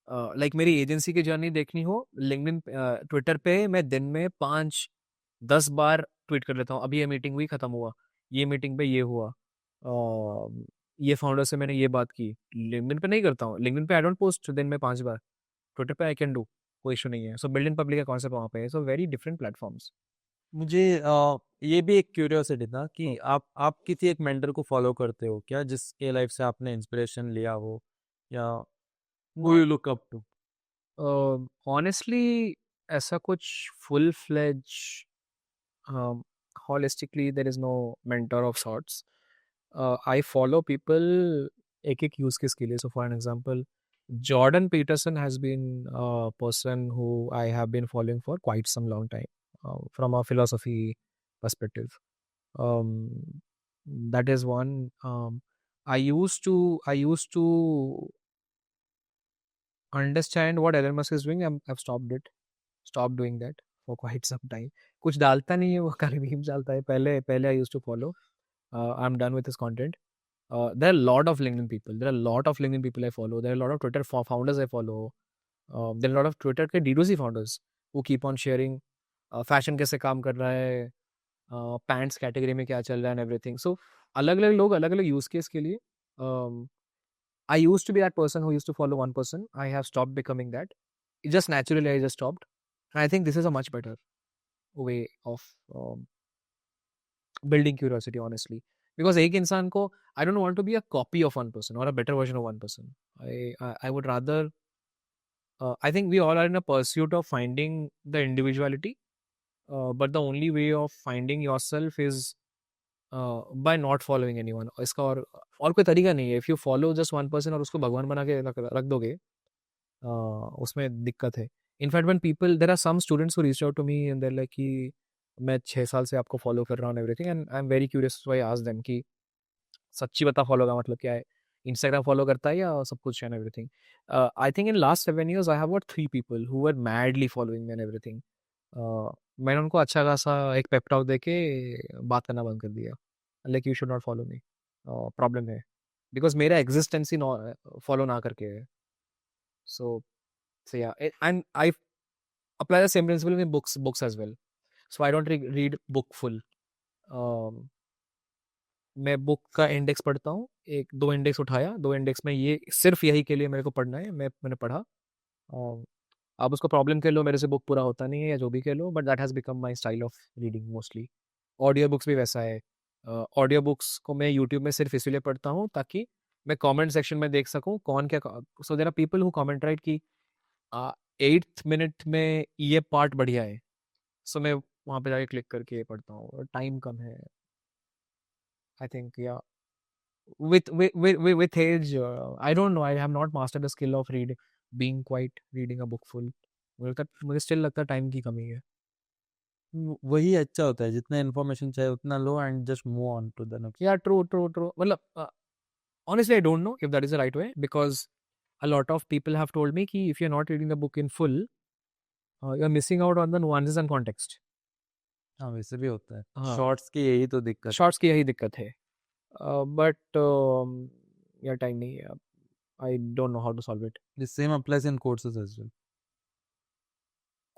लाइक मेरी एजेंसी की जर्नी देखनी हो, लिंक्डइन ट्विटर पे मैं दिन में 5-10 बार ट्वीट कर लेता हूँ। अभी ये मीटिंग हुई, खत्म हुआ, ये मीटिंग पे ये हुआ, ये फाउंडर से मैंने ये बात की। लिंक्डइन पे नहीं करता हूँ, लिंक्डइन पे आई डोंट पोस्ट दिन में 5 बार। ट्विटर पे आई कैन डू, कोई इशू नहीं है। सो बिल्ड इन पब्लिक का कॉन्सेप्ट वहाँ पे है। So very different platforms. मुझे ये भी एक क्यूरियोसिटी था कि आप किसी एक मेंटर को फॉलो करते हो क्या, जिसके लाइफ से आपने इंस्पिरेशन लिया हो, या who you look up to? Honestly ऐसा कुछ full fledge holistically there is no mentor of sorts. I follow people एक एक use case के लिए. So for an example, Jordan Peterson has been a person who I have been following for quite some long time, from a philosophy perspective. Um, that is one. I used to understand what Elon Musk is doing. I've stopped doing that for quite some time. कुछ डालता नहीं है वो, खाली memes डालता है। पहले पहले I used to follow. I'm done with his content. There are a lot of LinkedIn people. There are a lot of LinkedIn people I follow. There are a lot of Twitter founders I follow. There are a lot of Twitter के D2C founders who keep on sharing fashion कैसे काम कर रहा है, pants category में क्या चल रहा है एंड एवरीथिंग। सो अलग अलग लोग अलग अलग यूज केस के लिए। I used to be that person who used to follow one person. I have stopped becoming that. It just naturally I just stopped. And I think this is a much better way of building curiosity, honestly. Because एक इंसान को, I don't want to be a copy of one person or a better version of one person. I would rather, I think we all are in a pursuit of finding the individuality, but the only way of finding yourself is by not following anyone. इसका और कोई तरीका नहीं है। If you follow just one person और उसको भगवान बना के रख दोगे, उसमें दिक्कत है। In fact when people, there are some students who reached out to me and they're like कि मैं 6 साल से आपको फॉलो कर रहा हूँ everything, and I am very curious, so I ask them कि सच्ची बता फॉलो का मतलब क्या है? इंस्टाग्राम फॉलो करता है या सब कुछ and everything? I think in last 7 years I have got 3 people who were madly following me and everything. मैंने उनको अच्छा खासा एक पेप टॉक देके बात करना बंद कर दिया, like you should not follow me. Problem है बिकॉज मेरा एग्जिस्टेंस ही फॉलो ना करके है। So yeah, and I apply the same principle in books as well. So I don't read book full. मैं बुक का इंडेक्स पढ़ता हूँ, 1-2 इंडेक्स उठाया, 2 इंडेक्स में ये सिर्फ यही के लिए मेरे को पढ़ना है, मैंने पढ़ा। आप उसको प्रॉब्लम कह लो, मेरे से बुक पूरा होता नहीं है या जो भी कह लो, but that has become my style of reading mostly. Audio books भी वैसा है। ऑडियो बुक्स को मैं यूट्यूब में सिर्फ इसलिए पढ़ता हूँ ताकि मैं कमेंट सेक्शन में देख सकूँ कौन क्या। So there are people who comment right कि 8th मिनट में ये पार्ट बढ़िया है, सो मैं वहाँ पे जाके क्लिक करके पढ़ता हूँ, और टाइम कम है। आई थिंक या with age, I don't know, I have not mastered the skill of being quite reading a book full। मुझे स्टिल लगता है टाइम की कमी है। वही अच्छा होता है, जितना इन्फॉर्मेशन चाहिए उतना लो and just move on to the next. Yeah true मतलब honestly I don't know if that is the right way, because a lot of people have told me कि if you're not reading the book in full, you're missing out on the nuances and context। हाँ, वैसे भी होता है। हाँ, shorts की यही तो दिक्कत है। शॉर्ट्स की यही दिक्कत है, बट यार टाइम नहीं है। I don't know how to solve it. The same applies in courses as well.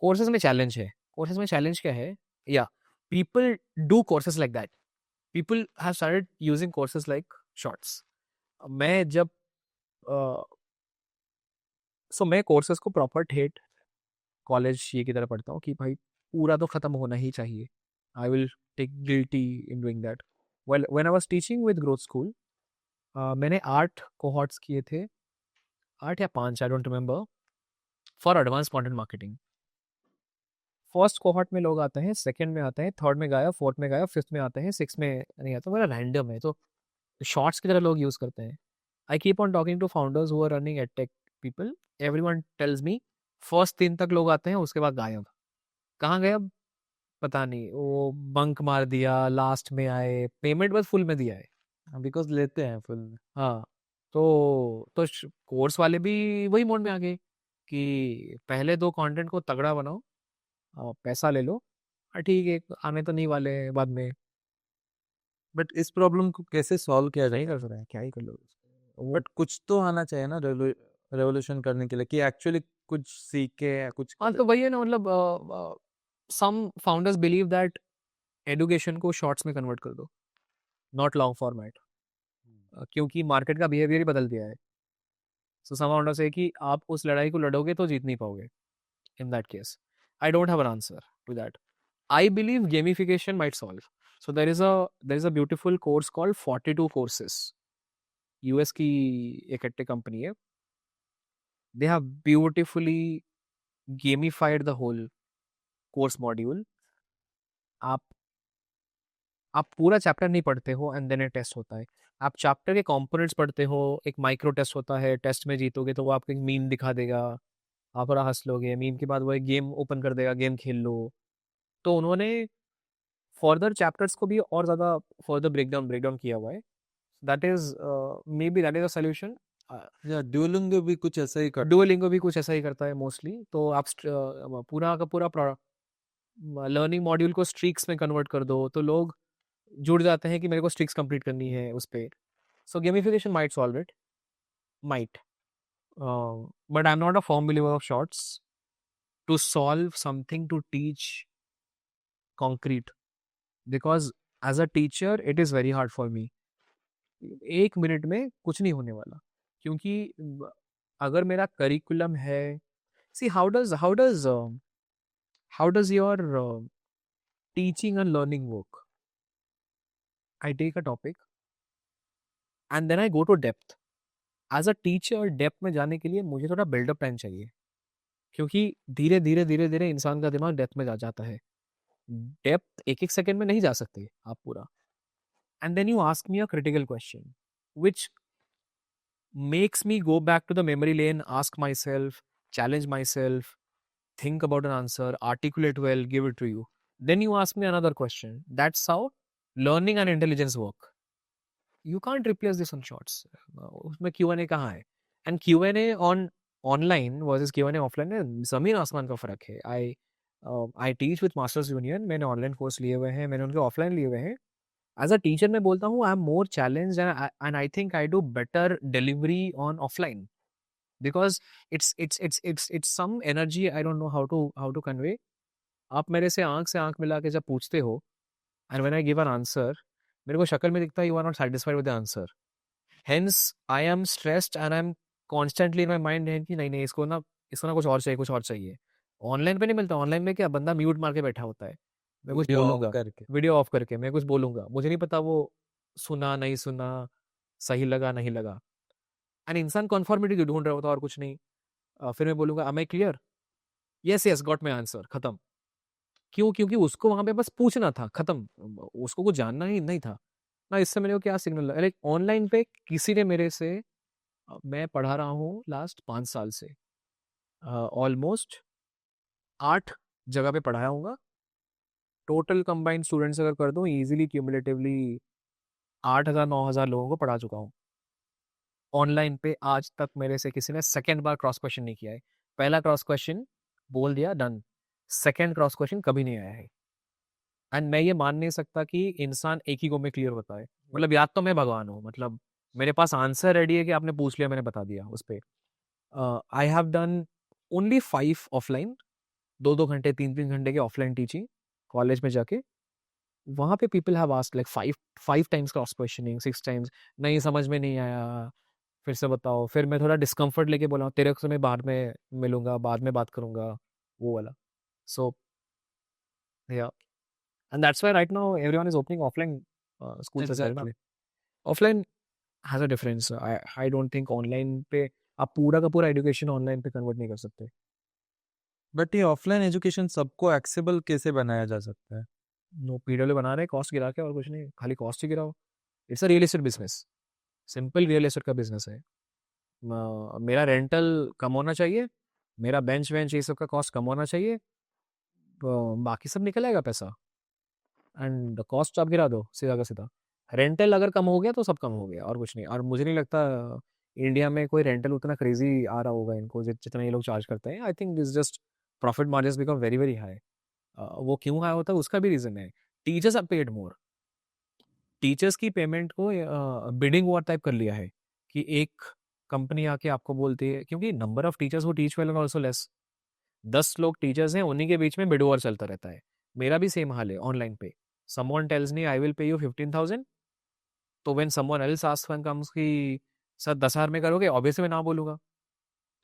Courses में चैलेंज है। कोर्सेज में चैलेंज क्या है? Yeah people do courses like that. People have started using courses like shorts. मैं जब सो मैं courses को proper ठेठ कॉलेज ये की तरह पढ़ता हूँ कि भाई पूरा तो खत्म होना ही चाहिए। I will take guilty in doing that. Well when I was teaching with growth school, मैंने 8 कोहॉर्ट्स किए थे, 8 या 5, I don't remember, for advance content marketing. First cohort में लोग आते हैं, सेकंड में आते हैं, थर्ड में गायब, फोर्थ में गायब, फिफ्थ में आते हैं, सिक्स में नहीं आता, मेरा रैंडम है। तो शॉर्ट्स की तरह लोग यूज़ करते हैं। I keep on talking to founders who are running edtech people, everyone tells me first 3 तक लोग आते हैं, उसके बाद गायब। कहाँ गायब पता नहीं, वो बंक मार दिया, लास्ट में आए, पेमेंट बस फुल में दिया है। बिकॉज लेते हैं फुल में। हाँ, तो कोर्स वाले भी वही मोड में आ गए कि पहले 2 कंटेंट को तगड़ा बनाओ, पैसा ले लो, ठीक है, आने तो नहीं वाले हैं बाद में। बट इस प्रॉब्लम को कैसे सॉल्व किया जाए? नहीं कर सकते हैं, क्या ही कर लो वो। बट कुछ तो आना चाहिए ना रेवोल्यूशन करने के लिए, कि एक्चुअली कुछ सीखे या कुछ हाँ, तो वही है ना, मतलब सम फाउंडर्स बिलीव दैट एडुकेशन को शॉर्ट्स में कन्वर्ट कर दो, नॉट लॉन्ग फॉर्मेट, क्योंकि मार्केट का बिहेवियर ही बदल दिया है। सो सम फाउंडर्स से कि आप उस लड़ाई को लड़ोगे तो जीत नहीं पाओगे। In that case I don't have an answer to that. I believe gamification might solve. So there is a beautiful course called 42 courses. US की एक टेक कंपनी है। They have beautifully gamified the whole course module. आप आप पूरा chapter नहीं पढ़ते हो and then A test होता है। आप चैप्टर के कंपोनेंट्स पढ़ते हो, एक माइक्रो टेस्ट होता है, टेस्ट में जीतोगे तो वो आपको एक मीम दिखा देगा, आप थोड़ा हंस लोगे, मीम के बाद वो एक गेम ओपन कर देगा, गेम खेल लो। तो उन्होंने फर्दर चैप्टर्स को भी और ज़्यादा फर्दर ब्रेकडाउन किया हुआ है। That is may be that is a solution. या ड्यूलिंगो भी कुछ ऐसा ही कर। डुओलिंगो भी कुछ ऐसा ही करता है मोस्टली। तो आप पूरा का पूरा लर्निंग मॉड्यूल को स्ट्रीक्स में कन्वर्ट कर दो, तो लोग जुड़ जाते हैं कि मेरे को स्ट्रिक्स कंप्लीट करनी है उस पे। So gamification might solve it, might, but I am not a firm believer of shorts to solve something, to teach concrete, because as a teacher it is very hard for me. 1 minute में कुछ नहीं होने वाला, क्योंकि अगर मेरा curriculum है, see how does your teaching and learning work? I take a topic and then I go to depth. As a teacher depth में जाने के लिए मुझे थोड़ा बिल्डअप टाइम चाहिए, क्योंकि धीरे धीरे धीरे धीरे इंसान का दिमाग डेप्थ में जाता है। डेप्थ एक एक सेकंड में नहीं जा सकते आप पूरा। And then you ask me a critical question which makes me go back to the memory lane, ask my self, challenge myself, think about an answer, articulate well, give it to you. Then you ask me another question. That's how learning and intelligence work. You can't replace this on shorts. उसमें Q&A कहाँ है? And Q&A on online versus Q&A offline में ज़मीन आसमान का फ़र्क है। I teach with Masters Union, मैंने ऑनलाइन कोर्स लिए हुए हैं, मैंने उनके ऑफलाइन लिए हुए हैं। एज अ टीचर मैं बोलता हूँ I am more challenge and I think I do better delivery on offline, because it's some energy, I don't know how to convey. आप मेरे से आंख मिला के जब पूछते हो and when I give an answer, मेरे को शक्ल में दिखता है you are not satisfied with the answer. Hence I am stressed and I am constantly in my mind है कि नहीं नहीं, इसको ना इसको ना कुछ और चाहिए, कुछ और चाहिए। ऑनलाइन पे नहीं मिलता। ऑनलाइन में क्या, बंदा म्यूट मार के बैठा होता है, मैं कुछ वीडियो ऑफ बोलूंगा, करके। वीडियो ऑफ करके मैं कुछ बोलूंगा, मुझे नहीं पता वो सुना नहीं सुना, सही लगा नहीं लगा। एंड इंसान कॉन्फॉर्मिटी ढूंढ रहा होता है और कुछ नहीं। फिर मैं बोलूंगा am I clear? Yes yes got my answer, खत्म। क्यों? क्योंकि उसको वहां पे बस पूछना था, खत्म। उसको कुछ जानना ही नहीं था ना। इससे मेरे को क्या सिग्नल, लाइक ऑनलाइन पे किसी ने मेरे से मैं पढ़ा रहा हूँ लास्ट 5 साल से, ऑलमोस्ट 8 जगह पे पढ़ाया हूँ। टोटल कंबाइंड स्टूडेंट्स अगर कर दूं, इजीली क्यूमुलेटिवली 8,000 9,000 लोगों को पढ़ा चुका हूँ ऑनलाइन पे। आज तक मेरे से किसी ने सेकंड बार क्रॉस क्वेश्चन नहीं किया है। पहला क्रॉस क्वेश्चन बोल दिया, डन। सेकंड क्रॉस क्वेश्चन कभी नहीं आया है। एंड मैं ये मान नहीं सकता कि इंसान एक ही गो में क्लियर होता है। मतलब याद तो मैं भगवान हूँ, मतलब मेरे पास आंसर रेडी है कि आपने पूछ लिया मैंने बता दिया उस पे। I have done only 5 offline, 2-2 घंटे 3-3 घंटे की ऑफलाइन टीचिंग कॉलेज में जाके। वहाँ पे people have asked like 5 times cross questioning, 6 times, नहीं समझ में नहीं आया, फिर से बताओ। फिर मैं थोड़ा डिस्कम्फर्ट लेके बोला तेरे से मैं बाद में मिलूंगा, बाद में बात करूंगा, वो वाला। So yeah, and that's why right now everyone is opening offline schools as well ना। Exactly. Offline has a difference. I don't think online पे आप पूरा का पूरा एजुकेशन ऑनलाइन पे कन्वर्ट नहीं कर सकते। बट ये ऑफलाइन एजुकेशन सबको एक्सेसिबल कैसे बनाया जा सकता है? नो, पीडब्ल्यू बना रहे कॉस्ट गिरा के, और कुछ नहीं, खाली कॉस्ट ही गिराओ। It's a real estate business, simple real estate का बिजनेस है। मेरा रेंटल कम होना चाहिए, मेरा बेंच वेंच ये सब का कॉस्ट कम होना चाहिए, तो बाकी सब निकल आएगा पैसा। एंड कॉस्ट आप गिरा दो सीधा का सीधा। रेंटल अगर कम हो गया तो सब कम हो गया, और कुछ नहीं। और मुझे नहीं लगता इंडिया में कोई रेंटल उतना क्रेजी आ रहा होगा इनको जितना ये लोग चार्ज करते हैं। I think this just profit margin become very very high. वो क्यों हाई होता है उसका भी रीजन है। Teachers are paid more. Teachers की पेमेंट को बिडिंग वॉर टाइप कर लिया है कि एक कंपनी आके आपको बोलती है, क्योंकि number of teachers who teach well are also less. 10 लोग टीचर्स हैं, उन्हीं के बीच में बिड वॉर चलता रहता है। मेरा भी सेम हाल है ऑनलाइन पे। Someone tells me I will pay you 15,000, तो when someone else asks when comes कि सर 10,000 में करोगे, ऑब्वियसली मैं ना बोलूंगा।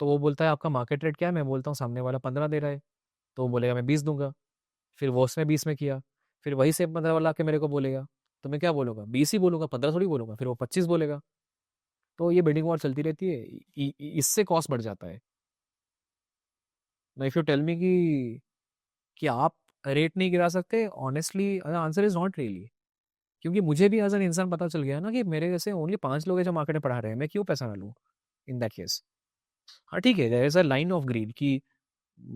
तो वो बोलता है आपका मार्केट रेट क्या है, मैं बोलता हूँ सामने वाला 15 दे रहा है, तो वो बोलेगा मैं 20 दूंगा। फिर वो उसने 20 में किया, फिर वही सेम 15 वाला आके मेरे को बोलेगा, तो मैं क्या बोलूंगा, 20 ही बोलूंगा, 15 थोड़ी बोलूंगा। फिर वो 25 बोलेगा। तो ये बिल्डिंग वॉर चलती रहती है, इससे कॉस्ट बढ़ जाता है। ना इफ यू टेल मी कि आप रेट नहीं गिरा सकते, honestly answer is not really. क्योंकि मुझे भी एज एन इंसान पता चल गया ना कि मेरे जैसे ओनली 5 लोग हैं जो मार्केट में पढ़ा रहे हैं, मैं क्यों पैसा ना लूँ इन दैट केस। हाँ ठीक है, there is a line of greed कि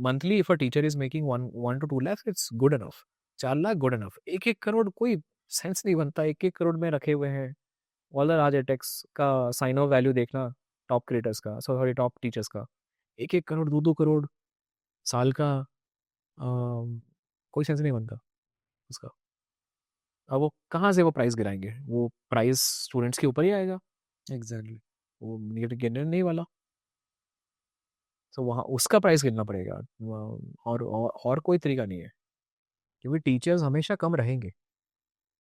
monthly if a teacher is making 1 to 2 lakh, it's good enough. 4 lakh good enough. 1-1 crore कोई सेंस नहीं बनता। 1-1 करोड़ में रखे हुए हैं ऑल द राज एटेक्स का साइन ऑफ वैल्यू देखना, टॉप क्रिएटर्स का, सॉरी टॉप टीचर्स का। 1-1 करोड़ 2-2 करोड़ साल का, कोई सेंस नहीं बनता उसका। अब वो कहाँ से वो प्राइस गिराएंगे, वो प्राइस स्टूडेंट्स के ऊपर ही आएगा, एग्जैक्टली। वो गिरने नहीं वाला। तो वहाँ उसका प्राइस गिरना पड़ेगा। और कोई तरीका नहीं है, क्योंकि टीचर्स हमेशा कम रहेंगे।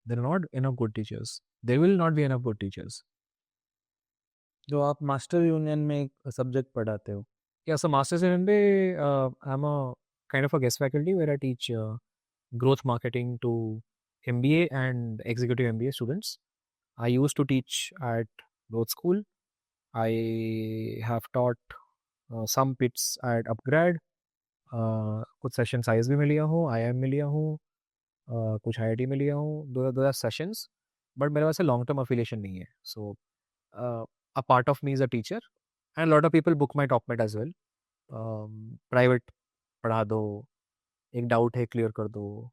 There not enough good teachers, there will not be enough good teachers. जो आप मास्टर यूनियन में एक सब्जेक्ट पढ़ाते हो? Yeah, so Masters in MBA, I'm a kind of a guest faculty where I teach growth marketing to MBA and executive MBA students. I used to teach at both school. I have taught some bits at upgrad. कुछ session size भी में लिया हूँ, IIM में लिया हूँ, कुछ IIT में लिया हूँ, दो सेशंस। बट मेरे पास लॉन्ग टर्म अफिलिएशन नहीं है। So a part of me is a teacher and lot of people book my Topmate as well. Private पढ़ा दो, एक डाउट है क्लियर कर दो।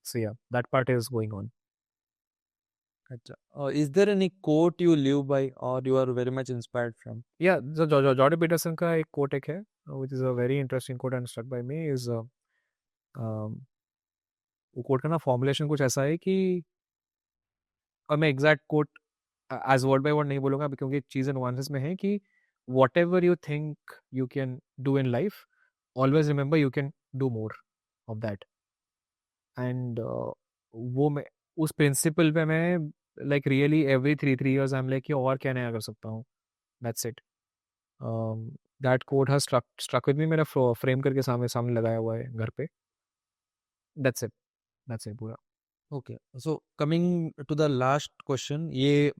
So yeah, that part is going on. अच्छा, is there any quote you live by or you are very much inspired from? Yeah Jordan Peterson का एक quote एक है which is a very interesting quote and stuck by me is, वो quote का ना formulation कुछ ऐसा है कि, और मैं exact quote as word by word नहीं बोलूंगा क्योंकि चीज़ नुआंसेस में है कि what ever you think you can do in life, always remember you can do more of that. And वो मैं उस प्रिंसिपल पे मैं like really every 3 3 years I am like कि और क्या नया कर सकता हूँ। That's it. That quote has struck with me, मेरा फ्रेम करके सामने सामने लगाया हुआ है घर पे. दैट्स इट पूरा. Okay, so coming to the last question, ये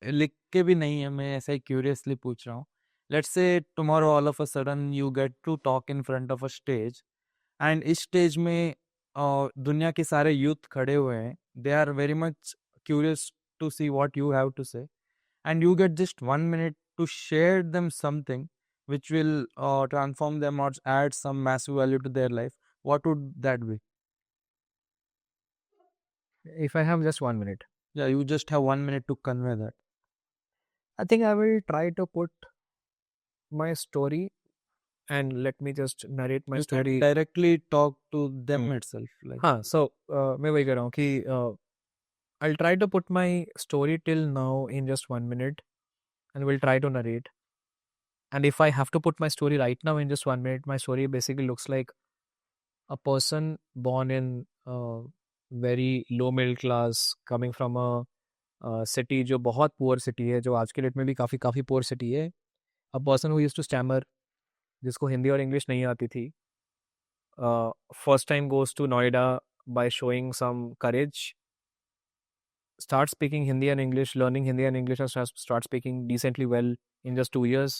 लिख के भी नहीं है, मैं ऐसे ही क्यूरियसली पूछ रहा हूँ. Let's say tomorrow all of a sudden you get to talk in front of a stage, and इस स्टेज में दुनिया के सारे यूथ खड़े हुए हैं. They are very much curious to see what you have to say, and you get just 1 minute to share them something which will transform them or add some massive value to their life. What would that be? If I have just 1 minute, Yeah, you just have 1 minute to convey that. I think I will try to put my story, and let me just narrate my You story. can directly talk to them Hmm. itself. Like, हाँ, so मैं वही कर रहा हूँ कि I'll try to put my story till now in just 1 minute, and will try to narrate. And if I have to put my story right now in just 1 minute, my story basically looks like a person born in very low middle class, coming from a city जो बहुत poor city है, जो आज के date में भी काफ़ी काफ़ी poor city है. A person who used to stammer, जिसको हिंदी और इंग्लिश नहीं आती थी, first time goes to Noida by showing some courage, start speaking Hindi and English, learning Hindi and English, and start speaking decently well in just 2 years.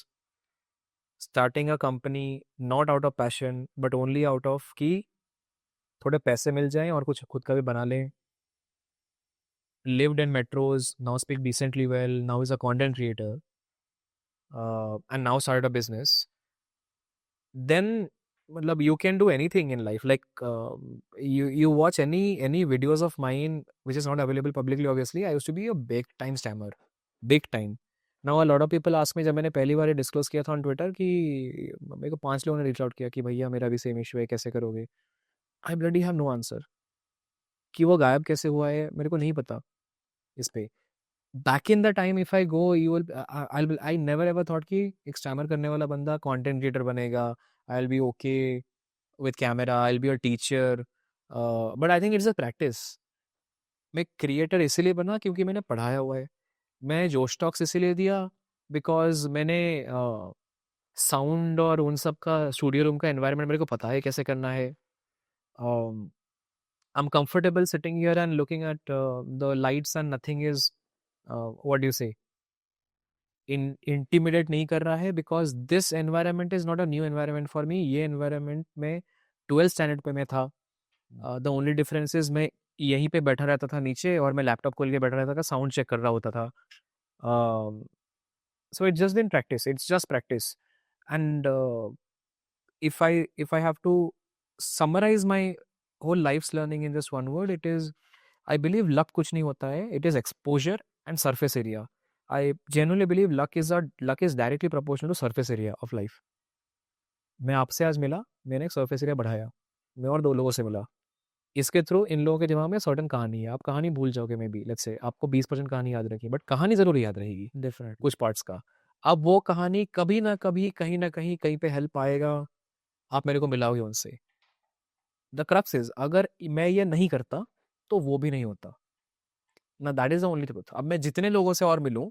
Starting a company not out of passion but only out of कि थोड़े पैसे मिल जाएं और कुछ खुद का भी बना लें. Lived in metros, now speak decently well, now is a content creator, and now started a business. Then मतलब you can do anything in life. Like you watch any videos of mine which is not available publicly. Obviously, I used to be a big time stammer, big time. Now a lot of people ask me, जब मैंने पहली बार disclose किया था on Twitter कि मेरे को 5 लोगों ने रीच आउट किया कि भैया मेरा भी सेम इशू है, कैसे करोगे. I bloody have no answer. कि वो गायब कैसे हुआ है मेरे को नहीं पता इस पे. Back in the time if I go you will I never ever thought कि एक स्टैमर करने वाला बंदा कंटेंट क्रिएटर बनेगा. आई will B okay with camera, I'll be a teacher, but I think it's a practice. मैं creator इसीलिए बना क्योंकि मैंने पढ़ाया हुआ है. मैं जोश टॉक्स इसीलिए दिया बिकॉज मैंने साउंड और उन सब का स्टूडियो रूम का एनवायरनमेंट मेरे को पता है कैसे करना है. I'm comfortable sitting here and looking at the lights and nothing is what do you say, intimidate नहीं कर रहा है because this environment is not a new environment for me. ये environment में 12th standard पे मैं था. The only difference is मैं यहीं पे बैठा रहता था नीचे और मैं लैपटॉप खोल के बैठा रहता था, साउंड चेक कर रहा होता था. So it's just been practice. It's just practice. And if I have to summarize my whole life's learning in just one word, it is I believe luck कुछ नहीं होता है. It is exposure and surface area. I genuinely believe luck is directly proportional to surface area of life. मैं आपसे आज मिला, मैंने एक surface area बढ़ाया. मैं और 2 लोगों से मिला. इसके थ्रू इन लोगों के दिमाग में सर्टेन कहानी है. आप कहानी भूल जाओगे मे बी, लेट्स से आपको 20% कहानी याद रखी, बट कहानी ज़रूर याद रहेगी definitely. कुछ पार्ट्स का. अब वो कहानी कभी ना कभी कहीं ना कहीं कहीं पे हेल्प आएगा. आप मेरे को मिलाओगे उनसे. द क्रक्स इज अगर मैं ये नहीं करता तो वो भी नहीं होता ना. That is the only truth. अब मैं जितने लोगों से और मिलूं,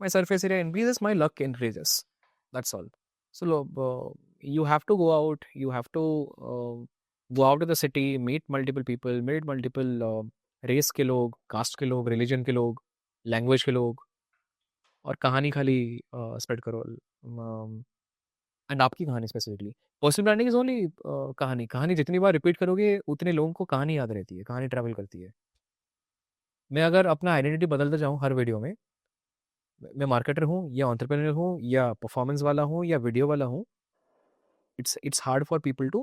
my surface area increases, my luck increases. That's all. So you have to go out, you have to go out of the city, meet multiple people, meet multiple race के लोग, caste के लोग, religion के लोग, language के लोग, और कहानी खाली स्प्रेड करो. एंड आपकी कहानी specifically personal branding is only कहानी. कहानी जितनी बार रिपीट करोगे उतने लोगों को कहानी याद रहती है, कहानी ट्रैवल करती है. मैं अगर अपना आइडेंटिटी बदलता जाऊँ हर वीडियो में, मैं मार्केटर हूँ या एंटरप्रेन्योर हूँ या परफॉर्मेंस वाला हूँ या वीडियो वाला हूँ, it's hard for people to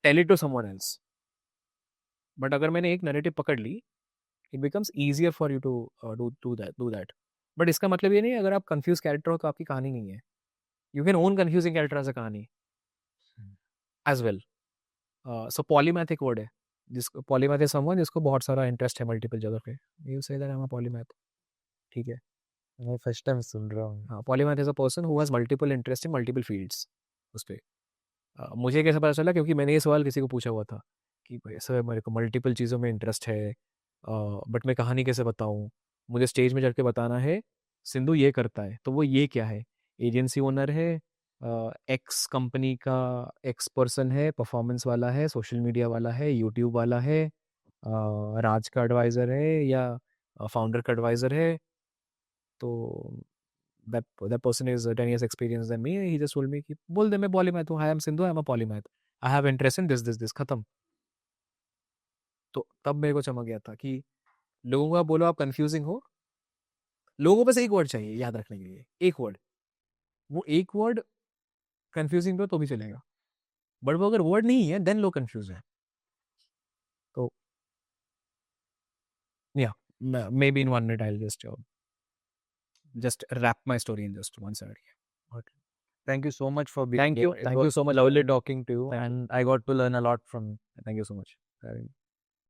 tell it to someone else. But अगर मैंने एक नैरेटिव पकड़ ली, it becomes easier for you to do that. But इसका मतलब ये नहीं है अगर आप कंफ्यूज कैरेक्टर हो तो आपकी कहानी नहीं है. You can own confusing character as a कहानी as well. So polymath एक word है, जिसको polymath is someone जिसको बहुत सारा इंटरेस्ट है मल्टीपल जगह पे. You say that I'm a polymath. ठीक है. मैं फर्स्ट टाइम सुन रहा हूँ. हाँ, polymath is a person who has multiple interest in multiple fields. उस पे मुझे कैसे पता चला, क्योंकि मैंने ये सवाल किसी को पूछा हुआ था कि भाई सर मेरे को मल्टीपल चीज़ों में इंटरेस्ट है, बट मैं कहानी कैसे बताऊँ. मुझे स्टेज में चढ़ के बताना है, सिंधु ये करता है, तो वो ये क्या है, एजेंसी ओनर है, एक्स कंपनी का एक्स पर्सन है, परफॉर्मेंस वाला है, सोशल मीडिया वाला है, यूट्यूब वाला है, राज का एडवाइज़र है या फाउंडर का एडवाइज़र है, तो that person is 10 years experienced than me. He just told me कि बोल दे मैं पॉलीमैथ हूँ, I am Sindhu, I am a polymath. I have interest in this खत्म। तो तब मेरे को चमक गया था कि लोगों को आप बोलो आप कंफ्यूजिंग हो, लोगों को बस एक वर्ड चाहिए याद रखने के लिए, एक वर्ड, वो एक वर्ड कंफ्यूजिंग पे तो भी चलेगा, बट वो अगर वर्ड नहीं है देन लोग कंफ्यूज है। तो या may be in 1 minute I'll just wrap my story in just one side. Okay. Thank you so much for being Thank here. you. It Thank you was so much. lovely talking to you, and I got to learn a lot from you. Thank you so much for having me.